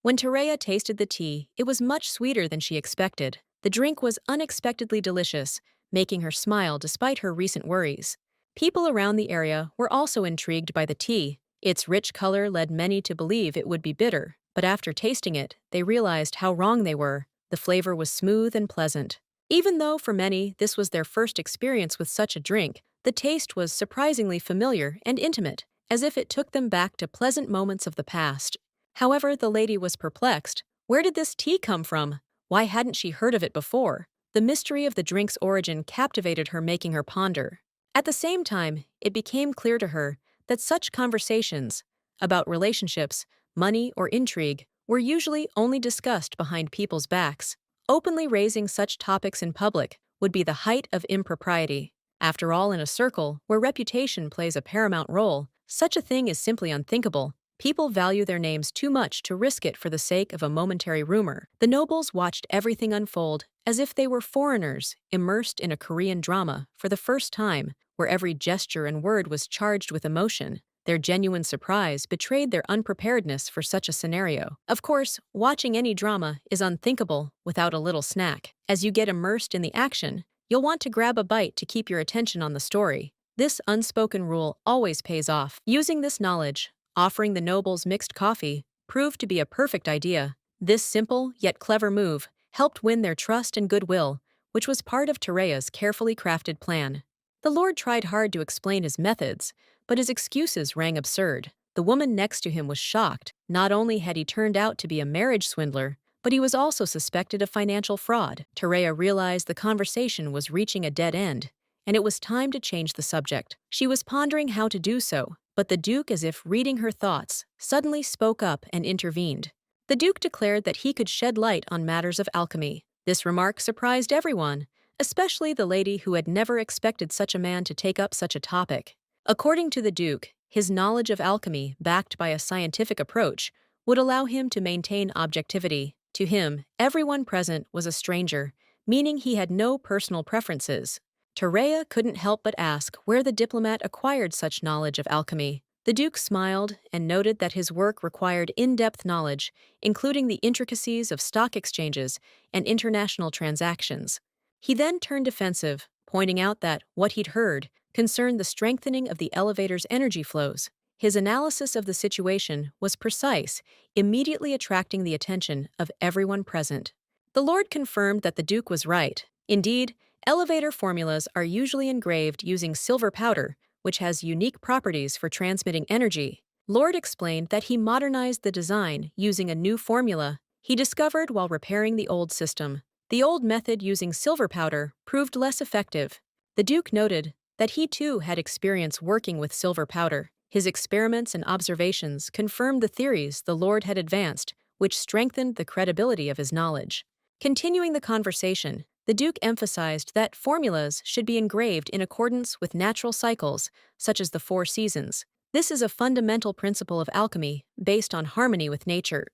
When Tereya tasted the tea, it was much sweeter than she expected. The drink was unexpectedly delicious, making her smile despite her recent worries. People around the area were also intrigued by the tea. Its rich color led many to believe it would be bitter, but after tasting it, they realized how wrong they were. The flavor was smooth and pleasant. Even though for many this was their first experience with such a drink, the taste was surprisingly familiar and intimate, as if it took them back to pleasant moments of the past. However, the lady was perplexed. Where did this tea come from? Why hadn't she heard of it before? The mystery of the drink's origin captivated her, making her ponder. At the same time, it became clear to her that such conversations about relationships, money, or intrigue were usually only discussed behind people's backs. Openly raising such topics in public would be the height of impropriety. After all, in a circle where reputation plays a paramount role, such a thing is simply unthinkable. People value their names too much to risk it for the sake of a momentary rumor. The nobles watched everything unfold as if they were foreigners immersed in a Korean drama for the first time, where every gesture and word was charged with emotion. Their genuine surprise betrayed their unpreparedness for such a scenario. Of course, watching any drama is unthinkable without a little snack. As you get immersed in the action, you'll want to grab a bite to keep your attention on the story. This unspoken rule always pays off. Using this knowledge, offering the nobles mixed coffee proved to be a perfect idea. This simple yet clever move helped win their trust and goodwill, which was part of Tereya's carefully crafted plan. The Lord tried hard to explain his methods, but his excuses rang absurd. The woman next to him was shocked. Not only had he turned out to be a marriage swindler, but he was also suspected of financial fraud. Tereya realized the conversation was reaching a dead end, and it was time to change the subject. She was pondering how to do so, but the Duke, as if reading her thoughts, suddenly spoke up and intervened. The Duke declared that he could shed light on matters of alchemy. This remark surprised everyone, especially the lady who had never expected such a man to take up such a topic. According to the Duke, his knowledge of alchemy, backed by a scientific approach, would allow him to maintain objectivity. To him, everyone present was a stranger, meaning he had no personal preferences. Tereya couldn't help but ask where the diplomat acquired such knowledge of alchemy. The Duke smiled and noted that his work required in-depth knowledge, including the intricacies of stock exchanges and international transactions. He then turned defensive, pointing out that what he'd heard concerned the strengthening of the elevator's energy flows. His analysis of the situation was precise, immediately attracting the attention of everyone present. The Lord confirmed that the Duke was right. Indeed, elevator formulas are usually engraved using silver powder, which has unique properties for transmitting energy. Lord explained that he modernized the design using a new formula he discovered while repairing the old system. The old method using silver powder proved less effective. The Duke noted that he too had experience working with silver powder. His experiments and observations confirmed the theories the Lord had advanced, which strengthened the credibility of his knowledge. Continuing the conversation, the Duke emphasized that formulas should be engraved in accordance with natural cycles, such as the 4 seasons. This is a fundamental principle of alchemy, based on harmony with nature.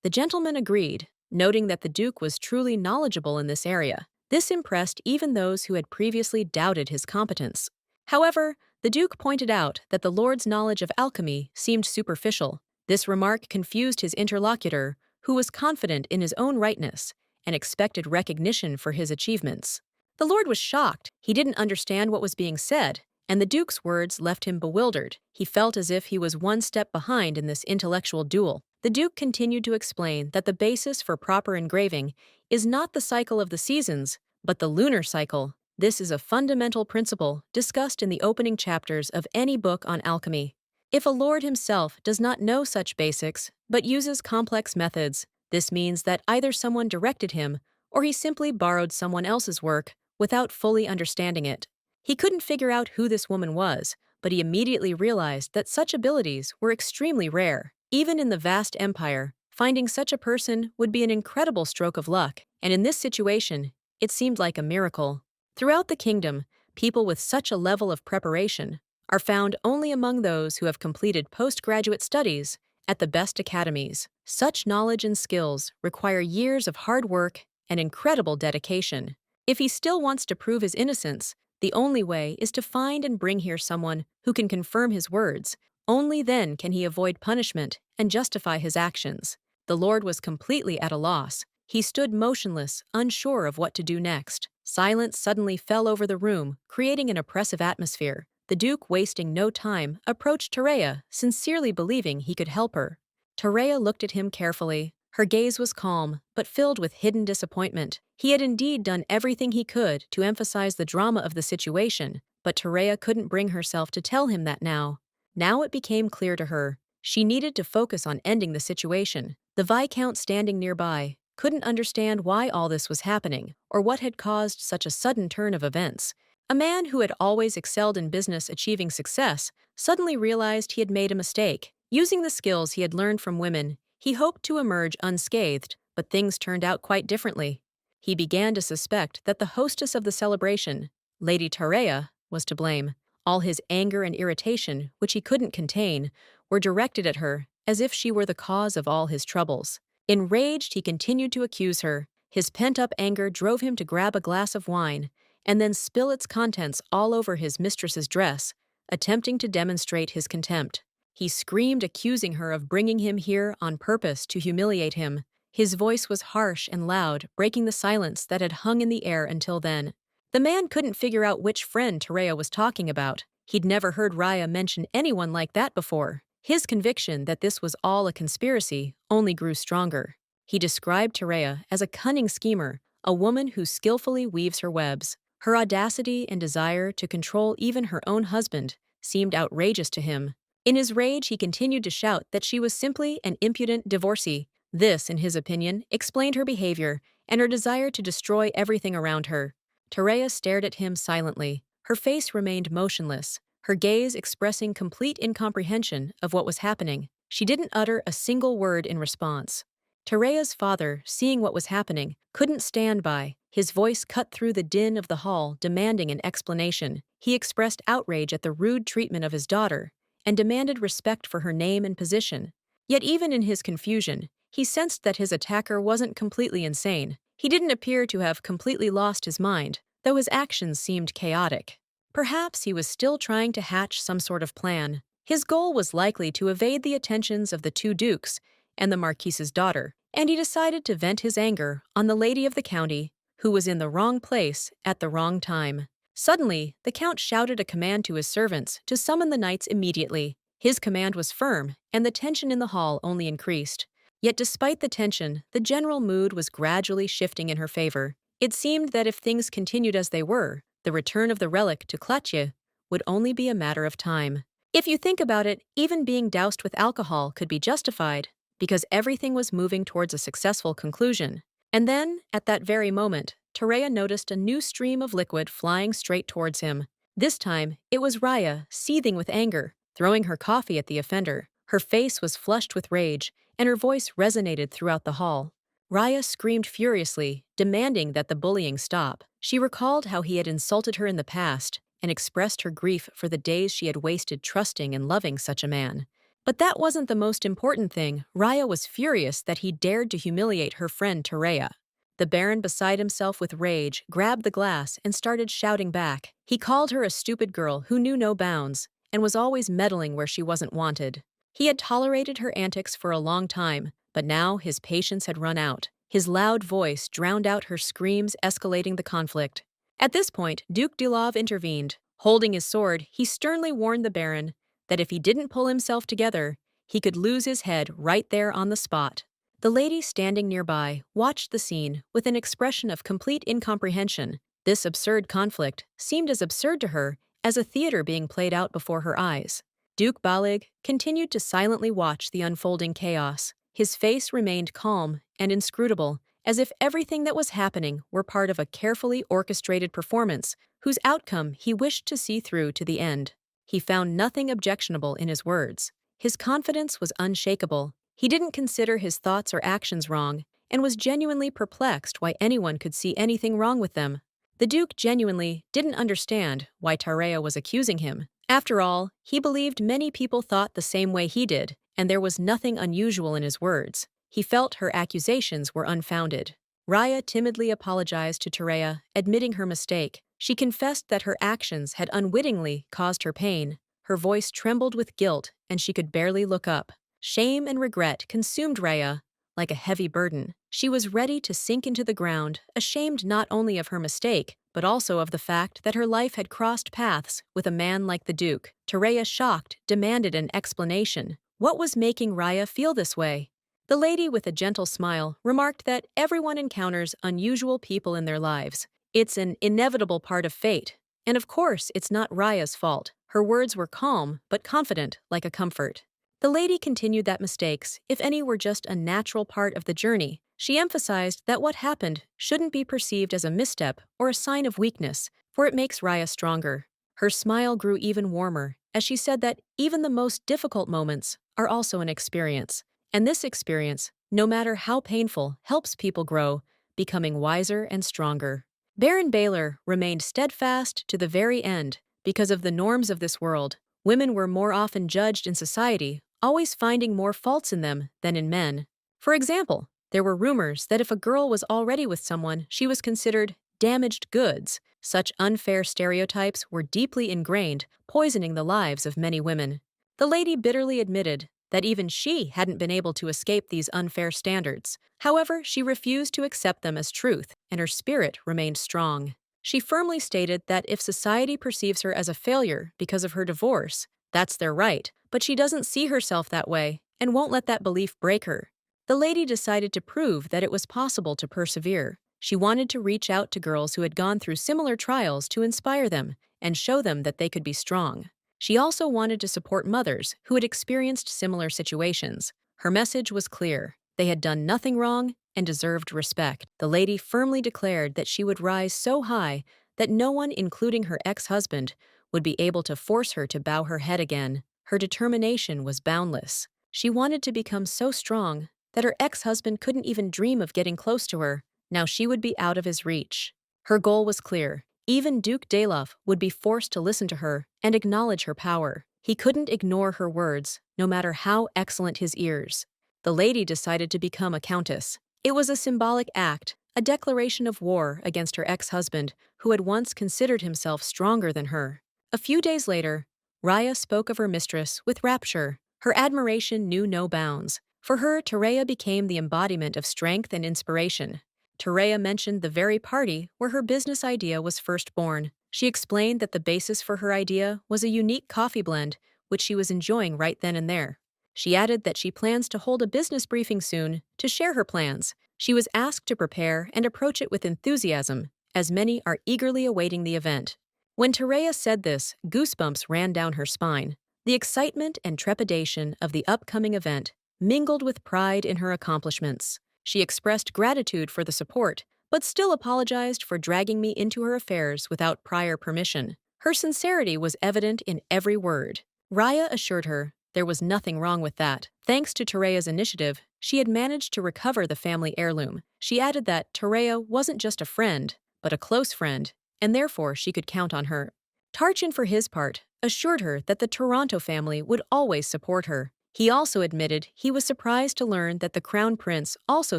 The gentleman agreed, noting that the Duke was truly knowledgeable in this area. This impressed even those who had previously doubted his competence. However, the Duke pointed out that the Lord's knowledge of alchemy seemed superficial. This remark confused his interlocutor, who was confident in his own rightness and expected recognition for his achievements. The Lord was shocked. He didn't understand what was being said, and the Duke's words left him bewildered. He felt as if he was one step behind in this intellectual duel. The Duke continued to explain that the basis for proper engraving is not the cycle of the seasons, but the lunar cycle. This is a fundamental principle discussed in the opening chapters of any book on alchemy. If a lord himself does not know such basics, but uses complex methods, this means that either someone directed him or he simply borrowed someone else's work without fully understanding it. He couldn't figure out who this woman was, but he immediately realized that such abilities were extremely rare. Even in the vast empire, finding such a person would be an incredible stroke of luck, and in this situation, it seemed like a miracle. Throughout the kingdom, people with such a level of preparation are found only among those who have completed postgraduate studies at the best academies. Such knowledge and skills require years of hard work and incredible dedication. If he still wants to prove his innocence, the only way is to find and bring here someone who can confirm his words. Only then can he avoid punishment and justify his actions. The Lord was completely at a loss. He stood motionless, unsure of what to do next. Silence suddenly fell over the room, creating an oppressive atmosphere. The Duke, wasting no time, approached Tereya, sincerely believing he could help her. Tereya looked at him carefully. Her gaze was calm, but filled with hidden disappointment. He had indeed done everything he could to emphasize the drama of the situation, but Tereya couldn't bring herself to tell him that now. Now it became clear to her. She needed to focus on ending the situation. The Viscount standing nearby couldn't understand why all this was happening or what had caused such a sudden turn of events. A man who had always excelled in business achieving success suddenly realized he had made a mistake. Using the skills he had learned from women, he hoped to emerge unscathed, but things turned out quite differently. He began to suspect that the hostess of the celebration, Lady Tareya, was to blame. All his anger and irritation, which he couldn't contain, were directed at her, as if she were the cause of all his troubles. Enraged, he continued to accuse her. His pent-up anger drove him to grab a glass of wine and then spill its contents all over his mistress's dress, attempting to demonstrate his contempt. He screamed, accusing her of bringing him here on purpose to humiliate him. His voice was harsh and loud, breaking the silence that had hung in the air until then. The man couldn't figure out which friend Tareya was talking about. He'd never heard Raya mention anyone like that before. His conviction that this was all a conspiracy only grew stronger. He described Tareya as a cunning schemer, a woman who skillfully weaves her webs. Her audacity and desire to control even her own husband seemed outrageous to him. In his rage, he continued to shout that she was simply an impudent divorcee. This, in his opinion, explained her behavior and her desire to destroy everything around her. Tareya stared at him silently. Her face remained motionless, her gaze expressing complete incomprehension of what was happening. She didn't utter a single word in response. Tareya's father, seeing what was happening, couldn't stand by. His voice cut through the din of the hall, demanding an explanation. He expressed outrage at the rude treatment of his daughter and demanded respect for her name and position. Yet even in his confusion, he sensed that his attacker wasn't completely insane. He didn't appear to have completely lost his mind, though his actions seemed chaotic. Perhaps he was still trying to hatch some sort of plan. His goal was likely to evade the attentions of the two dukes and the marquise's daughter, and he decided to vent his anger on the lady of the county, who was in the wrong place at the wrong time. Suddenly, the count shouted a command to his servants to summon the knights immediately. His command was firm, and the tension in the hall only increased. Yet despite the tension, the general mood was gradually shifting in her favor. It seemed that if things continued as they were, the return of the relic to Klatye would only be a matter of time. If you think about it, even being doused with alcohol could be justified, because everything was moving towards a successful conclusion. And then, at that very moment, Tareya noticed a new stream of liquid flying straight towards him. This time, it was Raya, seething with anger, throwing her coffee at the offender. Her face was flushed with rage, and her voice resonated throughout the hall. Raya screamed furiously, demanding that the bullying stop. She recalled how he had insulted her in the past and expressed her grief for the days she had wasted trusting and loving such a man. But that wasn't the most important thing. Raya was furious that he dared to humiliate her friend Tareya. The Baron, beside himself with rage, grabbed the glass and started shouting back. He called her a stupid girl who knew no bounds and was always meddling where she wasn't wanted. He had tolerated her antics for a long time, but now his patience had run out. His loud voice drowned out her screams, escalating the conflict. At this point, Duke Dulov intervened. Holding his sword, he sternly warned the Baron that if he didn't pull himself together, he could lose his head right there on the spot. The lady standing nearby watched the scene with an expression of complete incomprehension. This absurd conflict seemed as absurd to her as a theater being played out before her eyes. Duke Balig continued to silently watch the unfolding chaos. His face remained calm and inscrutable, as if everything that was happening were part of a carefully orchestrated performance whose outcome he wished to see through to the end. He found nothing objectionable in his words. His confidence was unshakable. He didn't consider his thoughts or actions wrong and was genuinely perplexed why anyone could see anything wrong with them. The Duke genuinely didn't understand why Tareya was accusing him. After all, he believed many people thought the same way he did, and there was nothing unusual in his words. He felt her accusations were unfounded. Raya timidly apologized to Tareya, admitting her mistake. She confessed that her actions had unwittingly caused her pain. Her voice trembled with guilt, and she could barely look up. Shame and regret consumed Raya like a heavy burden. She was ready to sink into the ground, ashamed not only of her mistake, but also of the fact that her life had crossed paths with a man like the Duke. Tareya, shocked, demanded an explanation. What was making Raya feel this way? The lady, with a gentle smile, remarked that everyone encounters unusual people in their lives. It's an inevitable part of fate. And of course, it's not Raya's fault. Her words were calm, but confident, like a comfort. The lady continued that mistakes, if any, were just a natural part of the journey. She emphasized that what happened shouldn't be perceived as a misstep or a sign of weakness, for it makes Raya stronger. Her smile grew even warmer as she said that even the most difficult moments are also an experience. And this experience, no matter how painful, helps people grow, becoming wiser and stronger. Baron Baylor remained steadfast to the very end because of the norms of this world. Women were more often judged in society, always finding more faults in them than in men. For example, there were rumors that if a girl was already with someone, she was considered damaged goods. Such unfair stereotypes were deeply ingrained, poisoning the lives of many women. The lady bitterly admitted that even she hadn't been able to escape these unfair standards. However, she refused to accept them as truth, and her spirit remained strong. She firmly stated that if society perceives her as a failure because of her divorce, that's their right, but she doesn't see herself that way and won't let that belief break her. The lady decided to prove that it was possible to persevere. She wanted to reach out to girls who had gone through similar trials to inspire them and show them that they could be strong. She also wanted to support mothers who had experienced similar situations. Her message was clear. They had done nothing wrong and deserved respect. The lady firmly declared that she would rise so high that no one, including her ex-husband, would be able to force her to bow her head again. Her determination was boundless. She wanted to become so strong that her ex-husband couldn't even dream of getting close to her. Now she would be out of his reach. Her goal was clear. Even Duke Dalof would be forced to listen to her and acknowledge her power. He couldn't ignore her words, no matter how excellent his ears. The lady decided to become a countess. It was a symbolic act, a declaration of war against her ex-husband, who had once considered himself stronger than her. A few days later, Raya spoke of her mistress with rapture. Her admiration knew no bounds. For her, Tereya became the embodiment of strength and inspiration. Tereya mentioned the very party where her business idea was first born. She explained that the basis for her idea was a unique coffee blend, which she was enjoying right then and there. She added that she plans to hold a business briefing soon to share her plans. She was asked to prepare and approach it with enthusiasm, as many are eagerly awaiting the event. When Tereya said this, goosebumps ran down her spine. The excitement and trepidation of the upcoming event mingled with pride in her accomplishments. She expressed gratitude for the support, but still apologized for dragging me into her affairs without prior permission. Her sincerity was evident in every word. Raya assured her there was nothing wrong with that. Thanks to Tereya's initiative, she had managed to recover the family heirloom. She added that Tereya wasn't just a friend, but a close friend, and therefore she could count on her. Tarchin, for his part, assured her that the Toronto family would always support her. He also admitted he was surprised to learn that the Crown Prince also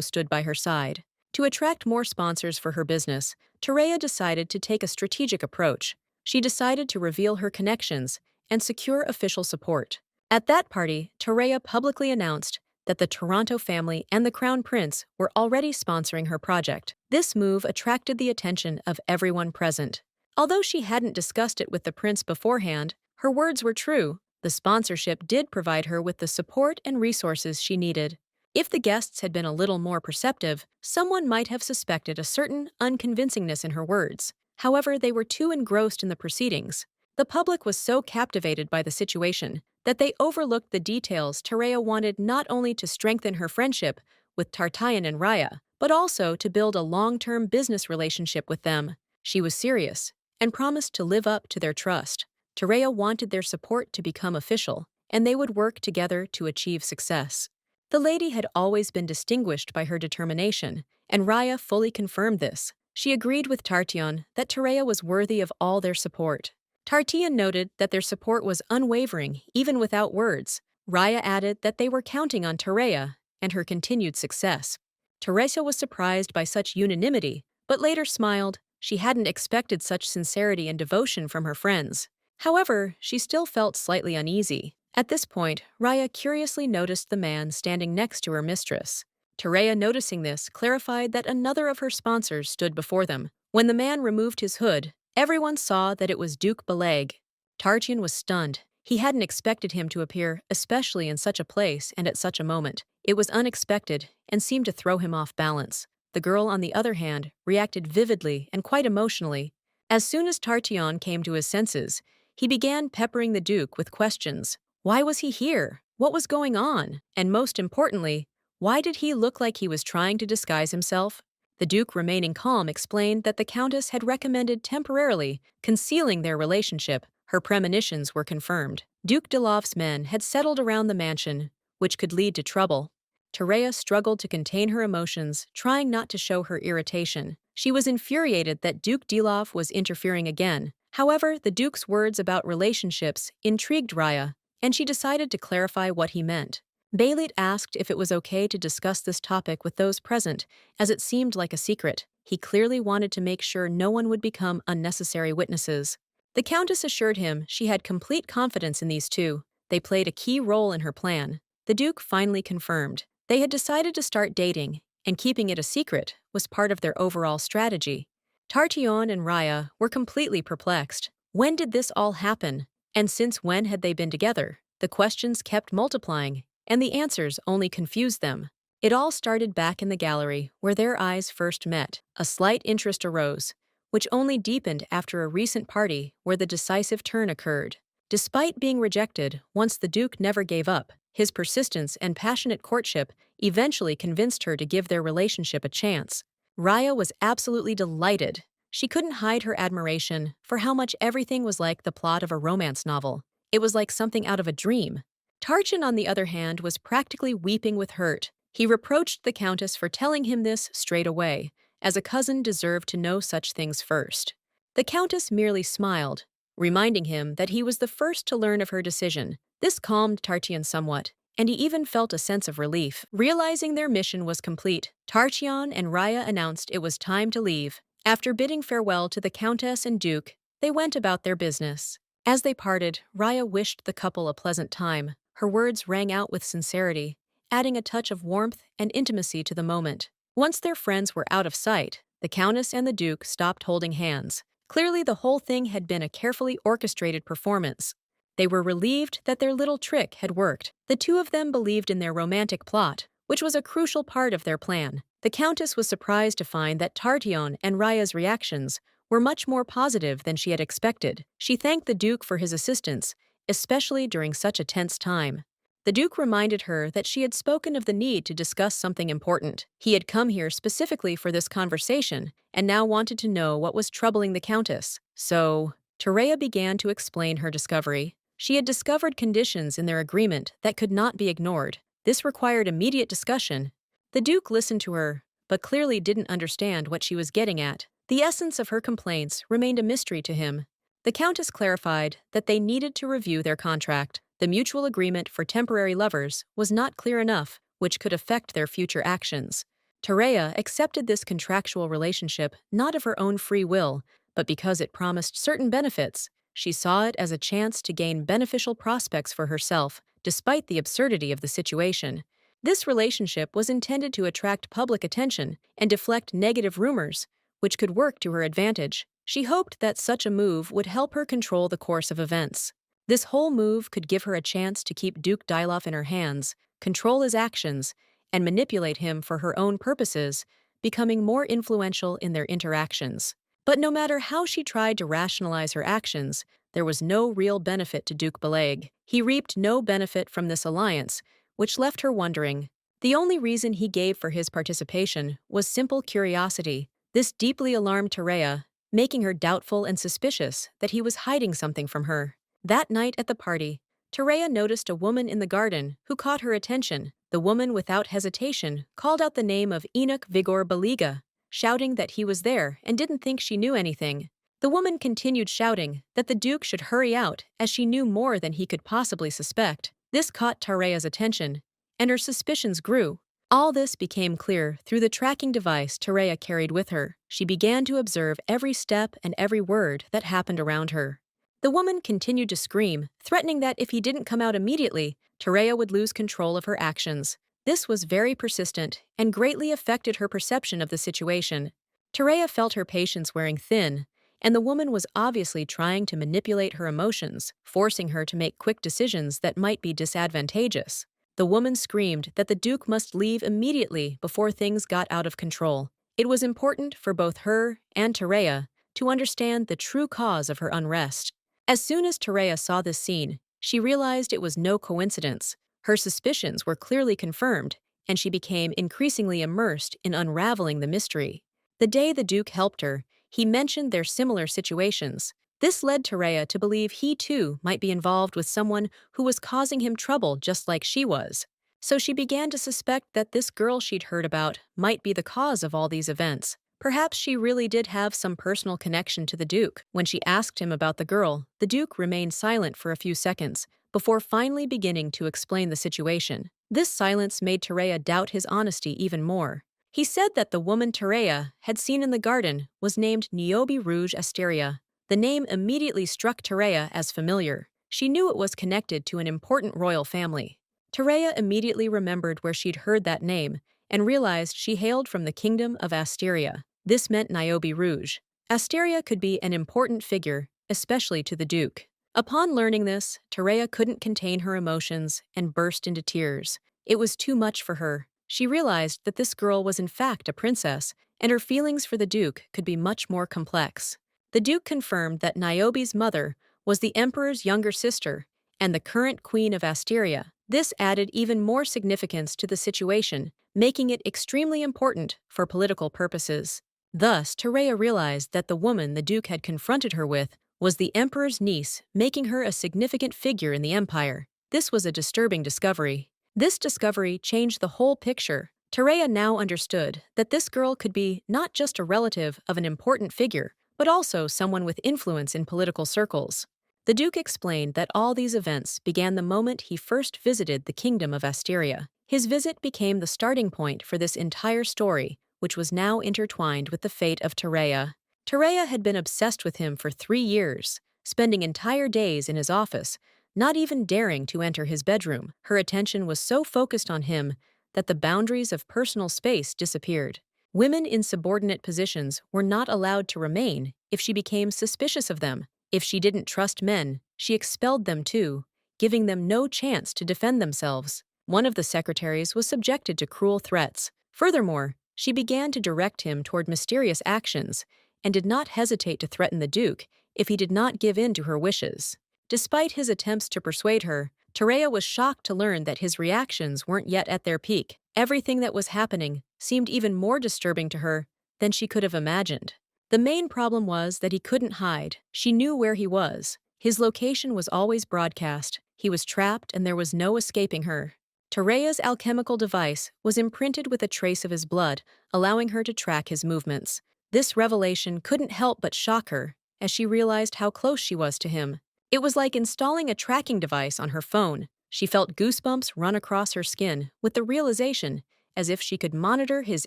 stood by her side. To attract more sponsors for her business, Tereya decided to take a strategic approach. She decided to reveal her connections and secure official support. At that party, Tereya publicly announced that the Toronto family and the Crown Prince were already sponsoring her project. This move attracted the attention of everyone present. Although she hadn't discussed it with the prince beforehand, her words were true. The sponsorship did provide her with the support and resources she needed. If the guests had been a little more perceptive, someone might have suspected a certain unconvincingness in her words. However, they were too engrossed in the proceedings. The public was so captivated by the situation that they overlooked the details. Tereya wanted not only to strengthen her friendship with Tartaian and Raya, but also to build a long-term business relationship with them. She was serious and promised to live up to their trust. Tereya wanted their support to become official, and they would work together to achieve success. The lady had always been distinguished by her determination, and Raya fully confirmed this. She agreed with Tartion that Tereya was worthy of all their support. Tartion noted that their support was unwavering, even without words. Raya added that they were counting on Tereya and her continued success. Teresa was surprised by such unanimity, but later smiled. She hadn't expected such sincerity and devotion from her friends. However, she still felt slightly uneasy. At this point, Raya curiously noticed the man standing next to her mistress. Tereya, noticing this, clarified that another of her sponsors stood before them. When the man removed his hood, everyone saw that it was Duke Beleg. Tarchian was stunned. He hadn't expected him to appear, especially in such a place and at such a moment. It was unexpected and seemed to throw him off balance. The girl, on the other hand, reacted vividly and quite emotionally. As soon as Tartion came to his senses, he began peppering the Duke with questions. Why was he here? What was going on? And most importantly, why did he look like he was trying to disguise himself? The Duke, remaining calm, explained that the Countess had recommended temporarily concealing their relationship. Her premonitions were confirmed. Duke Dilof's men had settled around the mansion, which could lead to trouble. Terea struggled to contain her emotions, trying not to show her irritation. She was infuriated that Duke Dilof was interfering again. However, the Duke's words about relationships intrigued Raya, and she decided to clarify what he meant. Baylit asked if it was okay to discuss this topic with those present, as it seemed like a secret. He clearly wanted to make sure no one would become unnecessary witnesses. The Countess assured him she had complete confidence in these two. They played a key role in her plan. The Duke finally confirmed. They had decided to start dating, and keeping it a secret was part of their overall strategy. Tartion and Raya were completely perplexed. When did this all happen? And since when had they been together? The questions kept multiplying, and the answers only confused them. It all started back in the gallery, where their eyes first met. A slight interest arose, which only deepened after a recent party where the decisive turn occurred. Despite being rejected, once the Duke never gave up, his persistence and passionate courtship eventually convinced her to give their relationship a chance. Raya was absolutely delighted. She couldn't hide her admiration for how much everything was like the plot of a romance novel. It was like something out of a dream. Tarchin, on the other hand, was practically weeping with hurt. He reproached the Countess for telling him this straight away, as a cousin deserved to know such things first. The Countess merely smiled, reminding him that he was the first to learn of her decision. This calmed Tartion somewhat, and he even felt a sense of relief. Realizing their mission was complete, Tartion and Raya announced it was time to leave. After bidding farewell to the Countess and Duke, they went about their business. As they parted, Raya wished the couple a pleasant time. Her words rang out with sincerity, adding a touch of warmth and intimacy to the moment. Once their friends were out of sight, the Countess and the Duke stopped holding hands. Clearly, the whole thing had been a carefully orchestrated performance. They were relieved that their little trick had worked. The two of them believed in their romantic plot, which was a crucial part of their plan. The Countess was surprised to find that Tartion and Raya's reactions were much more positive than she had expected. She thanked the Duke for his assistance, especially during such a tense time. The Duke reminded her that she had spoken of the need to discuss something important. He had come here specifically for this conversation and now wanted to know what was troubling the Countess. So, Terea began to explain her discovery. She had discovered conditions in their agreement that could not be ignored. This required immediate discussion. The Duke listened to her, but clearly didn't understand what she was getting at. The essence of her complaints remained a mystery to him. The Countess clarified that they needed to review their contract. The mutual agreement for temporary lovers was not clear enough, which could affect their future actions. Terea accepted this contractual relationship not of her own free will, but because it promised certain benefits. She saw it as a chance to gain beneficial prospects for herself, despite the absurdity of the situation. This relationship was intended to attract public attention and deflect negative rumors, which could work to her advantage. She hoped that such a move would help her control the course of events. This whole move could give her a chance to keep Duke Dilof in her hands, control his actions, and manipulate him for her own purposes, becoming more influential in their interactions. But no matter how she tried to rationalize her actions, there was no real benefit to Duke Beleg. He reaped no benefit from this alliance, which left her wondering. The only reason he gave for his participation was simple curiosity. This deeply alarmed Terea, making her doubtful and suspicious that he was hiding something from her. That night at the party, Terea noticed a woman in the garden who caught her attention. The woman, without hesitation, called out the name of Enoch Vigor Baliga, shouting that he was there and didn't think she knew anything. The woman continued shouting that the Duke should hurry out, as she knew more than he could possibly suspect. This caught Terea's attention, and her suspicions grew. All this became clear through the tracking device Terea carried with her. She began to observe every step and every word that happened around her. The woman continued to scream, threatening that if he didn't come out immediately, Terea would lose control of her actions. This was very persistent and greatly affected her perception of the situation. Terea felt her patience wearing thin, and the woman was obviously trying to manipulate her emotions, forcing her to make quick decisions that might be disadvantageous. The woman screamed that the Duke must leave immediately before things got out of control. It was important for both her and Terea to understand the true cause of her unrest. As soon as Terea saw this scene, she realized it was no coincidence. Her suspicions were clearly confirmed, and she became increasingly immersed in unraveling the mystery. The day the Duke helped her, he mentioned their similar situations. This led Terea to believe he too might be involved with someone who was causing him trouble just like she was. So she began to suspect that this girl she'd heard about might be the cause of all these events. Perhaps she really did have some personal connection to the Duke. When she asked him about the girl, the Duke remained silent for a few seconds, before finally beginning to explain the situation. This silence made Terea doubt his honesty even more. He said that the woman Terea had seen in the garden was named Niobe Rouge Asteria. The name immediately struck Terea as familiar. She knew it was connected to an important royal family. Terea immediately remembered where she'd heard that name and realized she hailed from the kingdom of Asteria. This meant Niobe Rouge. Asteria could be an important figure, especially to the Duke. Upon learning this, Terea couldn't contain her emotions and burst into tears. It was too much for her. She realized that this girl was in fact a princess, and her feelings for the Duke could be much more complex. The Duke confirmed that Niobe's mother was the emperor's younger sister and the current queen of Asteria. This added even more significance to the situation, making it extremely important for political purposes. Thus, Terea realized that the woman the Duke had confronted her with was the emperor's niece, making her a significant figure in the empire. This was a disturbing discovery. This discovery changed the whole picture. Terea now understood that this girl could be not just a relative of an important figure, but also someone with influence in political circles. The Duke explained that all these events began the moment he first visited the kingdom of Asteria. His visit became the starting point for this entire story, which was now intertwined with the fate of Terea. Terea had been obsessed with him for 3 years, spending entire days in his office, not even daring to enter his bedroom. Her attention was so focused on him that the boundaries of personal space disappeared. Women in subordinate positions were not allowed to remain if she became suspicious of them. If she didn't trust men, she expelled them too, giving them no chance to defend themselves. One of the secretaries was subjected to cruel threats. Furthermore, she began to direct him toward mysterious actions and did not hesitate to threaten the Duke if he did not give in to her wishes. Despite his attempts to persuade her, Terea was shocked to learn that his reactions weren't yet at their peak. Everything that was happening seemed even more disturbing to her than she could have imagined. The main problem was that he couldn't hide. She knew where he was. His location was always broadcast. He was trapped and there was no escaping her. Terea's alchemical device was imprinted with a trace of his blood, allowing her to track his movements. This revelation couldn't help but shock her, as she realized how close she was to him. It was like installing a tracking device on her phone. She felt goosebumps run across her skin with the realization as if she could monitor his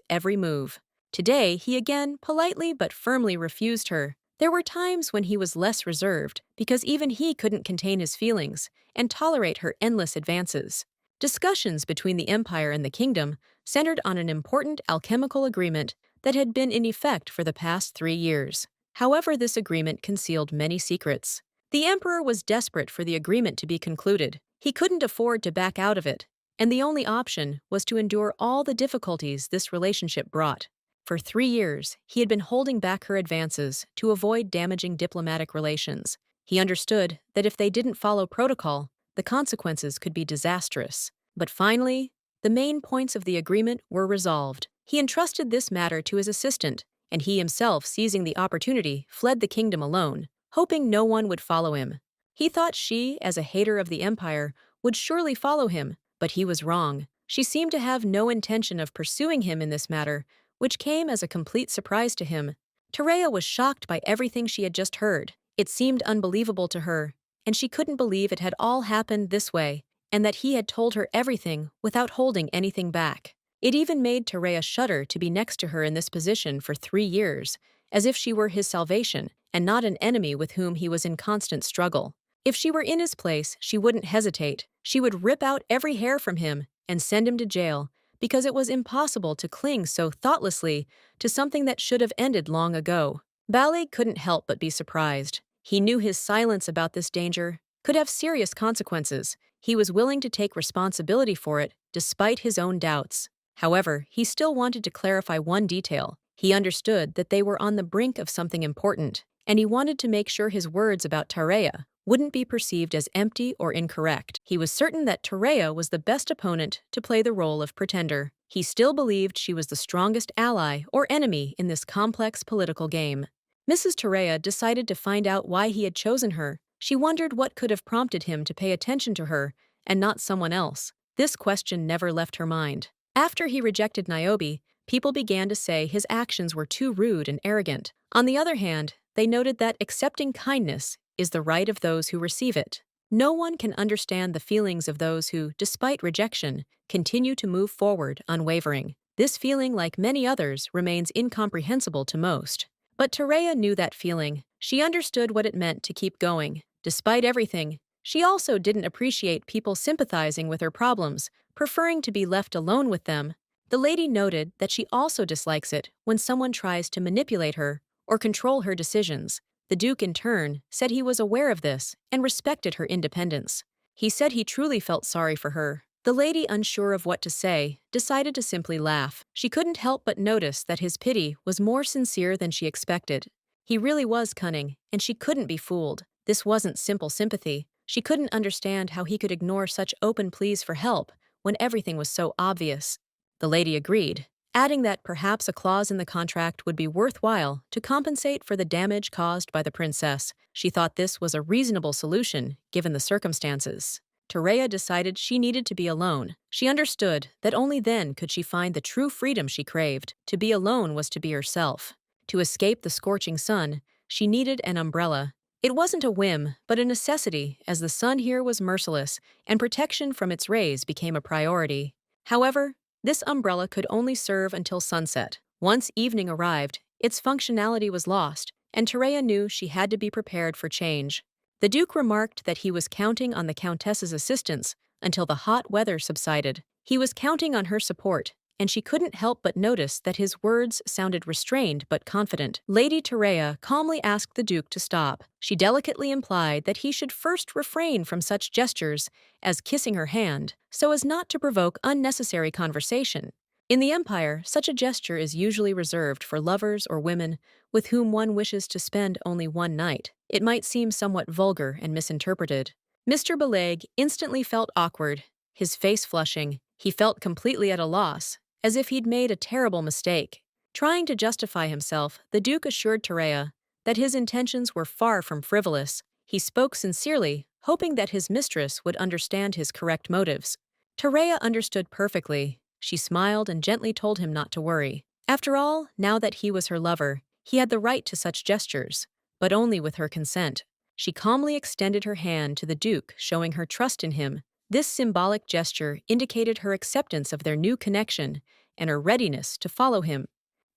every move. Today, he again politely but firmly refused her. There were times when he was less reserved because even he couldn't contain his feelings and tolerate her endless advances. Discussions between the Empire and the Kingdom centered on an important alchemical agreement that had been in effect for the past 3 years. However, this agreement concealed many secrets. The Emperor was desperate for the agreement to be concluded. He couldn't afford to back out of it, and the only option was to endure all the difficulties this relationship brought. For 3 years, he had been holding back her advances to avoid damaging diplomatic relations. He understood that if they didn't follow protocol, the consequences could be disastrous. But finally, the main points of the agreement were resolved. He entrusted this matter to his assistant, and he himself, seizing the opportunity, fled the kingdom alone, hoping no one would follow him. He thought she, as a hater of the Empire, would surely follow him, but he was wrong. She seemed to have no intention of pursuing him in this matter, which came as a complete surprise to him. Terea was shocked by everything she had just heard. It seemed unbelievable to her, and she couldn't believe it had all happened this way, and that he had told her everything without holding anything back. It even made Terea shudder to be next to her in this position for 3 years, as if she were his salvation and not an enemy with whom he was in constant struggle. If she were in his place, she wouldn't hesitate. She would rip out every hair from him and send him to jail, because it was impossible to cling so thoughtlessly to something that should have ended long ago. Ballet couldn't help but be surprised. He knew his silence about this danger could have serious consequences. He was willing to take responsibility for it, despite his own doubts. However, he still wanted to clarify one detail. He understood that they were on the brink of something important, and he wanted to make sure his words about Terea wouldn't be perceived as empty or incorrect. He was certain that Terea was the best opponent to play the role of pretender. He still believed she was the strongest ally or enemy in this complex political game. Mrs. Terea decided to find out why he had chosen her. She wondered what could have prompted him to pay attention to her and not someone else. This question never left her mind. After he rejected Niobe, people began to say his actions were too rude and arrogant. On the other hand, they noted that accepting kindness is the right of those who receive it. No one can understand the feelings of those who, despite rejection, continue to move forward unwavering. This feeling, like many others, remains incomprehensible to most. But Terea knew that feeling. She understood what it meant to keep going. Despite everything, she also didn't appreciate people sympathizing with her problems, preferring to be left alone with them. The lady noted that she also dislikes it when someone tries to manipulate her or control her decisions. The Duke, in turn, said he was aware of this and respected her independence. He said he truly felt sorry for her. The lady, unsure of what to say, decided to simply laugh. She couldn't help but notice that his pity was more sincere than she expected. He really was cunning, and she couldn't be fooled. This wasn't simple sympathy. She couldn't understand how he could ignore such open pleas for help when everything was so obvious. The lady agreed, adding that perhaps a clause in the contract would be worthwhile to compensate for the damage caused by the princess. She thought this was a reasonable solution, given the circumstances. Terea decided she needed to be alone. She understood that only then could she find the true freedom she craved. To be alone was to be herself. To escape the scorching sun, she needed an umbrella. It wasn't a whim, but a necessity, as the sun here was merciless, and protection from its rays became a priority. However, this umbrella could only serve until sunset. Once evening arrived, its functionality was lost, and Terea knew she had to be prepared for change. The Duke remarked that he was counting on the Countess's assistance until the hot weather subsided. He was counting on her support, and she couldn't help but notice that his words sounded restrained but confident. Lady Terea calmly asked the Duke to stop. She delicately implied that he should first refrain from such gestures as kissing her hand, so as not to provoke unnecessary conversation. In the Empire, such a gesture is usually reserved for lovers or women with whom one wishes to spend only one night. It might seem somewhat vulgar and misinterpreted. Mr. Beleg instantly felt awkward, his face flushing. He felt completely at a loss, as if he'd made a terrible mistake. Trying to justify himself, the Duke assured Terea that his intentions were far from frivolous. He spoke sincerely, hoping that his mistress would understand his correct motives. Terea understood perfectly. She smiled and gently told him not to worry. After all, now that he was her lover, he had the right to such gestures, but only with her consent. She calmly extended her hand to the Duke, showing her trust in him. This symbolic gesture indicated her acceptance of their new connection and her readiness to follow him.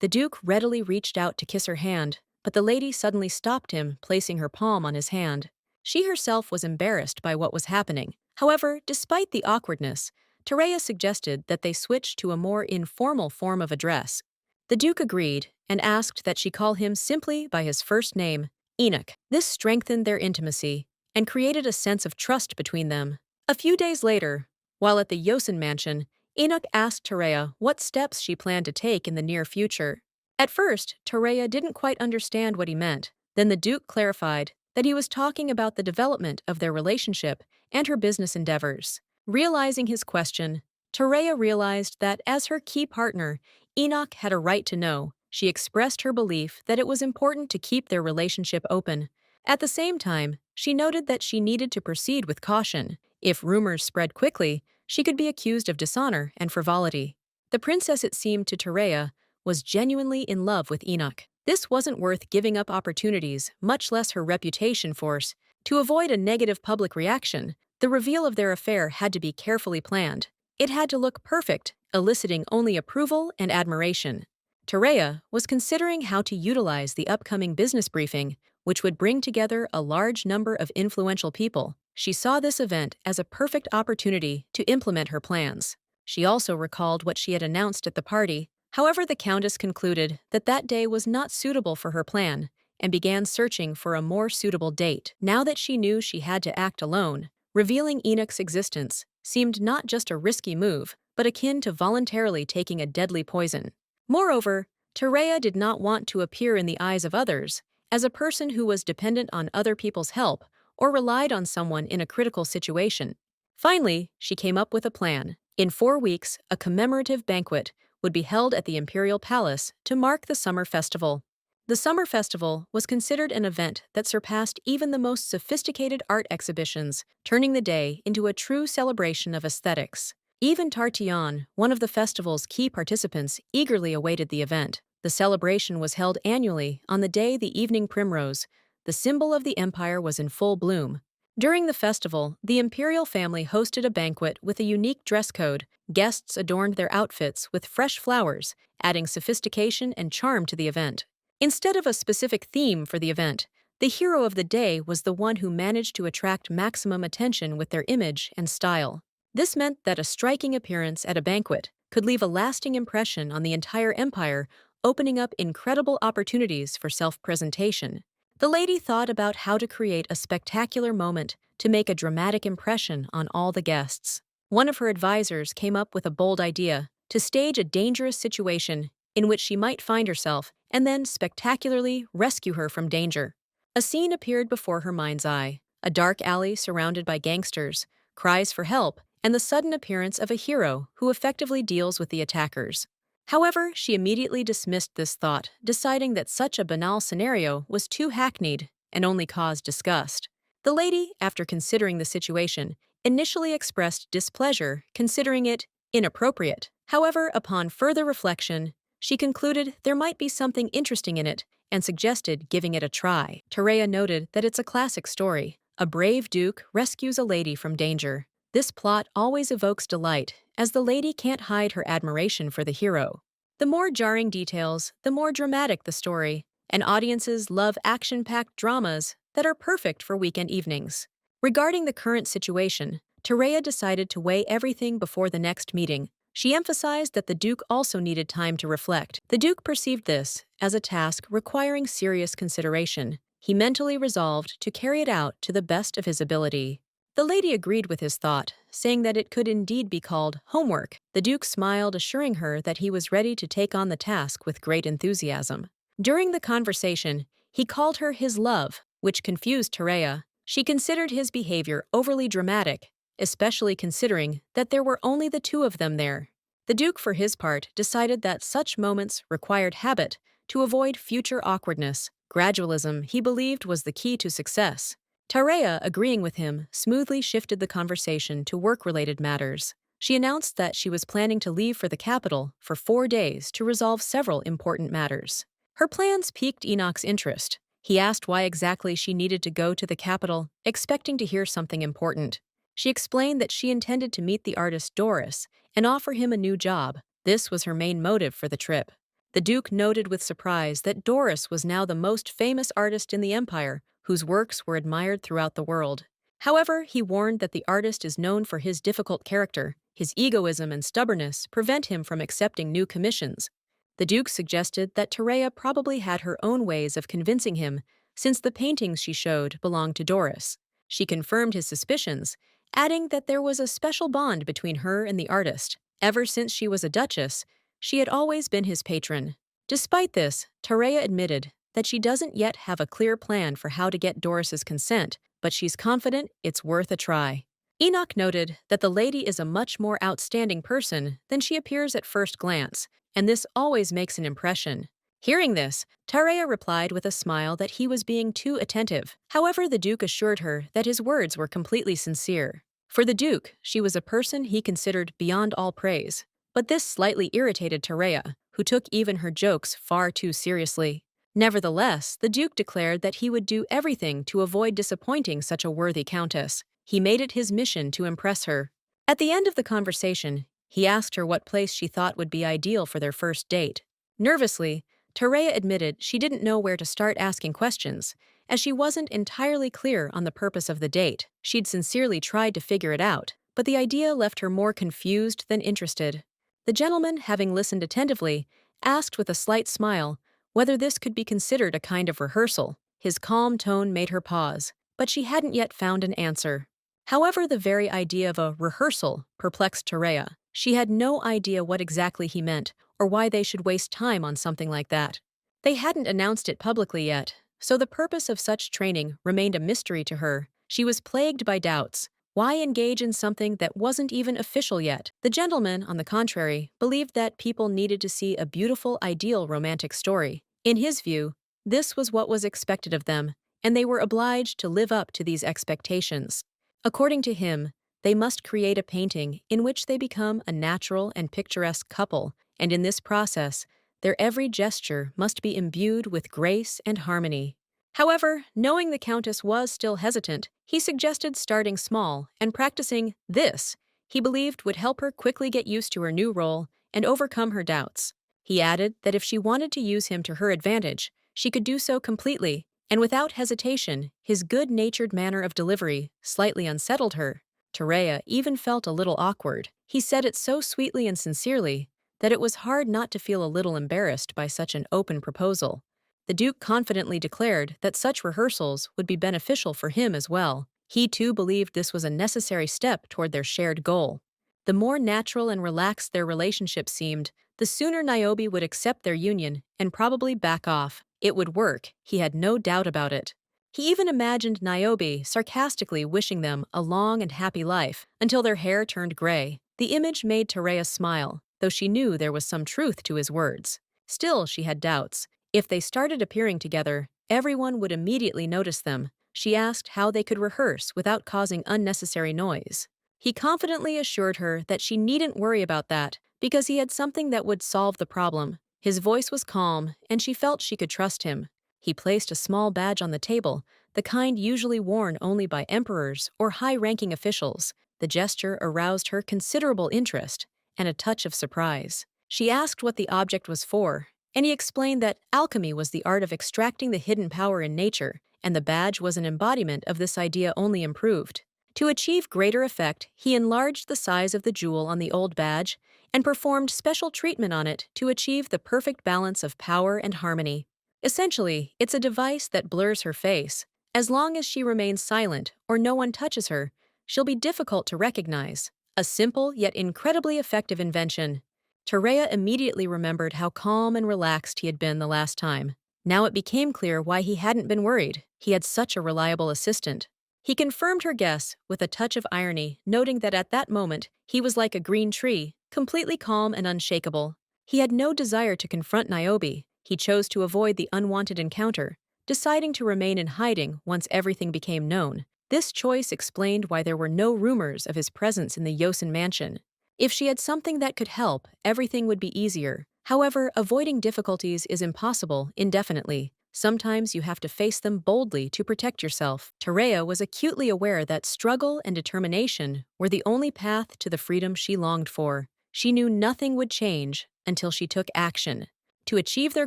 The Duke readily reached out to kiss her hand, but the lady suddenly stopped him, placing her palm on his hand. She herself was embarrassed by what was happening. However, despite the awkwardness, Terea suggested that they switch to a more informal form of address. The Duke agreed and asked that she call him simply by his first name, Enoch. This strengthened their intimacy and created a sense of trust between them. A few days later, while at the Yosen mansion, Enoch asked Terea what steps she planned to take in the near future. At first, Terea didn't quite understand what he meant. Then the Duke clarified that he was talking about the development of their relationship and her business endeavors. Realizing his question, Terea realized that as her key partner, Enoch had a right to know. She expressed her belief that it was important to keep their relationship open. At the same time, she noted that she needed to proceed with caution. If rumors spread quickly, she could be accused of dishonor and frivolity. The princess, it seemed to Terea, was genuinely in love with Enoch. This wasn't worth giving up opportunities, much less her reputation force. To avoid a negative public reaction, the reveal of their affair had to be carefully planned. It had to look perfect, eliciting only approval and admiration. Terea was considering how to utilize the upcoming business briefing, which would bring together a large number of influential people. She saw this event as a perfect opportunity to implement her plans. She also recalled what she had announced at the party. However, the Countess concluded that that day was not suitable for her plan and began searching for a more suitable date. Now that she knew she had to act alone, revealing Enoch's existence seemed not just a risky move, but akin to voluntarily taking a deadly poison. Moreover, Terea did not want to appear in the eyes of others as a person who was dependent on other people's help or relied on someone in a critical situation. Finally, she came up with a plan. In 4 weeks, a commemorative banquet would be held at the imperial palace to mark the summer festival. The summer festival was considered an event that surpassed even the most sophisticated art exhibitions, turning the day into a true celebration of aesthetics. Even Tartyan, one of the festival's key participants, eagerly awaited the event. The celebration was held annually on the day the evening primrose, the symbol of the empire, was in full bloom. During the festival, the imperial family hosted a banquet with a unique dress code. Guests adorned their outfits with fresh flowers, adding sophistication and charm to the event. Instead of a specific theme for the event, the hero of the day was the one who managed to attract maximum attention with their image and style. This meant that a striking appearance at a banquet could leave a lasting impression on the entire empire, opening up incredible opportunities for self-presentation. The lady thought about how to create a spectacular moment to make a dramatic impression on all the guests. One of her advisors came up with a bold idea to stage a dangerous situation in which she might find herself and then spectacularly rescue her from danger. A scene appeared before her mind's eye: a dark alley surrounded by gangsters, cries for help, and the sudden appearance of a hero who effectively deals with the attackers. However, she immediately dismissed this thought, deciding that such a banal scenario was too hackneyed and only caused disgust. The lady, after considering the situation, initially expressed displeasure, considering it inappropriate. However, upon further reflection, she concluded there might be something interesting in it and suggested giving it a try. Tareya noted that it's a classic story. A brave duke rescues a lady from danger. This plot always evokes delight, as the lady can't hide her admiration for the hero. The more jarring details, the more dramatic the story, and audiences love action-packed dramas that are perfect for weekend evenings. Regarding the current situation, Tareya decided to weigh everything before the next meeting. She emphasized that the Duke also needed time to reflect. The Duke perceived this as a task requiring serious consideration. He mentally resolved to carry it out to the best of his ability. The lady agreed with his thought, saying that it could indeed be called homework. The Duke smiled, assuring her that he was ready to take on the task with great enthusiasm. During the conversation, he called her his love, which confused Tareya. She considered his behavior overly dramatic, especially considering that there were only the two of them there. The Duke, for his part, decided that such moments required habit to avoid future awkwardness. Gradualism, he believed, was the key to success. Tareya, agreeing with him, smoothly shifted the conversation to work-related matters. She announced that she was planning to leave for the capital for 4 days to resolve several important matters. Her plans piqued Enoch's interest. He asked why exactly she needed to go to the capital, expecting to hear something important. She explained that she intended to meet the artist Doris and offer him a new job. This was her main motive for the trip. The Duke noted with surprise that Doris was now the most famous artist in the empire, whose works were admired throughout the world. However, he warned that the artist is known for his difficult character. His egoism and stubbornness prevent him from accepting new commissions. The Duke suggested that Tareya probably had her own ways of convincing him, since the paintings she showed belonged to Doris. She confirmed his suspicions, adding that there was a special bond between her and the artist. Ever since she was a duchess, she had always been his patron. Despite this, Tareya admitted that she doesn't yet have a clear plan for how to get Doris's consent, but she's confident it's worth a try. Enoch noted that the lady is a much more outstanding person than she appears at first glance, and this always makes an impression. Hearing this, Tareya replied with a smile that he was being too attentive. However, the Duke assured her that his words were completely sincere. For the Duke, she was a person he considered beyond all praise. But this slightly irritated Tareya, who took even her jokes far too seriously. Nevertheless, the Duke declared that he would do everything to avoid disappointing such a worthy countess. He made it his mission to impress her. At the end of the conversation, he asked her what place she thought would be ideal for their first date. Nervously, Tareya admitted she didn't know where to start asking questions, as she wasn't entirely clear on the purpose of the date. She'd sincerely tried to figure it out, but the idea left her more confused than interested. The gentleman, having listened attentively, asked with a slight smile whether this could be considered a kind of rehearsal. His calm tone made her pause, but she hadn't yet found an answer. However, the very idea of a rehearsal perplexed Tareya. She had no idea what exactly he meant or why they should waste time on something like that. They hadn't announced it publicly yet, so the purpose of such training remained a mystery to her. She was plagued by doubts. Why engage in something that wasn't even official yet? The gentleman, on the contrary, believed that people needed to see a beautiful, ideal romantic story. In his view, this was what was expected of them, and they were obliged to live up to these expectations. According to him, they must create a painting in which they become a natural and picturesque couple, and in this process, their every gesture must be imbued with grace and harmony. However, knowing the Countess was still hesitant, he suggested starting small and practicing this he believed would help her quickly get used to her new role and overcome her doubts. He added that if she wanted to use him to her advantage, she could do so completely, and without hesitation. His good-natured manner of delivery slightly unsettled her. Terea even felt a little awkward. He said it so sweetly and sincerely that it was hard not to feel a little embarrassed by such an open proposal. The Duke confidently declared that such rehearsals would be beneficial for him as well. He too believed this was a necessary step toward their shared goal. The more natural and relaxed their relationship seemed, the sooner Niobe would accept their union and probably back off. It would work, he had no doubt about it. He even imagined Niobe sarcastically wishing them a long and happy life until their hair turned gray. The image made Terea smile, though she knew there was some truth to his words. Still, she had doubts. If they started appearing together, everyone would immediately notice them. She asked how they could rehearse without causing unnecessary noise. He confidently assured her that she needn't worry about that because he had something that would solve the problem. His voice was calm, and she felt she could trust him. He placed a small badge on the table, the kind usually worn only by emperors or high-ranking officials. The gesture aroused her considerable interest and a touch of surprise. She asked what the object was for, and he explained that alchemy was the art of extracting the hidden power in nature, and the badge was an embodiment of this idea only improved. To achieve greater effect, he enlarged the size of the jewel on the old badge and performed special treatment on it to achieve the perfect balance of power and harmony. Essentially, it's a device that blurs her face. As long as she remains silent or no one touches her, she'll be difficult to recognize. A simple yet incredibly effective invention. Terea immediately remembered how calm and relaxed he had been the last time. Now it became clear why he hadn't been worried. He had such a reliable assistant. He confirmed her guess with a touch of irony, noting that at that moment he was like a green tree, completely calm and unshakable. He had no desire to confront Niobe. He chose to avoid the unwanted encounter, deciding to remain in hiding once everything became known. This choice explained why there were no rumors of his presence in the Yosin mansion. If she had something that could help, everything would be easier. However, avoiding difficulties is impossible indefinitely. Sometimes you have to face them boldly to protect yourself. Terea was acutely aware that struggle and determination were the only path to the freedom she longed for. She knew nothing would change until she took action. To achieve their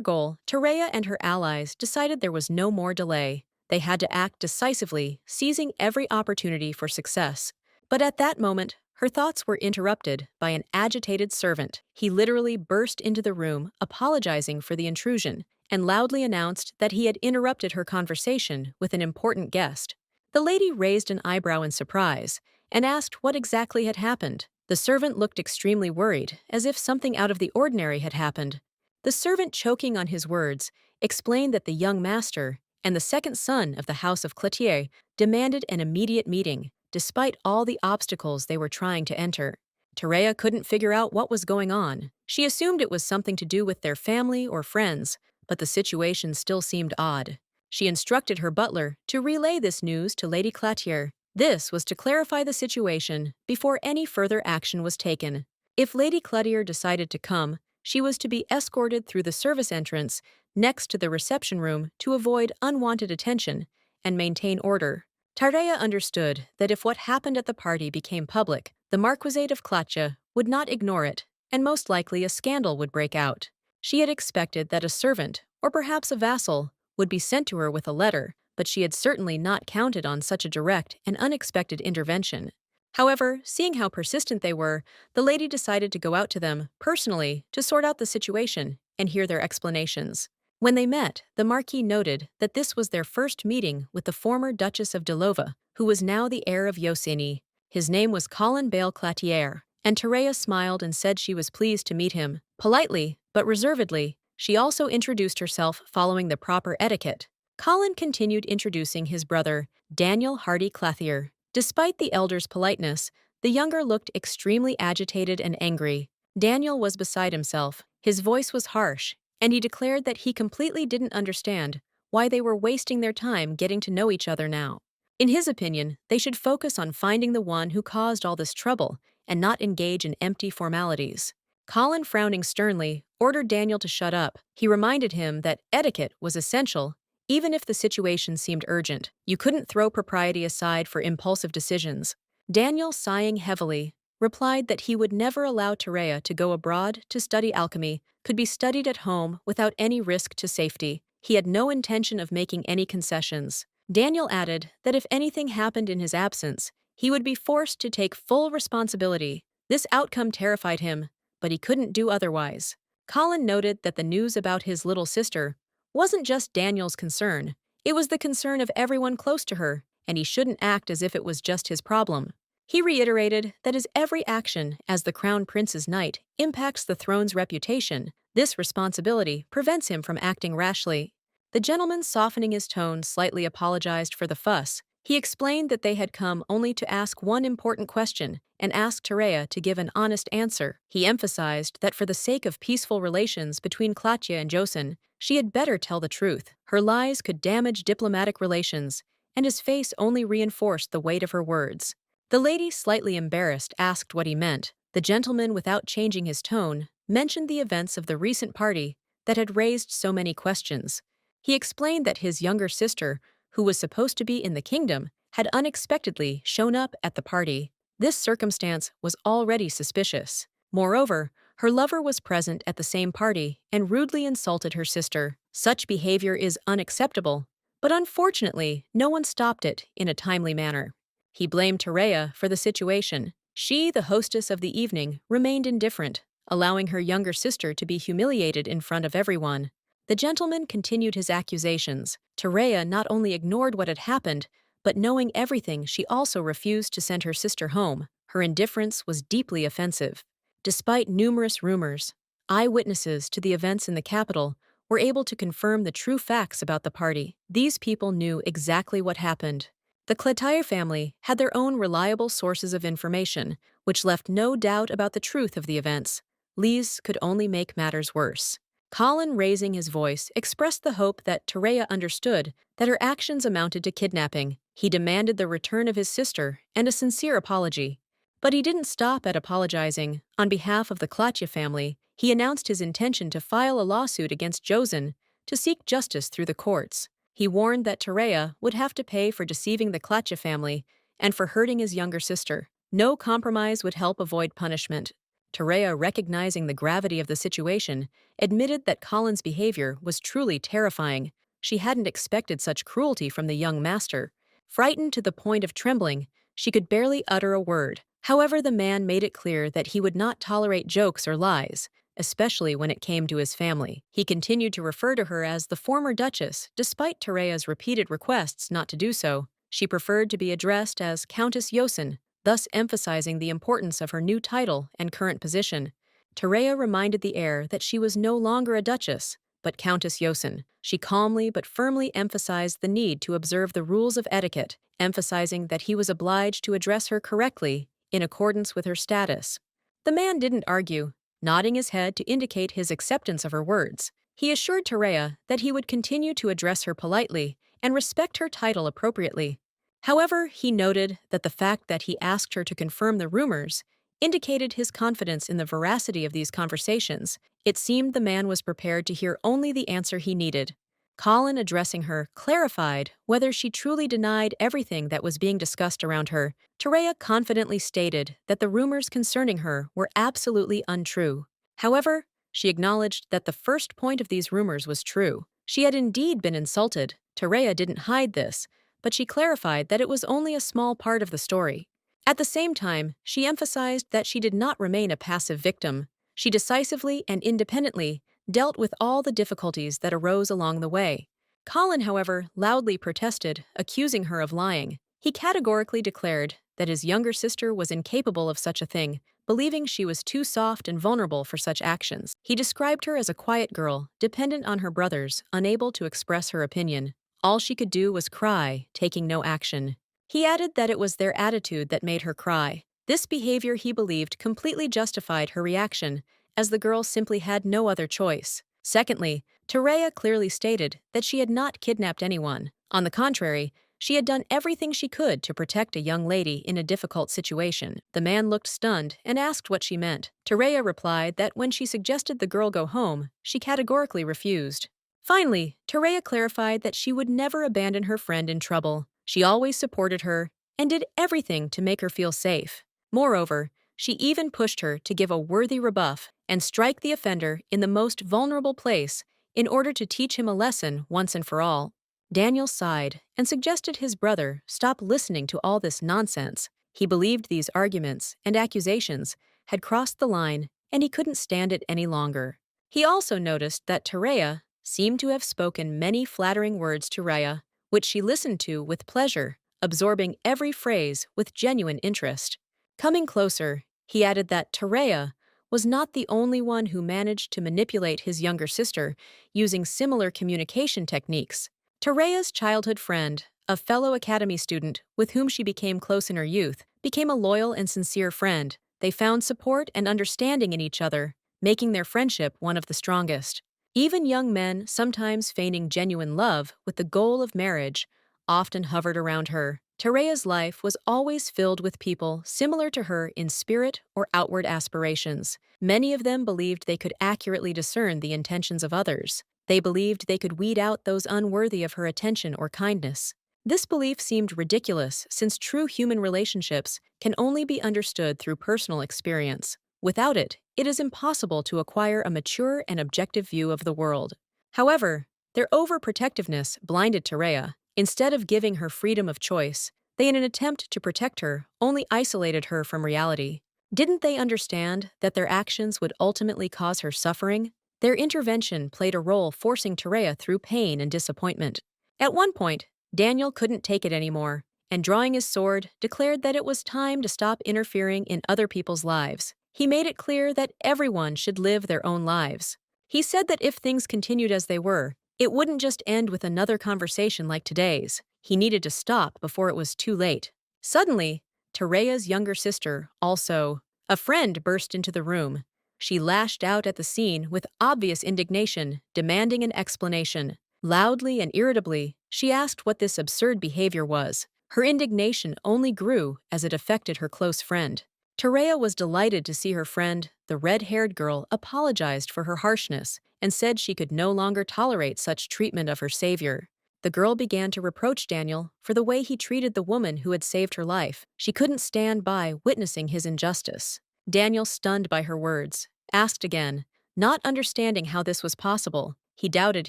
goal, Terea and her allies decided there was no more delay. They had to act decisively, seizing every opportunity for success. But at that moment, her thoughts were interrupted by an agitated servant. He literally burst into the room, apologizing for the intrusion, and loudly announced that he had interrupted her conversation with an important guest. The lady raised an eyebrow in surprise and asked what exactly had happened. The servant looked extremely worried, as if something out of the ordinary had happened. The servant, choking on his words, explained that the young master and the second son of the House of Cloutier demanded an immediate meeting, despite all the obstacles they were trying to enter. Terea couldn't figure out what was going on. She assumed it was something to do with their family or friends, but the situation still seemed odd. She instructed her butler to relay this news to Lady Cloutier. This was to clarify the situation before any further action was taken. If Lady Cloutier decided to come, she was to be escorted through the service entrance next to the reception room to avoid unwanted attention and maintain order. Terea understood that if what happened at the party became public, the Marquisate of Cloutier would not ignore it, and most likely a scandal would break out. She had expected that a servant, or perhaps a vassal, would be sent to her with a letter, but she had certainly not counted on such a direct and unexpected intervention. However, seeing how persistent they were, the lady decided to go out to them personally to sort out the situation and hear their explanations. When they met, the Marquis noted that this was their first meeting with the former Duchess of Delova, who was now the heir of Yosini. His name was Colin Bale Cloutier, and Terea smiled and said she was pleased to meet him. Politely, but reservedly, she also introduced herself following the proper etiquette. Colin continued introducing his brother, Daniel Hardy Clathier. Despite the elder's politeness, the younger looked extremely agitated and angry. Daniel was beside himself. His voice was harsh, and he declared that he completely didn't understand why they were wasting their time getting to know each other now. In his opinion, they should focus on finding the one who caused all this trouble and not engage in empty formalities. Colin, frowning sternly, ordered Daniel to shut up. He reminded him that etiquette was essential, even if the situation seemed urgent. You couldn't throw propriety aside for impulsive decisions. Daniel, sighing heavily, replied that he would never allow Terea to go abroad to study alchemy, could be studied at home without any risk to safety. He had no intention of making any concessions. Daniel added that if anything happened in his absence, he would be forced to take full responsibility. This outcome terrified him, but he couldn't do otherwise. Colin noted that the news about his little sister wasn't just Daniel's concern, it was the concern of everyone close to her, and he shouldn't act as if it was just his problem. He reiterated that his every action as the Crown Prince's knight impacts the throne's reputation. This responsibility prevents him from acting rashly. The gentleman, softening his tone, slightly apologized for the fuss. He explained that they had come only to ask one important question and asked Terea to give an honest answer. He emphasized that for the sake of peaceful relations between Klatya and Joseon, she had better tell the truth. Her lies could damage diplomatic relations, and his face only reinforced the weight of her words. The lady, slightly embarrassed, asked what he meant. The gentleman, without changing his tone, mentioned the events of the recent party that had raised so many questions. He explained that his younger sister, who was supposed to be in the kingdom, had unexpectedly shown up at the party. This circumstance was already suspicious. Moreover, her lover was present at the same party and rudely insulted her sister. Such behavior is unacceptable, but unfortunately, no one stopped it in a timely manner. He blamed Terea for the situation. She, the hostess of the evening, remained indifferent, allowing her younger sister to be humiliated in front of everyone. The gentleman continued his accusations. Terea not only ignored what had happened, but knowing everything, she also refused to send her sister home. Her indifference was deeply offensive. Despite numerous rumors, eyewitnesses to the events in the capital were able to confirm the true facts about the party. These people knew exactly what happened. The Clatire family had their own reliable sources of information, which left no doubt about the truth of the events. Lies could only make matters worse. Colin, raising his voice, expressed the hope that Terea understood that her actions amounted to kidnapping. He demanded the return of his sister and a sincere apology. But he didn't stop at apologizing. On behalf of the Klatya family, he announced his intention to file a lawsuit against Joseon to seek justice through the courts. He warned that Terea would have to pay for deceiving the Klatya family and for hurting his younger sister. No compromise would help avoid punishment. Terea, recognizing the gravity of the situation, admitted that Colin's behavior was truly terrifying. She hadn't expected such cruelty from the young master. Frightened to the point of trembling, she could barely utter a word. However, the man made it clear that he would not tolerate jokes or lies, especially when it came to his family. He continued to refer to her as the former Duchess, despite Terea's repeated requests not to do so. She preferred to be addressed as Countess Joseon, thus emphasizing the importance of her new title and current position. Terea reminded the heir that she was no longer a duchess, but Countess Joseon. She calmly but firmly emphasized the need to observe the rules of etiquette, emphasizing that he was obliged to address her correctly in accordance with her status. The man didn't argue, nodding his head to indicate his acceptance of her words. He assured Terea that he would continue to address her politely and respect her title appropriately. However, he noted that the fact that he asked her to confirm the rumors indicated his confidence in the veracity of these conversations. It seemed the man was prepared to hear only the answer he needed. Colin, addressing her, clarified whether she truly denied everything that was being discussed around her. Terea confidently stated that the rumors concerning her were absolutely untrue. However, she acknowledged that the first point of these rumors was true. She had indeed been insulted. Terea didn't hide this, but she clarified that it was only a small part of the story. At the same time, she emphasized that she did not remain a passive victim. She decisively and independently dealt with all the difficulties that arose along the way. Colin, however, loudly protested, accusing her of lying. He categorically declared that his younger sister was incapable of such a thing, believing she was too soft and vulnerable for such actions. He described her as a quiet girl, dependent on her brothers, unable to express her opinion. All she could do was cry, taking no action. He added that it was their attitude that made her cry. This behavior he believed completely justified her reaction, as the girl simply had no other choice. Secondly, Tereya clearly stated that she had not kidnapped anyone. On the contrary, she had done everything she could to protect a young lady in a difficult situation. The man looked stunned and asked what she meant. Tereya replied that when she suggested the girl go home, she categorically refused. Finally, Tereya clarified that she would never abandon her friend in trouble. She always supported her and did everything to make her feel safe. Moreover, she even pushed her to give a worthy rebuff and strike the offender in the most vulnerable place in order to teach him a lesson once and for all. Daniel sighed and suggested his brother stop listening to all this nonsense. He believed these arguments and accusations had crossed the line and he couldn't stand it any longer. He also noticed that Tereya seemed to have spoken many flattering words to Raya, which she listened to with pleasure, absorbing every phrase with genuine interest. Coming closer, he added that Tereya was not the only one who managed to manipulate his younger sister using similar communication techniques. Tereya's childhood friend, a fellow academy student with whom she became close in her youth, became a loyal and sincere friend. They found support and understanding in each other, making their friendship one of the strongest. Even young men, sometimes feigning genuine love with the goal of marriage, often hovered around her. Tereya's life was always filled with people similar to her in spirit or outward aspirations. Many of them believed they could accurately discern the intentions of others. They believed they could weed out those unworthy of her attention or kindness. This belief seemed ridiculous since true human relationships can only be understood through personal experience. Without it, it is impossible to acquire a mature and objective view of the world. However, their overprotectiveness blinded Tereya. Instead of giving her freedom of choice, they, in an attempt to protect her, only isolated her from reality. Didn't they understand that their actions would ultimately cause her suffering? Their intervention played a role forcing Tereya through pain and disappointment. At one point, Daniel couldn't take it anymore, and drawing his sword, declared that it was time to stop interfering in other people's lives. He made it clear that everyone should live their own lives. He said that if things continued as they were, it wouldn't just end with another conversation like today's. He needed to stop before it was too late. Suddenly, Tereya's younger sister, also a friend, burst into the room. She lashed out at the scene with obvious indignation, demanding an explanation. Loudly and irritably, she asked what this absurd behavior was. Her indignation only grew as it affected her close friend. Tereya was delighted to see her friend, the red-haired girl, apologized for her harshness and said she could no longer tolerate such treatment of her savior. The girl began to reproach Daniel for the way he treated the woman who had saved her life. She couldn't stand by witnessing his injustice. Daniel, stunned by her words, asked again, not understanding how this was possible. He doubted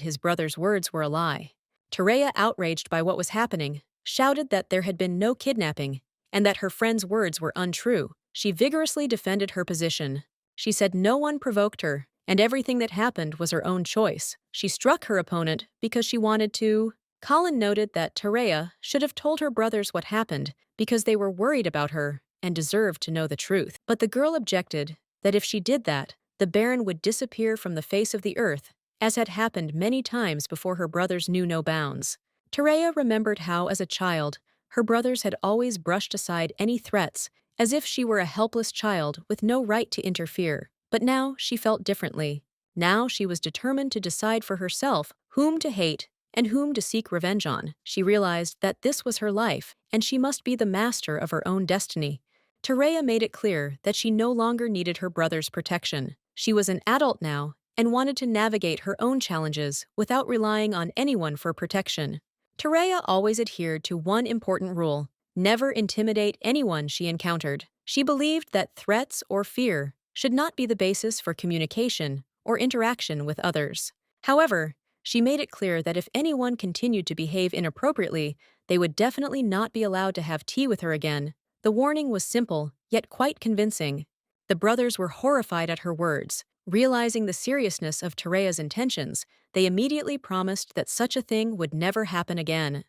his brother's words were a lie. Tereya, outraged by what was happening, shouted that there had been no kidnapping and that her friend's words were untrue. She vigorously defended her position. She said no one provoked her, and everything that happened was her own choice. She struck her opponent because she wanted to. Colin noted that Tereya should have told her brothers what happened because they were worried about her and deserved to know the truth. But the girl objected that if she did that, the Baron would disappear from the face of the earth, as had happened many times before her brothers knew no bounds. Tereya remembered how, as a child, her brothers had always brushed aside any threats, as if she were a helpless child with no right to interfere. But now she felt differently. Now she was determined to decide for herself whom to hate and whom to seek revenge on. She realized that this was her life, and she must be the master of her own destiny. Tereya made it clear that she no longer needed her brother's protection. She was an adult now and wanted to navigate her own challenges without relying on anyone for protection. Tereya always adhered to one important rule: never intimidate anyone she encountered. She believed that threats or fear should not be the basis for communication or interaction with others. However, she made it clear that if anyone continued to behave inappropriately, they would definitely not be allowed to have tea with her again. The warning was simple, yet quite convincing. The brothers were horrified at her words. Realizing the seriousness of Tereya's intentions, they immediately promised that such a thing would never happen again.